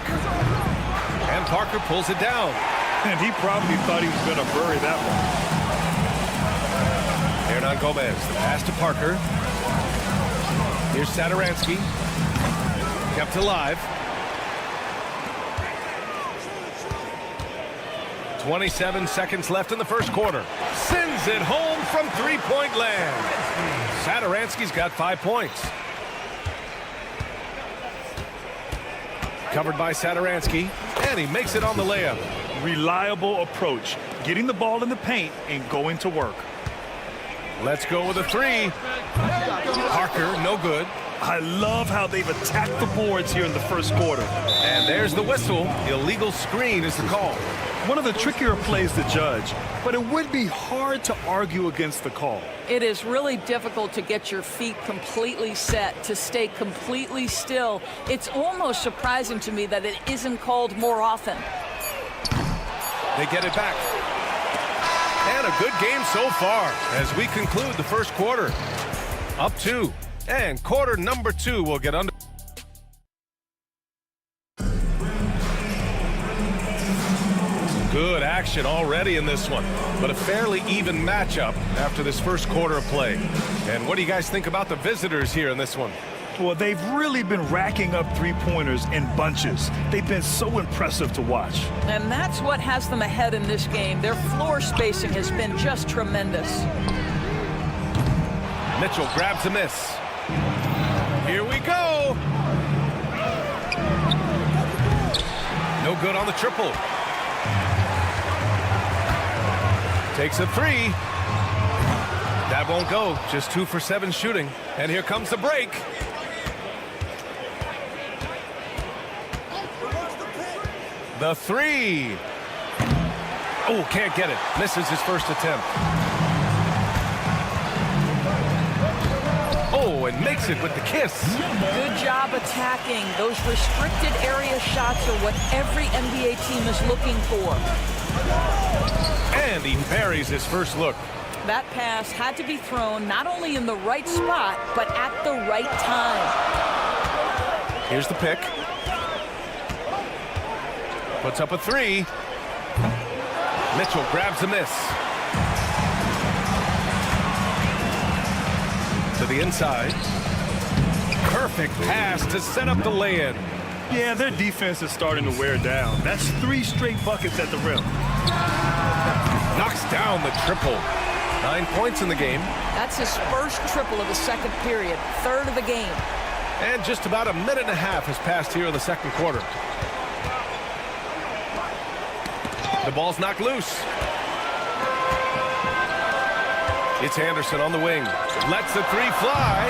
A: And Parker pulls it down.
D: And he probably thought he was going to bury that one.
A: Hernan Gomez. The pass to Parker. Here's Satoransky. Kept alive. 27 seconds left in the first quarter. Sends it home from three-point land. Satoransky's got 5 points. Covered by Satoransky, and he makes it on the layup.
D: Reliable approach, getting the ball in the paint and going to work.
A: Let's go with a three. Parker, no good.
D: I love how they've attacked the boards here in the first quarter.
A: And there's the whistle. Illegal screen is the call.
D: One of the trickier plays to judge, but it would be hard to argue against the call.
O: It is really difficult to get your feet completely set, to stay completely still. It's almost surprising to me that it isn't called more often.
A: They get it back. And a good game so far as we conclude the first quarter. Up 2. And quarter number 2 will get under. Good action already in this one, but a fairly even matchup after this first quarter of play. And what do you guys think about the visitors here in this one?
D: Well, they've really been racking up three-pointers in bunches. They've been so impressive to watch.
O: And that's what has them ahead in this game. Their floor spacing has been just tremendous.
A: Mitchell grabs a miss. Here we go. No good on the triple. Takes a three. That won't go. Just 2 for 7 shooting. And here comes the break. The three. Oh, can't get it. Misses his first attempt. Oh, and makes it with the kiss.
O: Good job attacking. Those restricted area shots are what every NBA team is looking for.
A: And he buries his first look.
O: That pass had to be thrown not only in the right spot, but at the right time.
A: Here's the pick. Puts up a three. Mitchell grabs a miss. To the inside. Perfect pass to set up the lay-in.
D: Yeah, their defense is starting to wear down. That's 3 straight buckets at the rim.
A: Knocks down the triple. 9 points in the game.
O: That's his first triple of the second period, third of the game.
A: And just about a minute and a half has passed here in the second quarter. The ball's knocked loose. It's Anderson on the wing. Lets the three fly.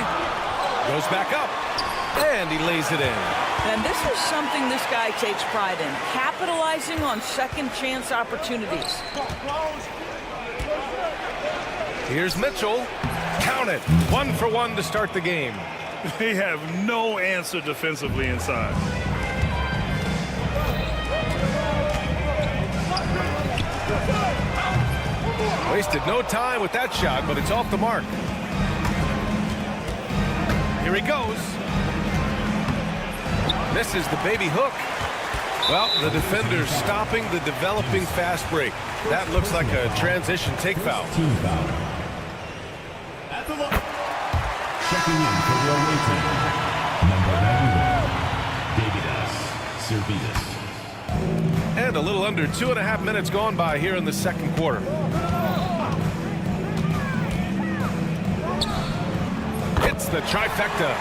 A: Goes back up. And he lays it in.
O: And this is something this guy takes pride in, capitalizing on second chance opportunities.
A: Here's Mitchell. Count it. 1 for 1 to start the game.
D: They have no answer defensively inside.
A: Wasted no time with that shot, but it's off the mark. Here he goes. Misses the baby hook. Well, the defender's stopping the developing fast break. That looks like a transition take foul.
B: Team foul. At the line. Checking in for the away team. Number 91, Davidas Servitas.
A: And a little under 2.5 minutes gone by here in the second quarter. Hits the trifecta.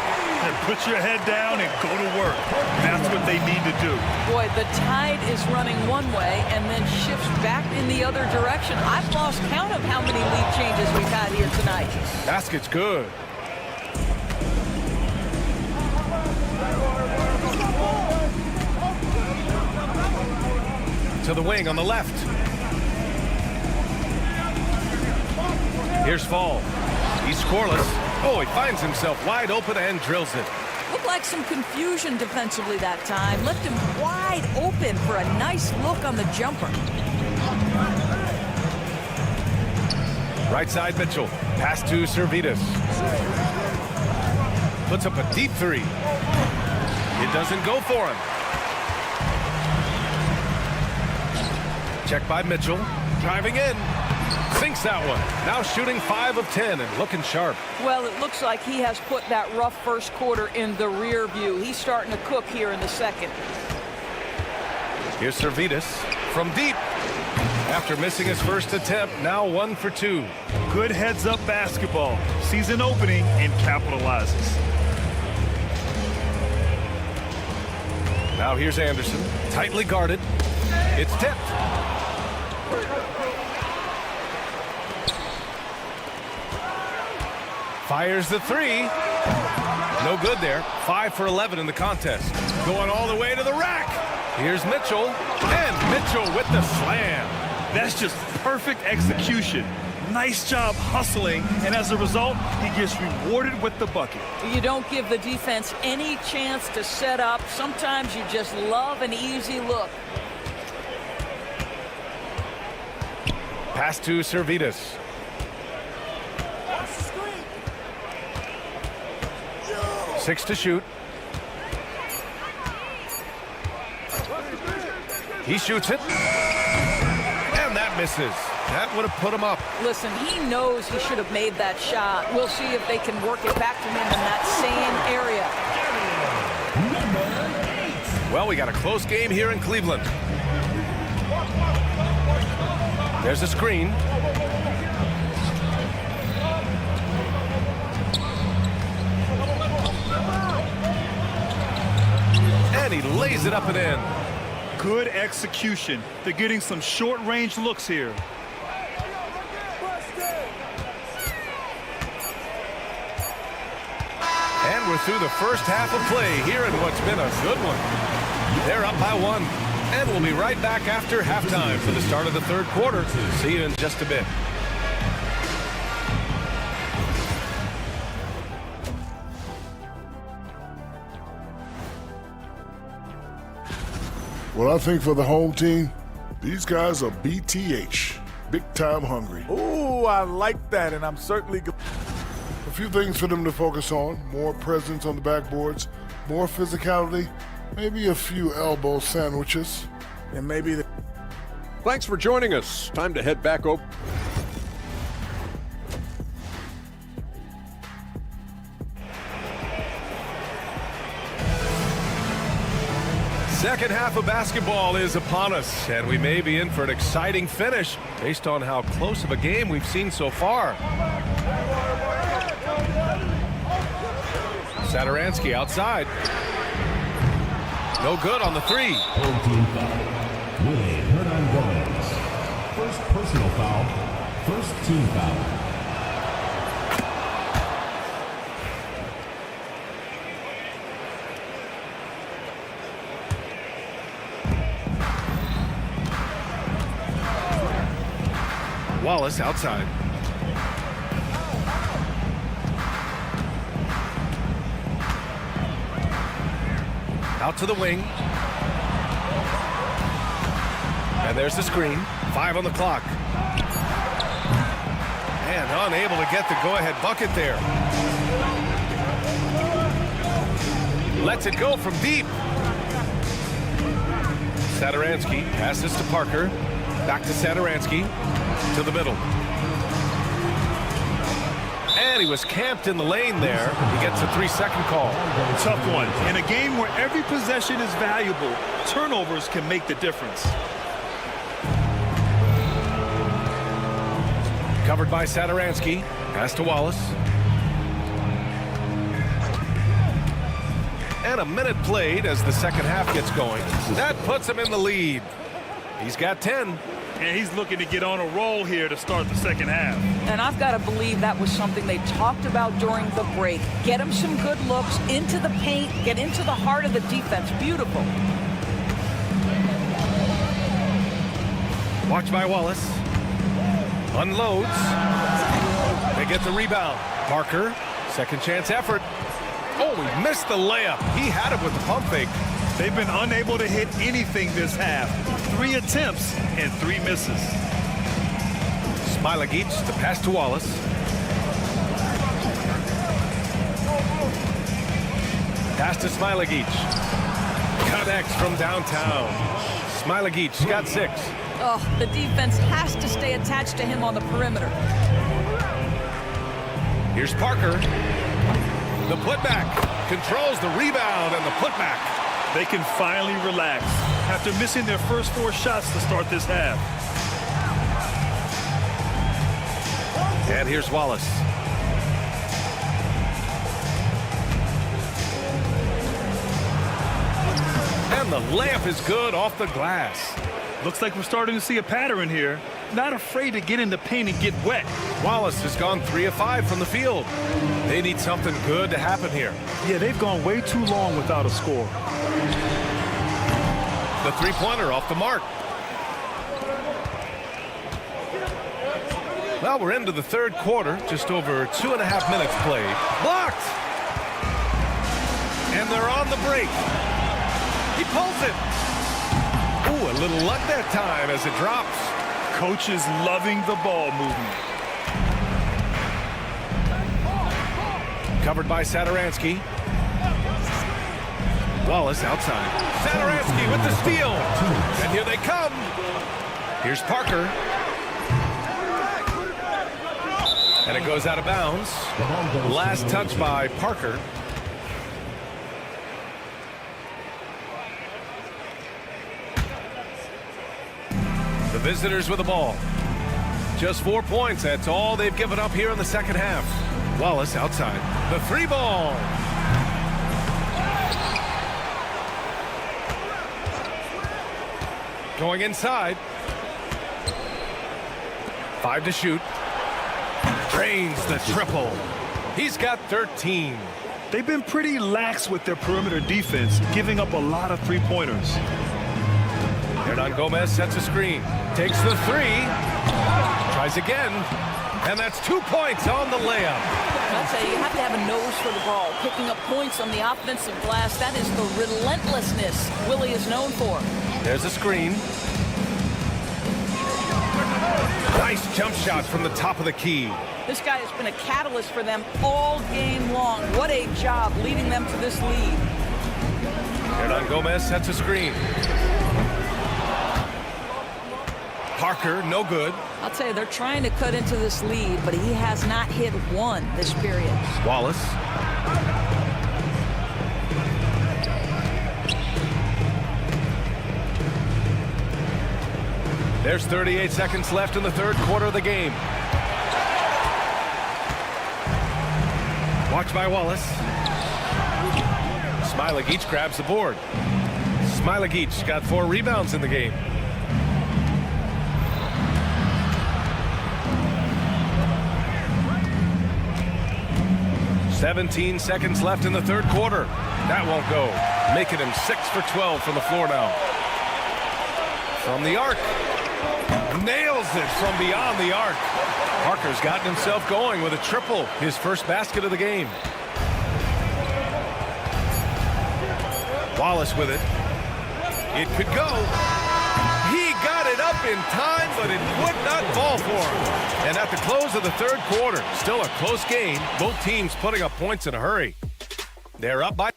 D: And put your head down and go to work. That's what they need to do.
O: Boy, the tide is running one way and then shifts back in the other direction. I've lost count of how many lead changes we've had here tonight.
A: Basket's good. To the wing on the left. Here's Fall. He's scoreless. Oh, he finds himself wide open and drills it.
O: Looked like some confusion defensively that time. Left him wide open for a nice look on the jumper.
A: Right side Mitchell. Pass to Servitas. Puts up a deep three. It doesn't go for him. Check by Mitchell. Driving in. Sinks that one. Now shooting 5 of 10 and looking sharp.
O: Well, it looks like he has put that rough first quarter in the rear view. He's starting to cook here in the second.
A: Here's Servitas from deep. After missing his first attempt, now 1 for 2.
D: Good heads-up basketball. Sees an opening and capitalizes.
A: Now here's Anderson. Tightly guarded. It's tipped. Fires the three. No good there. 5 for 11 in the contest. Going all the way to the rack. Here's Mitchell. And Mitchell with the slam.
D: That's just perfect execution. Nice job hustling, and as a result, he gets rewarded with the bucket.
O: You don't give the defense any chance to set up. Sometimes you just love an easy look.
A: Pass to Servitas. Six to shoot. He shoots it. And that misses. That would have put him up.
O: Listen, he knows he should have made that shot. We'll see if they can work it back to him in that same area.
A: Well, we got a close game here in Cleveland. There's a screen. And he lays it up and in.
D: Good execution. They're getting some short-range looks here.
A: And we're through the first half of play here in what's been a good one. They're up by 1. And we'll be right back after halftime for the start of the third quarter. See you in just a bit.
F: Well, I think for the home team, these guys are BTH, big time hungry.
L: Ooh, I like that, and I'm certainly good.
F: A few things for them to focus on: more presence on the backboards, more physicality, maybe a few elbow sandwiches,
L: and maybe
G: Thanks for joining us. Time to head back over.
A: Second half of basketball is upon us, and we may be in for an exciting finish based on how close of a game we've seen so far. Satoransky outside. No good on the 3.
B: Home team foul. Willie Hernan-Gomez. First personal foul. First team foul.
A: Wallace outside. Out to the wing. And there's the screen. 5 on the clock. And unable to get the go-ahead bucket there. Lets it go from deep. Satoransky passes to Parker. Back to Satoransky. To the middle. And he was camped in the lane there. He gets a 3-second call.
D: Tough one. In a game where every possession is valuable, turnovers can make the difference.
A: Covered by Satoransky. Pass to Wallace. And a minute played as the second half gets going. That puts him in the lead. He's got 10.
D: And he's looking to get on a roll here to start the second half.
O: And I've got to believe that was something they talked about during the break. Get him some good looks into the paint, get into the heart of the defense. Beautiful.
A: Watch by Wallace. Unloads. They get the rebound. Parker, second chance effort. Oh, he missed the layup. He had it with the pump fake.
D: They've been unable to hit anything this half. 3 attempts and 3 misses.
A: Smilagic to pass to Wallace. Pass to Smilagic. Connects from downtown. Smilagic got 6.
O: Oh, the defense has to stay attached to him on the perimeter.
A: Here's Parker. The putback. Controls the rebound and the putback.
D: They can finally relax after missing their first 4 shots to start this half.
A: And here's Wallace. And the layup is good off the glass.
D: Looks like we're starting to see a pattern here. Not afraid to get in the paint and get wet.
A: Wallace has gone 3 of 5 from the field. They need something good to happen here.
D: Yeah, they've gone way too long without a score.
A: The 3-pointer off the mark. Well, we're into the third quarter. Just over 2.5 minutes played. Blocked! And they're on the break. He pulls it. Ooh, a little luck that time as it drops.
D: Coach is loving the ball movement.
A: Covered by Satoransky. Wallace outside. Satoransky with the steal. And here they come. Here's Parker. And it goes out of bounds. Last touch by Parker. The visitors with the ball. Just 4 points. That's all they've given up here in the second half. Wallace outside. The 3-ball. Going inside. 5 to shoot. Drains the triple. He's got 13.
D: They've been pretty lax with their perimeter defense, giving up a lot of three-pointers.
A: Hernan Gomez sets a screen. Takes the 3. Tries again. And that's 2 points on the layup.
O: I'll tell you, you have to have a nose for the ball. Picking up points on the offensive glass, that is the relentlessness Willie is known for.
A: There's a screen. Nice jump shot from the top of the key.
O: This guy has been a catalyst for them all game long. What a job leading them to this lead.
A: Hernan Gomez sets a screen. Parker, no good.
O: I'll tell you, they're trying to cut into this lead, but he has not hit one this period.
A: Wallace. There's 38 seconds left in the third quarter of the game. Watch by Wallace. Smilagic grabs the board. Smilagic got 4 rebounds in the game. "17 seconds left in the third quarter. That won't go. Making him 6 for 12 from the floor now. From the arc. Nails it from beyond the arc. Parker's gotten himself going with a triple, his first basket of the game. Wallace with it. It could go. He got it up in time, but it would not fall for him. And at the close of the third quarter, still a close game. Both teams putting up points in a hurry. They're up by.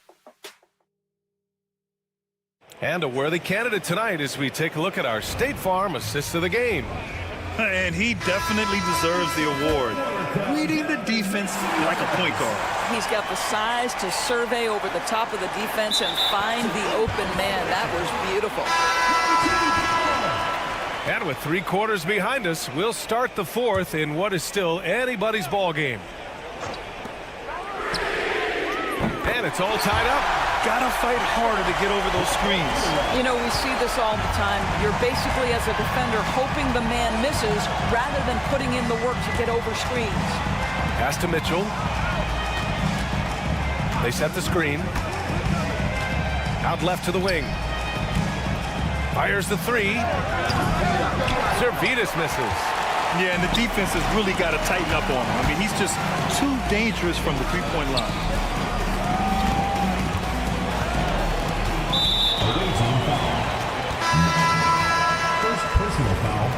A: And a worthy candidate tonight as we take a look at our State Farm assist of the game.
D: And he definitely deserves the award. Reading the defense like a point guard.
O: He's got the size to survey over the top of the defense and find the open man. That was beautiful.
A: And with 3 quarters behind us, we'll start the fourth in what is still anybody's ball game. And it's all tied up.
D: Gotta fight harder to get over those screens.
O: You know, we see this all the time. You're basically, as a defender, hoping the man misses rather than putting in the work to get over screens.
A: Pass to Mitchell. They set the screen. Out left to the wing. Fires the 3. Zalgiris misses.
D: Yeah, and the defense has really got to tighten up on him. I mean, he's just too dangerous from the three-point line.
B: First personal foul.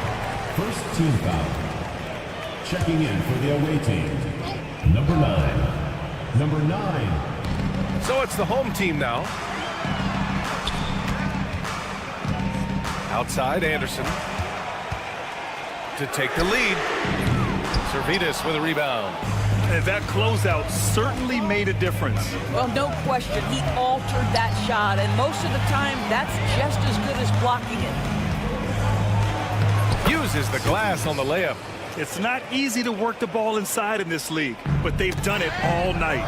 B: First team foul. Checking in for the away team. Number 9. Number 9.
A: So it's the home team now. Outside, Anderson to take the lead. Zalgiris with a rebound.
D: And that closeout certainly made a difference.
O: Well, no question. He altered that shot, and most of the time, that's just as good as blocking it.
A: Uses the glass on the layup.
D: It's not easy to work the ball inside in this league, but they've done it all night.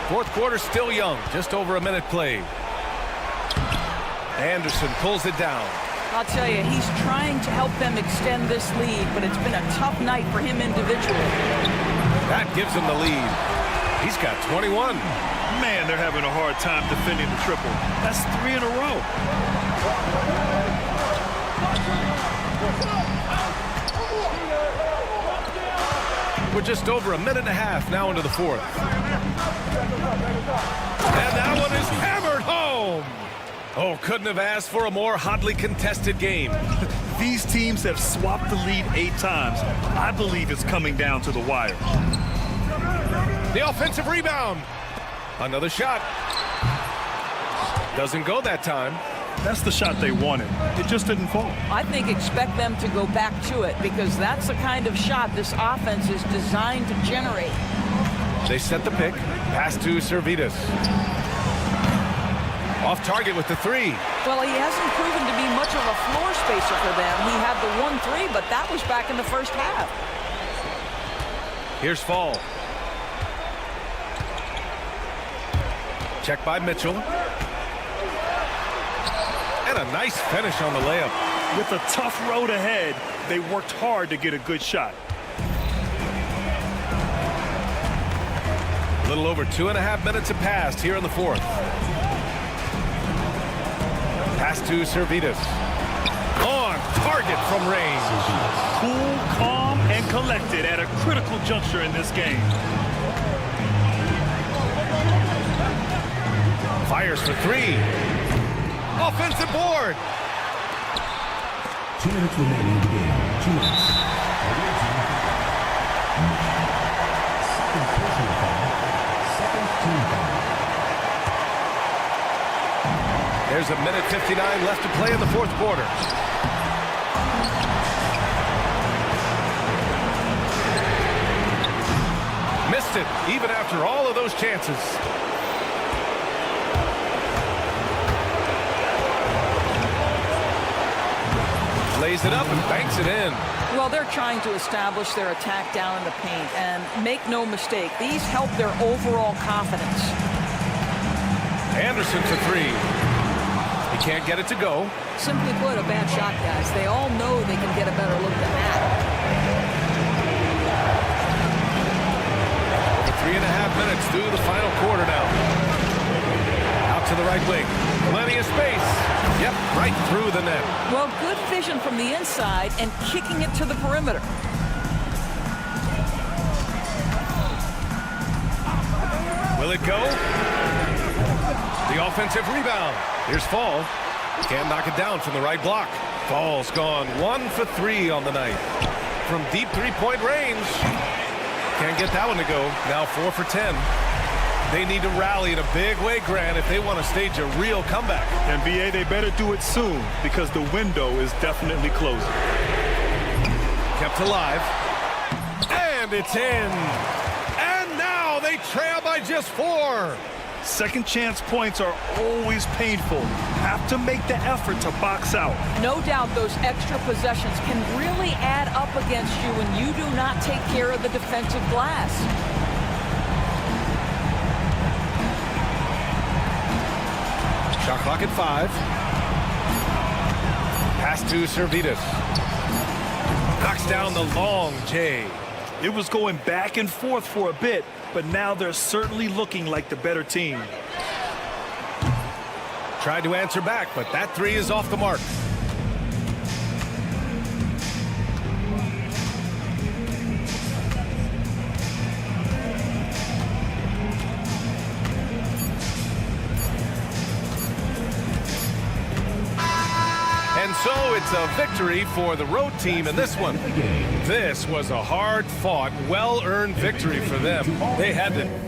A: Fourth quarter still young, just over a minute played. Anderson pulls it down.
O: I'll tell you, he's trying to help them extend this lead, but it's been a tough night for him individually.
A: That gives him the lead. He's got 21.
D: Man, they're having a hard time defending the triple. That's 3 in a row.
A: We're just over a minute and a half now into the fourth. And that one is hammered home. Oh, couldn't have asked for a more hotly contested game.
D: These teams have swapped the lead 8 times. I believe it's coming down to the wire.
A: The offensive rebound. Another shot. Doesn't go that time.
D: That's the shot they wanted. It just didn't fall.
O: I think expect them to go back to it because that's the kind of shot this offense is designed to generate.
A: They set the pick. Pass to Zalgiris. Off target with the 3.
O: Well, he hasn't proven to be much of a floor spacer for them. He had the 1-3, but that was back in the first half.
A: Here's Fall. Check by Mitchell. And a nice finish on the layup.
D: With a tough road ahead, they worked hard to get a good shot.
A: A little over 2.5 minutes have passed here in the fourth. Pass to Servidis. On target from range.
D: Cool, calm, and collected at a critical juncture in this game.
A: Fires for three. Offensive board.
B: 2 minutes remaining in the game. 2 minutes. Second personal foul. Second team foul.
A: There's a minute 59 left to play in the fourth quarter. Missed it, even after all of those chances. Lays it up and banks it in.
O: Well, they're trying to establish their attack down in the paint, and make no mistake, these help their overall confidence.
A: Anderson for three. He can't get it to go.
O: Simply put, a bad shot, guys. They all know they can get a better look than that.
A: Over 3.5 minutes through the final quarter now. Out to the right wing. Plenty of space. Yep, right through the net.
O: Well, good vision from the inside and kicking it to the perimeter.
A: Will it go? The offensive rebound. Here's Fall. Can't knock it down from the right block. Fall's gone 1 for 3 on the night. From deep three-point range. Can't get that one to go. Now 4 for 10. They need to rally in a big way, Grant, if they want to stage a real comeback.
D: NBA, they better do it soon because the window is definitely closing.
A: Kept alive. And it's in. And now they trail by just 4.
D: Second chance points are always painful. Have to make the effort to box out.
O: No doubt those extra possessions can really add up against you when you do not take care of the defensive glass.
A: Shot clock at 5. Pass to Servidis. Knocks down the long J.
D: It was going back and forth for a bit, but now they're certainly looking like the better team.
A: Tried to answer back, but that three is off the mark. And so it's a victory for the road team in this one. This was a hard-fought, well-earned victory for them. They had to...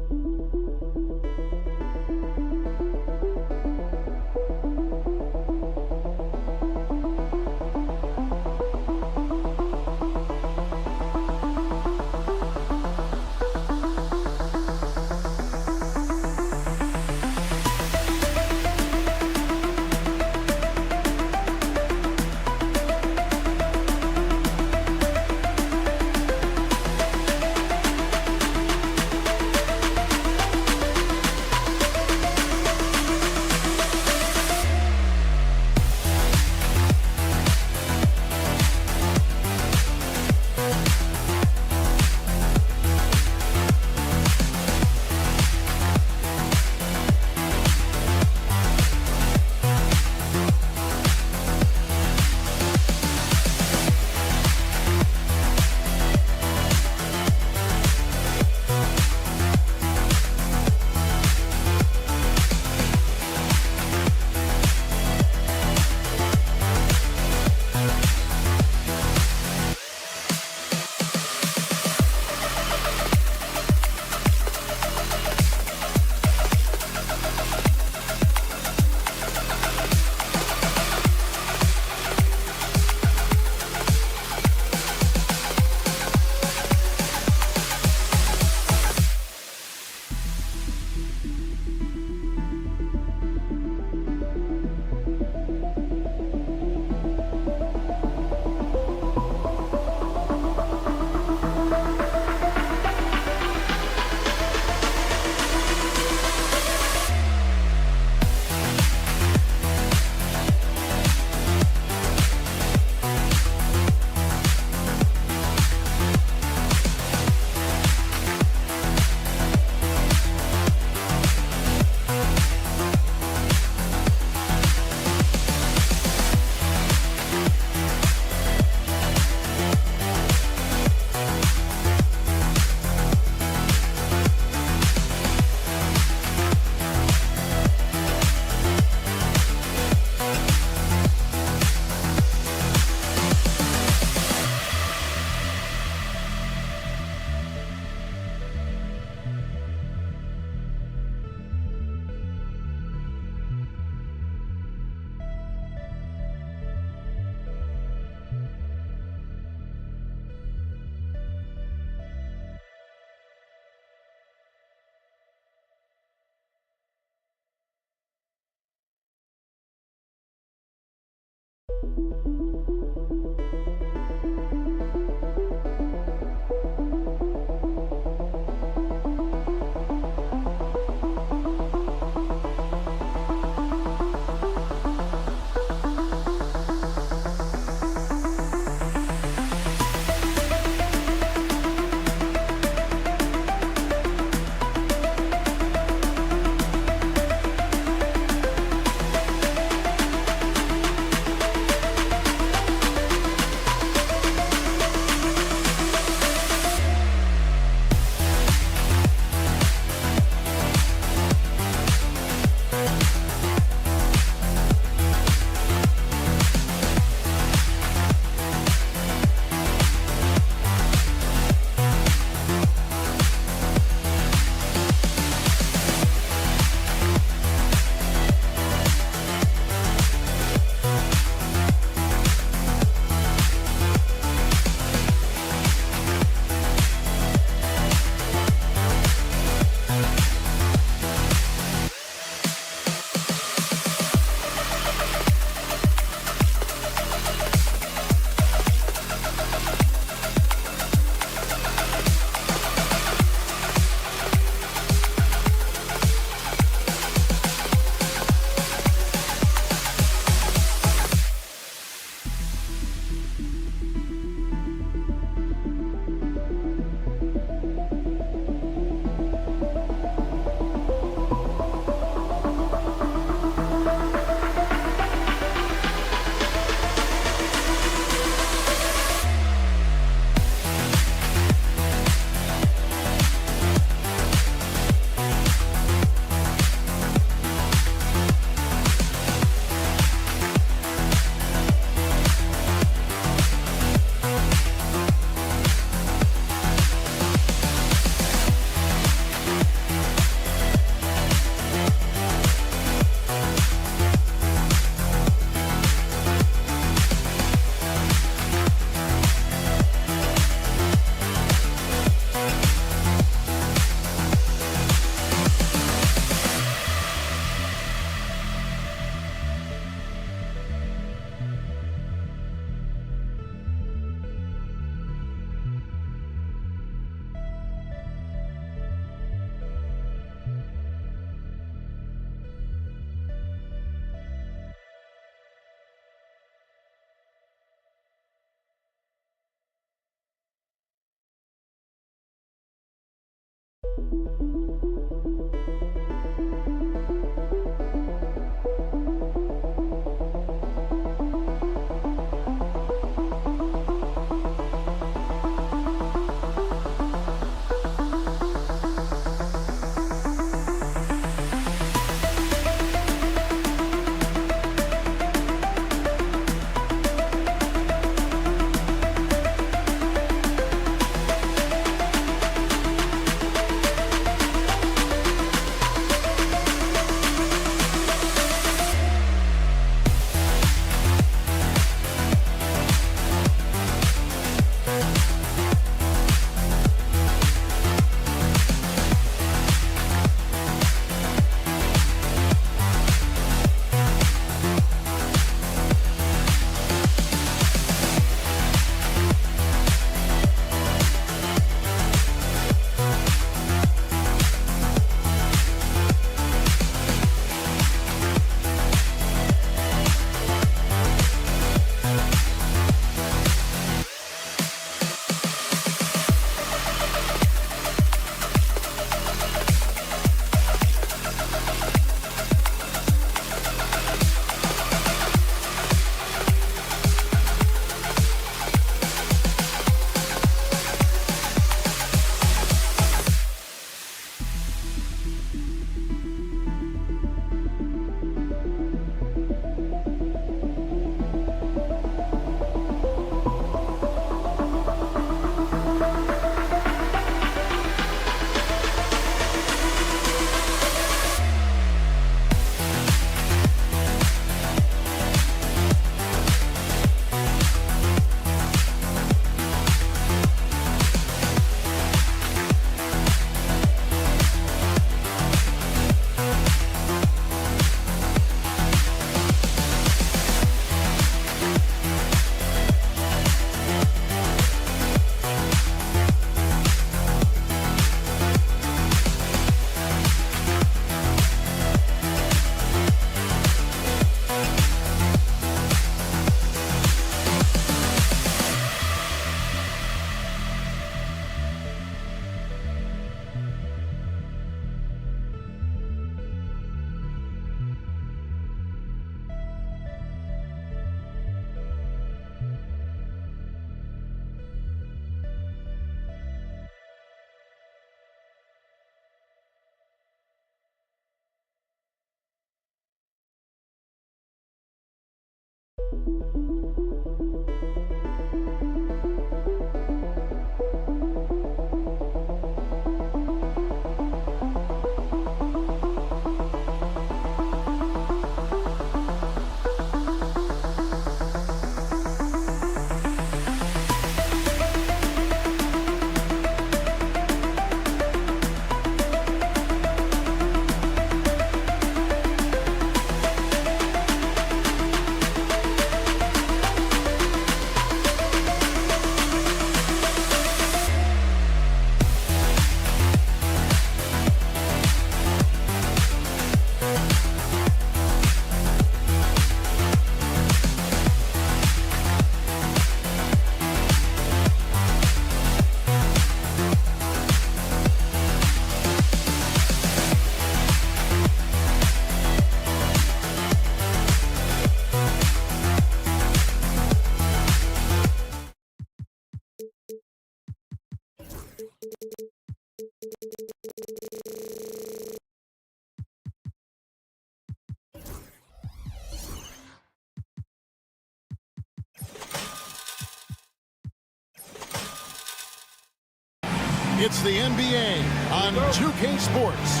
H: It's the NBA on 2K Sports.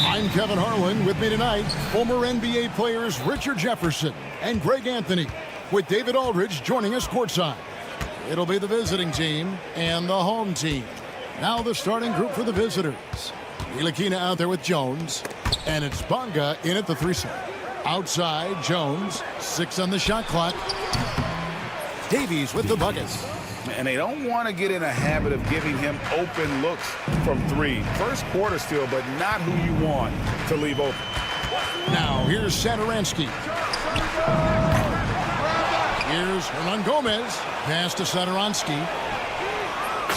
H: I'm Kevin Harlan. With me tonight, former NBA players Richard Jefferson and Greg Anthony, with David Aldridge joining us courtside. It'll be the visiting team and the home team. Now the starting group for the visitors. Ntilikina out there with Jones, and it's Bonga in at the 3-side. Outside, Jones, 6 on the shot clock. Davies with the buckets.
I: And they don't want to get in a habit of giving him open looks from 3. First quarter still, but not who you want to leave open.
H: Now here's Satoransky. Here's Hernan Gomez. Pass to Satoransky.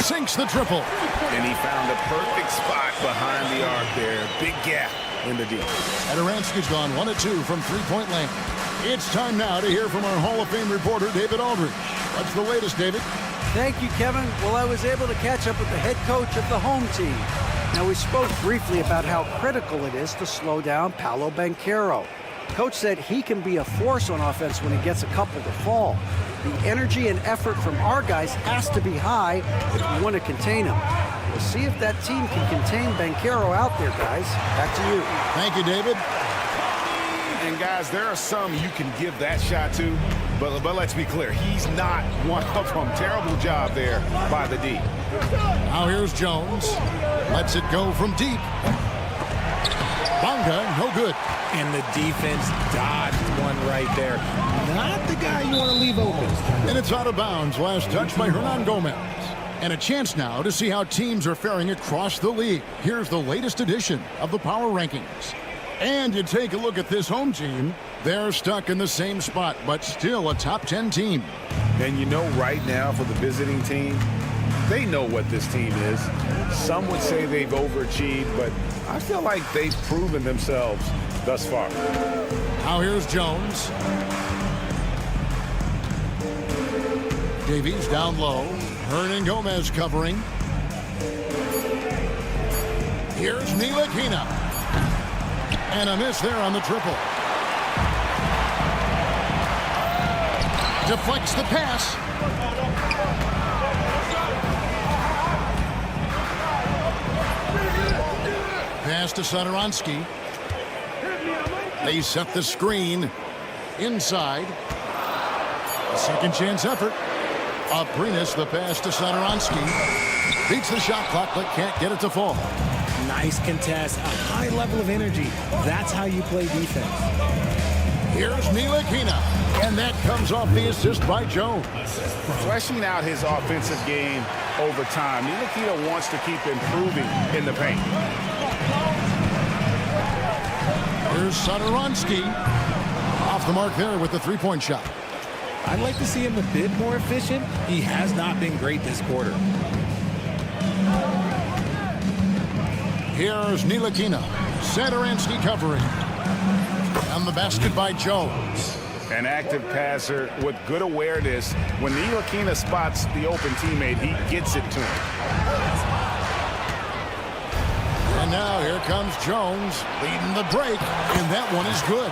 H: Sinks the triple.
I: And he found the perfect spot behind the arc there. Big gap in the D.
H: Satoransky's gone 1 of 2 from three-point land. It's time now to hear from our Hall of Fame reporter, David Aldridge. What's the latest, David?
K: Thank you, Kevin. Well, I was able to catch up with the head coach of the home team. Now, we spoke briefly about how critical it is to slow down Paolo Banchero. Coach said he can be a force on offense when he gets a couple to fall. The energy and effort from our guys has to be high if we want to contain him. We'll see if that team can contain Banchero out there, guys. Back to you.
H: Thank you, David.
I: And guys, there are some you can give that shot to, but let's be clear, he's not one of them. Terrible job there by the D.
H: Now here's Jones. Lets it go from deep. Bonga, no good.
C: And the defense dodged one right there. Not the guy you want to leave open.
H: And it's out of bounds. Last touch by Hernan Gomez. And a chance now to see how teams are faring across the league. Here's the latest edition of the Power Rankings. And you take a look at this home team. They're stuck in the same spot, but still a top 10 team.
I: And you know right now for the visiting team, they know what this team is. Some would say they've overachieved, but I feel like they've proven themselves thus far.
H: Now here's Jones. Davies down low. Hernan Gomez covering. Here's Ntilikina. And a miss there on the triple. Deflects the pass. Pass to Satoransky. They set the screen inside. A second chance effort. Aprinas, the pass to Satoransky. Beats the shot clock, but can't get it to fall.
C: Nice contest, a high level of energy. That's how you play defense.
H: Here's Ntilikina, and that comes off the assist by Jones.
I: Fleshing out his offensive game over time. Ntilikina wants to keep improving in the paint.
H: Here's Satoransky. Off the mark there with the three-point shot.
C: I'd like to see him a bit more efficient. He has not been great this quarter.
H: Here's Ntilikina. Satoransky covering. And the basket by Jones.
I: An active passer with good awareness. When Ntilikina spots the open teammate, he gets it to him.
H: And now here comes Jones leading the break, and that one is good.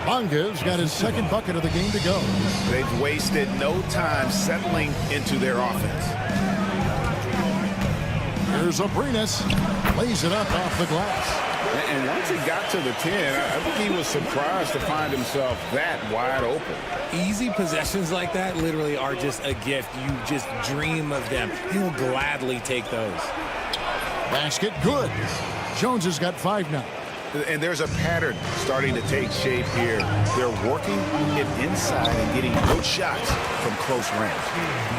H: Bonga's got his second bucket of the game to go.
I: They've wasted no time settling into their offense.
H: Here's Abrinas, lays it up off the glass.
I: And once he got to the 10, I think he was surprised to find himself that wide open.
C: Easy possessions like that literally are just a gift. You just dream of them. He'll gladly take those.
H: Basket good. Jones has got 5 now.
I: And there's a pattern starting to take shape here. They're working it inside and getting good shots from close range.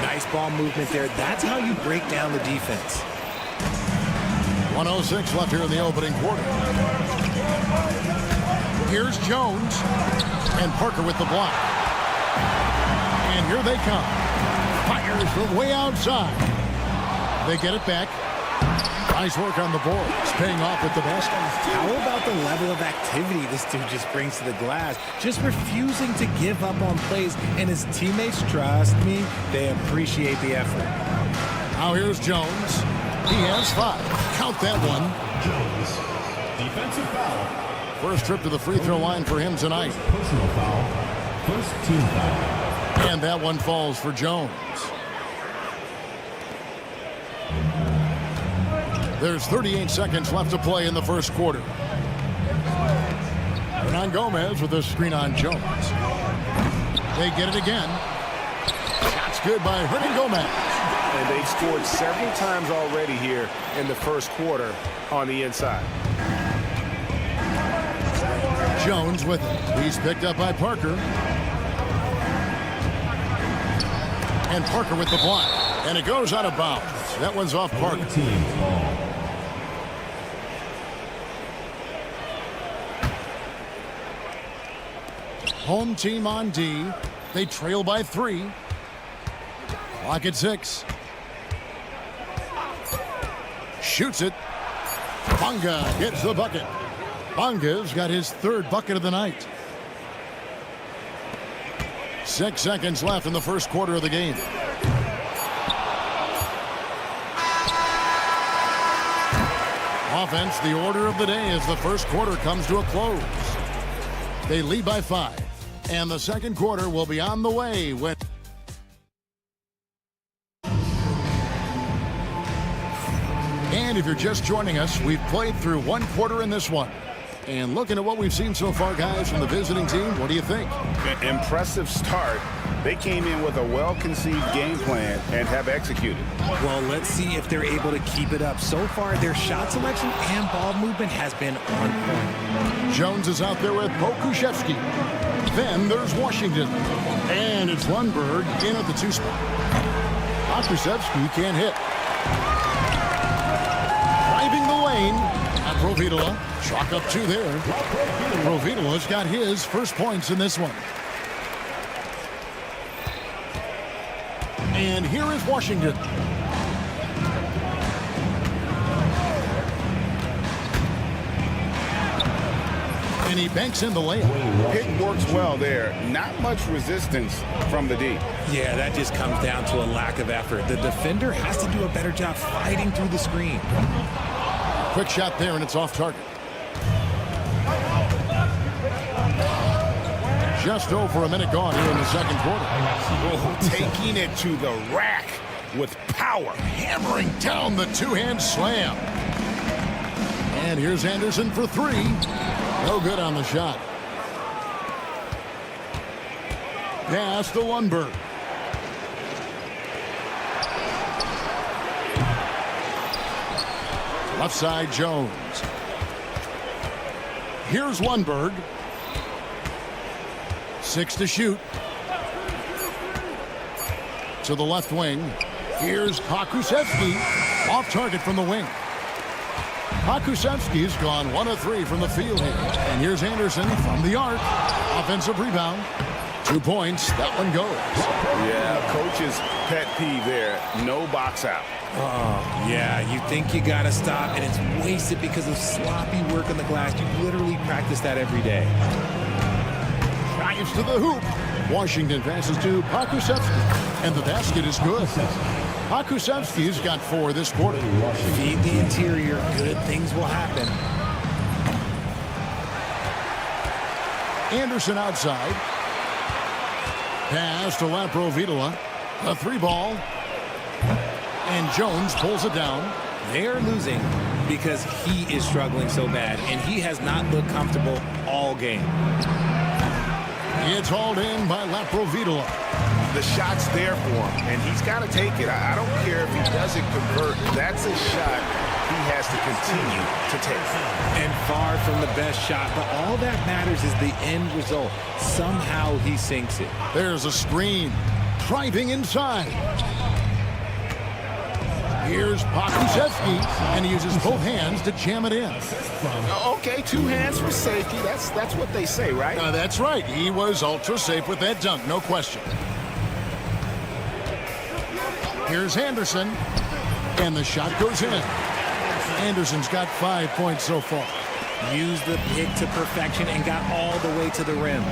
C: Nice ball movement there. That's how you break down the defense.
H: 1:06 left here in the opening quarter. Here's Jones and Parker with the block. And here they come. Fires from way outside. They get it back. Nice work on the boards, paying off with the basket.
C: How about the level of activity this dude just brings to the glass? Just refusing to give up on plays, and his teammates, trust me, they appreciate the effort.
H: Now here's Jones. He has 5. Count that one.
B: Jones. Defensive foul.
H: First trip to the free throw line for him tonight.
B: Personal foul. First team foul.
H: And that one falls for Jones. There's 38 seconds left to play in the first quarter. Hernan Gomez with a screen on Jones. They get it again. Shot's good by Hernan Gomez.
I: And they've scored several times already here in the first quarter on the inside.
H: Jones with it. He's picked up by Parker. And Parker with the block. And it goes out of bounds. That one's off Parker. Home team on D. They trail by 3. Clock at 6. Shoots it. Bonga hits the bucket. Bonga's got his 3rd bucket of the night. 6 seconds left in the first quarter of the game. Offense, the order of the day as the first quarter comes to a close. They lead by 5. And the second quarter will be on the way when... And if you're just joining us, we've played through 1 quarter in this one. And looking at what we've seen so far, guys, from the visiting team, what do you think?
I: Impressive start. They came in with a well-conceived game plan and have executed.
C: Well, let's see if they're able to keep it up. So far, their shot selection and ball movement has been on point.
H: Jones is out there with Pokuševski. Then there's Washington. And it's Lundberg in at the 2 spot. Pokuševski can't hit. Driving the lane. And Providola. Chalk up 2 there. Providola's got his first points in this one. And here is Washington. And he banks in the layup.
I: Pick works well there. Not much resistance from the D.
C: Yeah, that just comes down to a lack of effort. The defender has to do a better job fighting through the screen.
H: Quick shot there, and it's off target. Just over a minute gone here in the second quarter.
I: Oh, taking it to the rack with power.
H: Hammering down the 2-hand slam. And here's Anderson for 3. No good on the shot. Pass to Lundberg. Left side, Jones. Here's Lundberg. 6 to shoot. To the left wing. Here's Pokuševski. Off target from the wing. Pokuševski's gone 1 of 3 from the field here. And here's Anderson from the arc. Offensive rebound. 2 points. That one goes.
I: Yeah, coach's pet peeve there. No box out.
C: Oh, yeah, you think you got to stop, and it's wasted because of sloppy work on the glass. You literally practice that every day.
H: Drives to the hoop. Washington passes to Pokuševski. And the basket is good. Pakusevski's got 4 this quarter.
C: Feed the interior. Good things will happen.
H: Anderson outside. Pass to Laprovitola. A 3-ball. And Jones pulls it down.
C: They are losing because he is struggling so bad, and he has not looked comfortable all game.
H: It's hauled in by Laprovitola.
I: The shot's there for him, and he's got to take it. I don't care if he doesn't convert. That's a shot he has to continue to take.
C: And far from the best shot, but all that matters is the end result. Somehow he sinks it.
H: There's a screen. Driving inside. Here's Pakusevski, and he uses both hands to jam it in.
I: Okay, 2 hands for safety. That's what they say, right?
H: That's right. He was ultra safe with that dunk, no question. Here's Anderson, and the shot goes in. Anderson's got 5 points so far.
C: Used the pick to perfection and got all the way to the rim.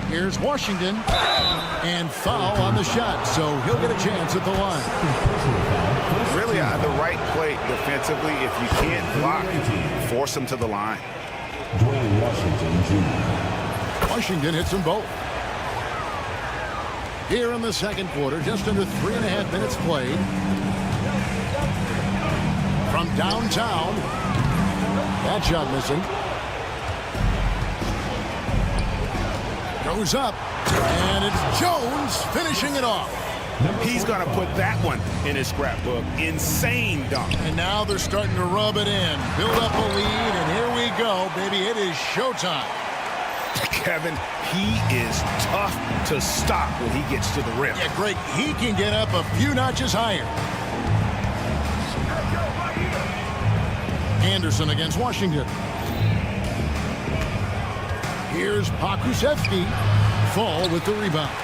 H: Here's Washington, and foul on the shot, so he'll get a chance at the line.
I: Really, the right play defensively. If you can't block, force him to the line.
H: Washington hits them both. Here in the second quarter, just under 3.5 minutes played. From downtown, that shot missing. Goes up, and it's Jones finishing it off.
I: He's going to put that one in his scrapbook. Insane dunk.
H: And now they're starting to rub it in. Build up a lead, and here we go, baby. It is showtime.
I: Kevin, he is tough to stop when he gets to the rim.
H: Yeah, Greg, he can get up a few notches higher. Anderson against Washington. Here's Pakusevski. Fall with the rebound.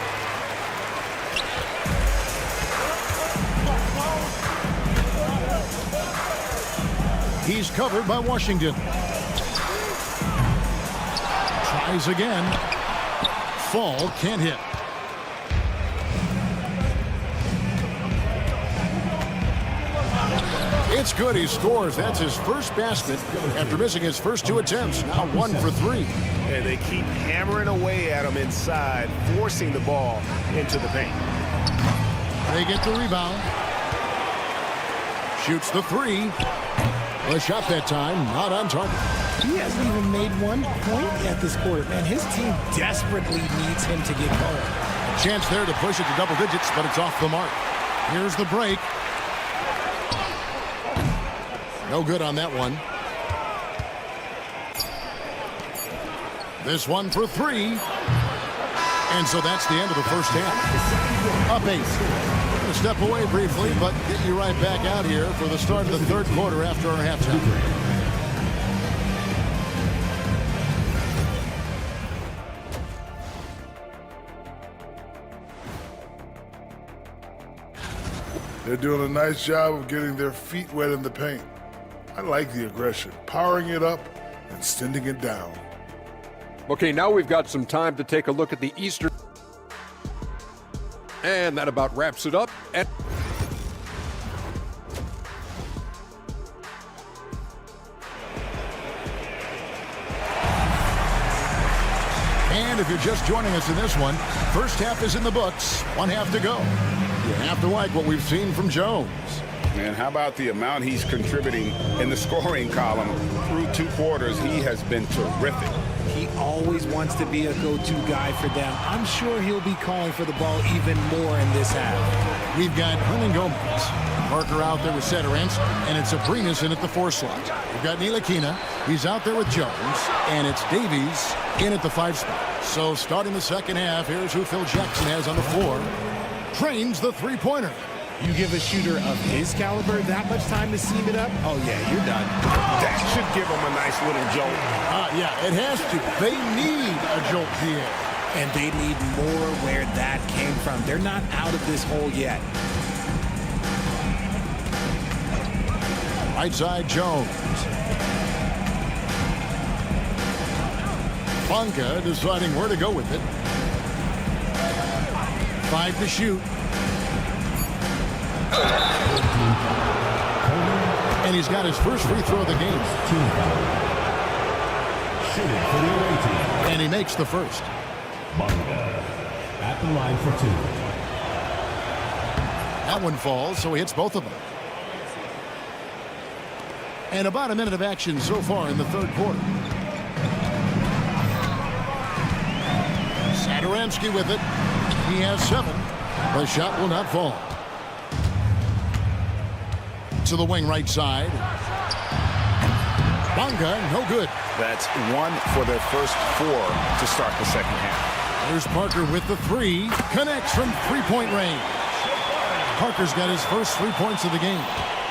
H: He's covered by Washington. Tries again. Fall can't hit. It's good. He scores. That's his first basket after missing his first 2 attempts. Now 1 for 3.
I: And they keep hammering away at him inside, forcing the ball into the paint.
H: They get the rebound. Shoots the 3. The shot that time, not on target.
C: He hasn't even made 1 point yet this quarter. Man, his team desperately needs him to get going.
H: A chance there to push it to double digits, but it's off the mark. Here's the break. No good on that one. This one for 3. And so that's the end of the first half. Up 8. Going to step away briefly, but get you right back out here for the start of the third quarter after our halftime.
F: They're doing a nice job of getting their feet wet in the paint. I like the aggression, powering it up and sending it down.
G: Okay, now we've got some time to take a look at the Eastern. And that about wraps it up.
H: And if you're just joining us in this one, first half is in the books. 1 half to go. You have to like what we've seen from Jones.
I: And how about the amount he's contributing in the scoring column through 2 quarters? He has been terrific.
C: He always wants to be a go-to guy for them. I'm sure he'll be calling for the ball even more in this half.
H: We've got Hernan Gomez, Parker out there with Cederance, and it's Abrinas in at the 4 slot. We've got Ntilikina. He's out there with Jones, and it's Davies in at the 5 spot. So starting the second half, here's who Phil Jackson has on the floor. Trains the 3-pointer.
C: You give a shooter of his caliber that much time to seam it up, oh yeah, you're done.
I: That should give him a nice little jolt.
H: Yeah, it has to. They need a jolt here.
C: And they need more where that came from. They're not out of this hole yet.
H: Right side, Jones. Bonka deciding where to go with it. 5 to shoot. And he's got his first free throw of the game.
B: Shooting for the away team.
H: And he makes the first.
B: Bunga at the line for 2.
H: That one falls, so he hits both of them. And about a minute of action so far in the third quarter. Satoransky with it. He has 7. The shot will not fall. To the wing right side. Bunga, no good.
I: That's 1 for their first 4 to start the second half.
H: Here's Parker with the 3. Connects from three-point range. Parker's got his first 3 points of the game.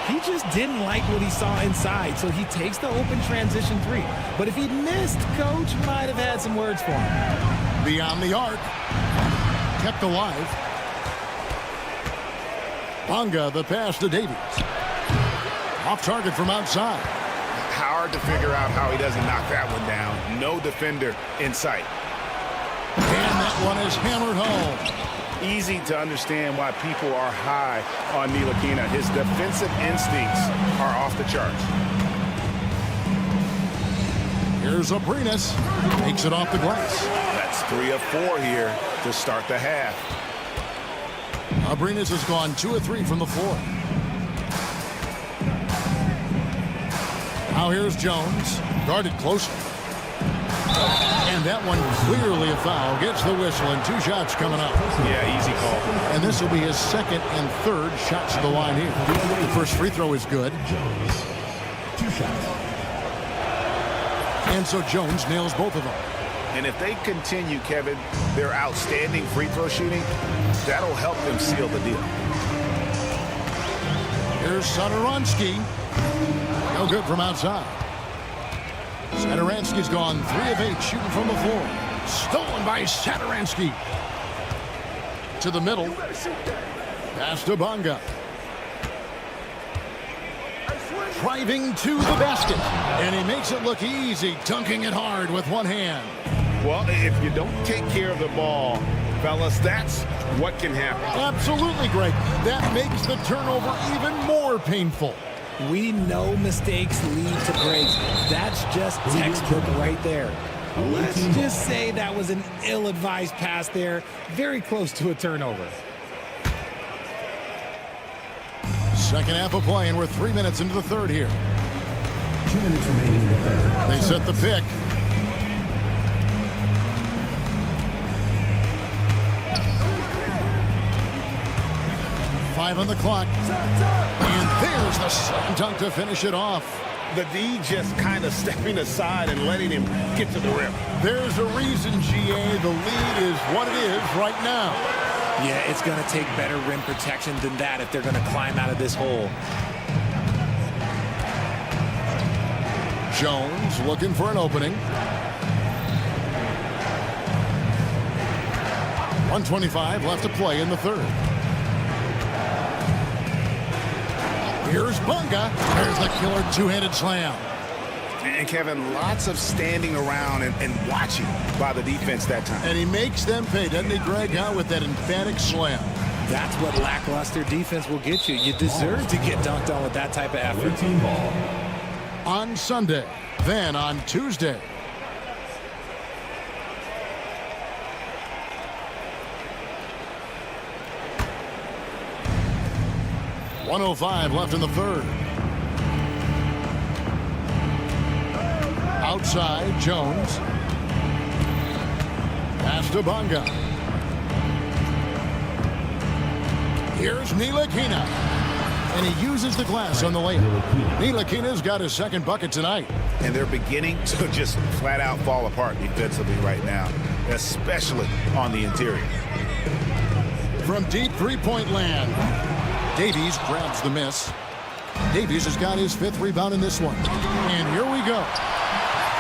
C: He just didn't like what he saw inside, so he takes the open transition 3. But if he'd missed, Coach might have had some words for him.
H: Beyond the arc. Kept alive. Bunga, the pass to Davies. Off target from outside.
I: Hard to figure out how he doesn't knock that one down. No defender in sight.
H: And that one is hammered home.
I: Easy to understand why people are high on Ntilikina. His defensive instincts are off the charts.
H: Here's Abrinas. Takes it off the glass.
I: That's 3 of 4 here to start the half.
H: Abrinas has gone 2 of 3 from the floor. Now here's Jones. Guarded closely. And that one clearly a foul. Gets the whistle and 2 shots coming up.
I: Yeah, easy call.
H: And this will be his second and third shots to the line here. The first free throw is good.
B: Jones, 2 shots.
H: And so Jones nails both of them.
I: And if they continue, Kevin, their outstanding free throw shooting, that'll help them seal the deal.
H: Here's Satoransky. No good from outside. Satoransky's gone 3 of 8 shooting from the floor. Stolen by Satoransky. To the middle. Pass to Bunga. Driving to the basket. And he makes it look easy, dunking it hard with one hand.
I: Well, if you don't take care of the ball, fellas, that's what can happen.
H: Absolutely, Greg. That makes the turnover even more painful.
C: We know mistakes lead to breaks. That's just textbook right there. Let's just say that was an ill-advised pass there. Very close to a turnover.
H: Second half of play, and we're 3 minutes into the third here.
B: 2 minutes remaining in the third.
H: They set the pick. Five on the clock. And there's the slam dunk to finish it off.
I: The D just kind of stepping aside and letting him get to the rim.
H: There's a reason, GA. The lead is what it is right now.
C: Yeah, it's going to take better rim protection than that if they're going to climb out of this hole.
H: Jones looking for an opening. 1:25 left to play in the third. Here's Bunga. There's the killer two-handed slam.
I: And Kevin, lots of standing around and watching by the defense that time.
H: And he makes them pay, doesn't he, Greg, out with that emphatic slam.
C: That's what lackluster defense will get you. You deserve to get dunked on with that type of effort.
B: Team ball.
H: On Sunday, then on Tuesday. .105 left in the third. Outside, Jones. Pass to Bunga. Here's Ntilikina. And he uses the glass on the layup. Ntilikina's got his second bucket tonight.
I: And they're beginning to just flat out fall apart defensively right now, especially on the interior.
H: From deep three-point land, Davies grabs the miss. Davies has got his 5th rebound in this one. And here we go.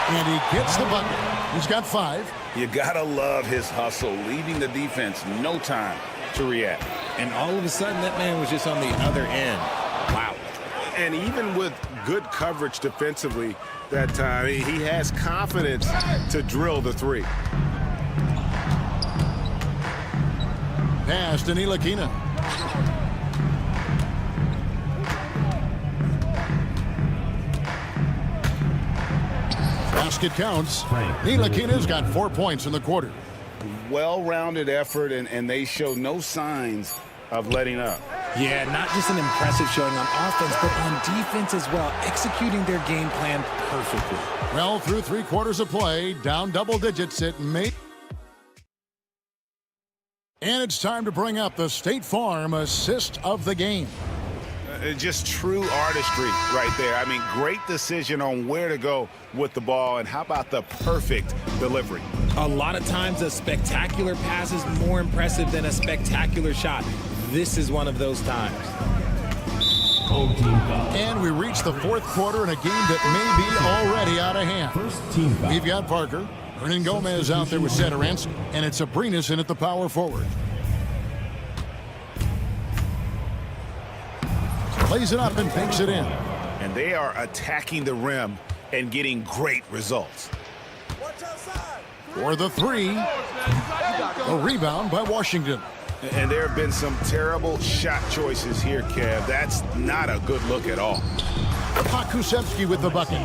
H: And he gets the bucket. He's got 5.
I: You gotta love his hustle, leaving the defense no time to react.
C: And all of a sudden, that man was just on the other end. Wow.
I: And even with good coverage defensively that time, he has confidence to drill the 3.
H: Pass to Ntilikina. Basket counts. Ntilikina's got 4 points in the quarter.
I: Well-rounded effort, and they show no signs of letting up.
C: Yeah, not just an impressive showing on offense, but on defense as well, executing their game plan perfectly.
H: Well, through 3 quarters of play, down double digits at May. And it's time to bring up the State Farm assist of the game.
I: Just true artistry right there. I mean, great decision on where to go with the ball, and how about the perfect delivery?
C: A lot of times a spectacular pass is more impressive than a spectacular shot. This is one of those times.
H: And we reach the 4th quarter in a game that may be already out of hand. We've got Parker, Hernan Gomez out there with Sederance, and it's Abrinas in at the power forward. Plays it up and takes it in.
I: And they are attacking the rim and getting great results.
H: For the 3, a rebound by Washington.
I: And there have been some terrible shot choices here, Kev. That's not a good look at all.
H: Pakusevski with the bucket.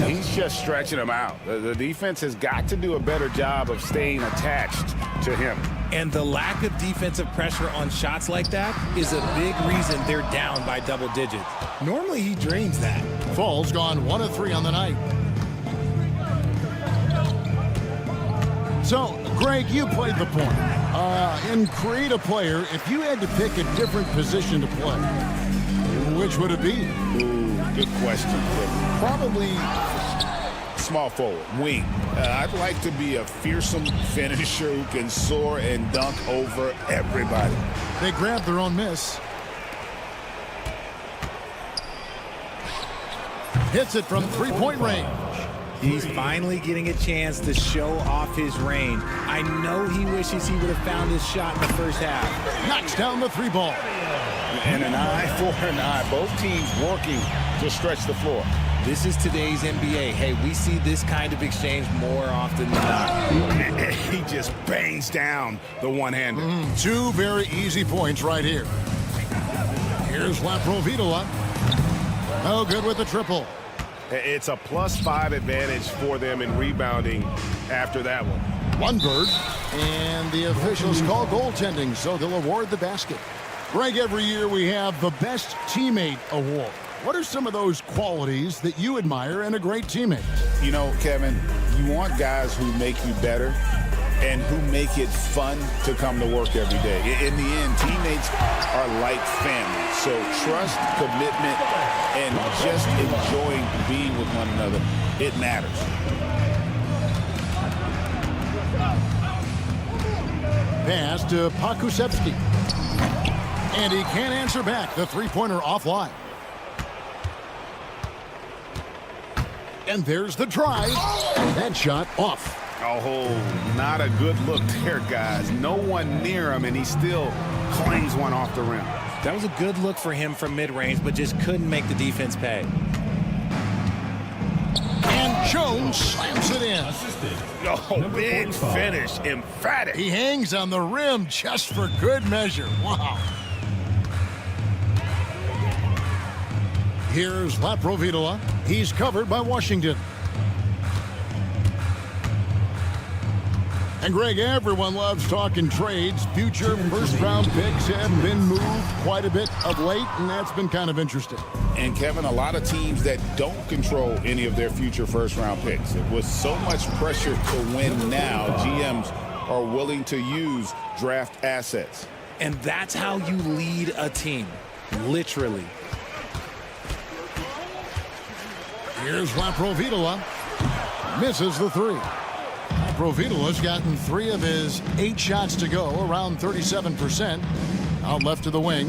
I: He's just stretching him out. The defense has got to do a better job of staying attached to him.
C: And the lack of defensive pressure on shots like that is a big reason they're down by double digits. Normally he drains that.
H: Fall's gone 1 of 3 on the night. So, Greg, you played the point. In Create a Player, if you had to pick a different position to play, which would it be?
I: Ooh, good question. Probably small forward, wing. I'd like to be a fearsome finisher who can soar and dunk over everybody.
H: They grabbed their own miss. Hits it from 3-point range.
C: He's finally getting a chance to show off his range. I know he wishes he would have found his shot in the first half.
H: Knocks down the 3 ball.
I: And an eye for an eye. Both teams working to stretch the floor.
C: This is today's NBA. Hey, we see this kind of exchange more often than not.
I: He just bangs down the one-hander.
H: 2 very easy points right here. Here's Laprovitola. No good with the triple.
I: It's a +5 advantage for them in rebounding after that one.
H: Lundberg, and the officials call goaltending, so they'll award the basket. Greg, every year we have the Best Teammate Award. What are some of those qualities that you admire in a great teammate?
I: You know, Kevin, you want guys who make you better and who make it fun to come to work every day. In the end, teammates are like family. So trust, commitment, and just enjoying being with one another, it matters.
H: Pass to Pakusevski. And he can't answer back. The 3-pointer offline. And there's the drive. And that shot off.
I: Oh, not a good look there, guys. No one near him, and he still claims one off the rim.
C: That was a good look for him from mid-range, but just couldn't make the defense pay.
H: And Jones slams it in.
I: Oh, big finish. Emphatic.
H: He hangs on the rim just for good measure. Wow. Here's Laprovitola. He's covered by Washington. And Greg, everyone loves talking trades. Future first-round picks have been moved quite a bit of late, and that's been kind of interesting.
I: And, Kevin, a lot of teams that don't control any of their future first-round picks. With so much pressure to win now, GMs are willing to use draft assets.
C: And that's how you lead a team, literally.
H: Here's Laprovitola. Misses the 3. Laprovitola's gotten 3 of his 8 shots to go, around 37%. Out left to the wing.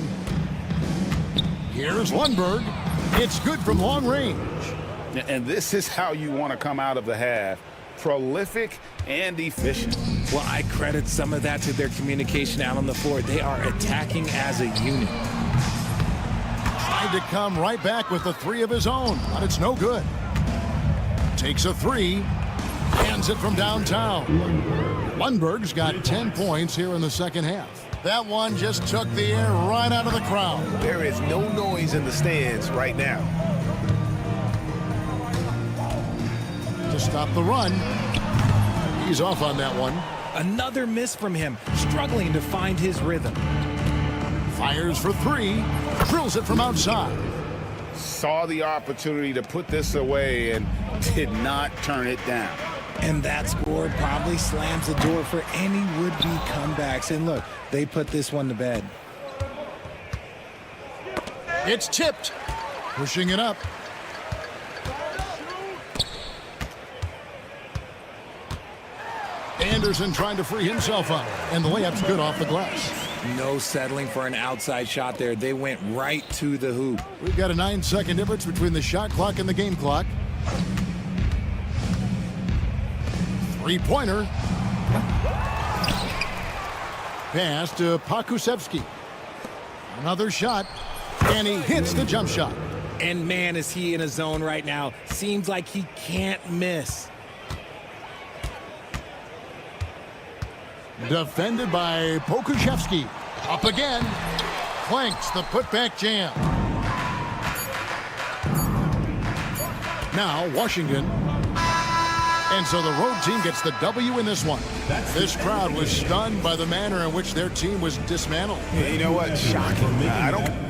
H: Here's Lundberg. It's good from long range.
I: And this is how you want to come out of the half. Prolific and efficient.
C: Well, I credit some of that to their communication out on the floor. They are attacking as a unit.
H: Tried to come right back with the 3 of his own, but it's no good. Takes a 3. Hands it from downtown. Lundberg's got 10 points here in the second half. That one just took the air right out of the crowd.
A: There is no noise in the stands right now.
H: To stop the run. He's off on that one.
C: Another miss from him, struggling to find his rhythm.
H: Fires for three. Drills it from outside.
I: Saw the opportunity to put this away and did not turn it down.
C: And that score probably slams the door for any would-be comebacks. And look, they put this one to bed.
H: It's tipped. Pushing it up. Anderson trying to free himself up. And the layup's good off the glass.
C: No settling for an outside shot there. They went right to the hoop.
H: We've got a 9-second difference between the shot clock and the game clock. Three-pointer. Pass to Pakusevsky. Another shot. And he hits the jump shot.
C: And man, is he in a zone right now. Seems like he can't miss.
H: Defended by Pokushevsky. Up again. Clanks the putback jam. Now Washington. And so the road team gets the W in this one. This crowd was stunned by the manner in which their team was dismantled.
A: You know what? Shocking. I don't...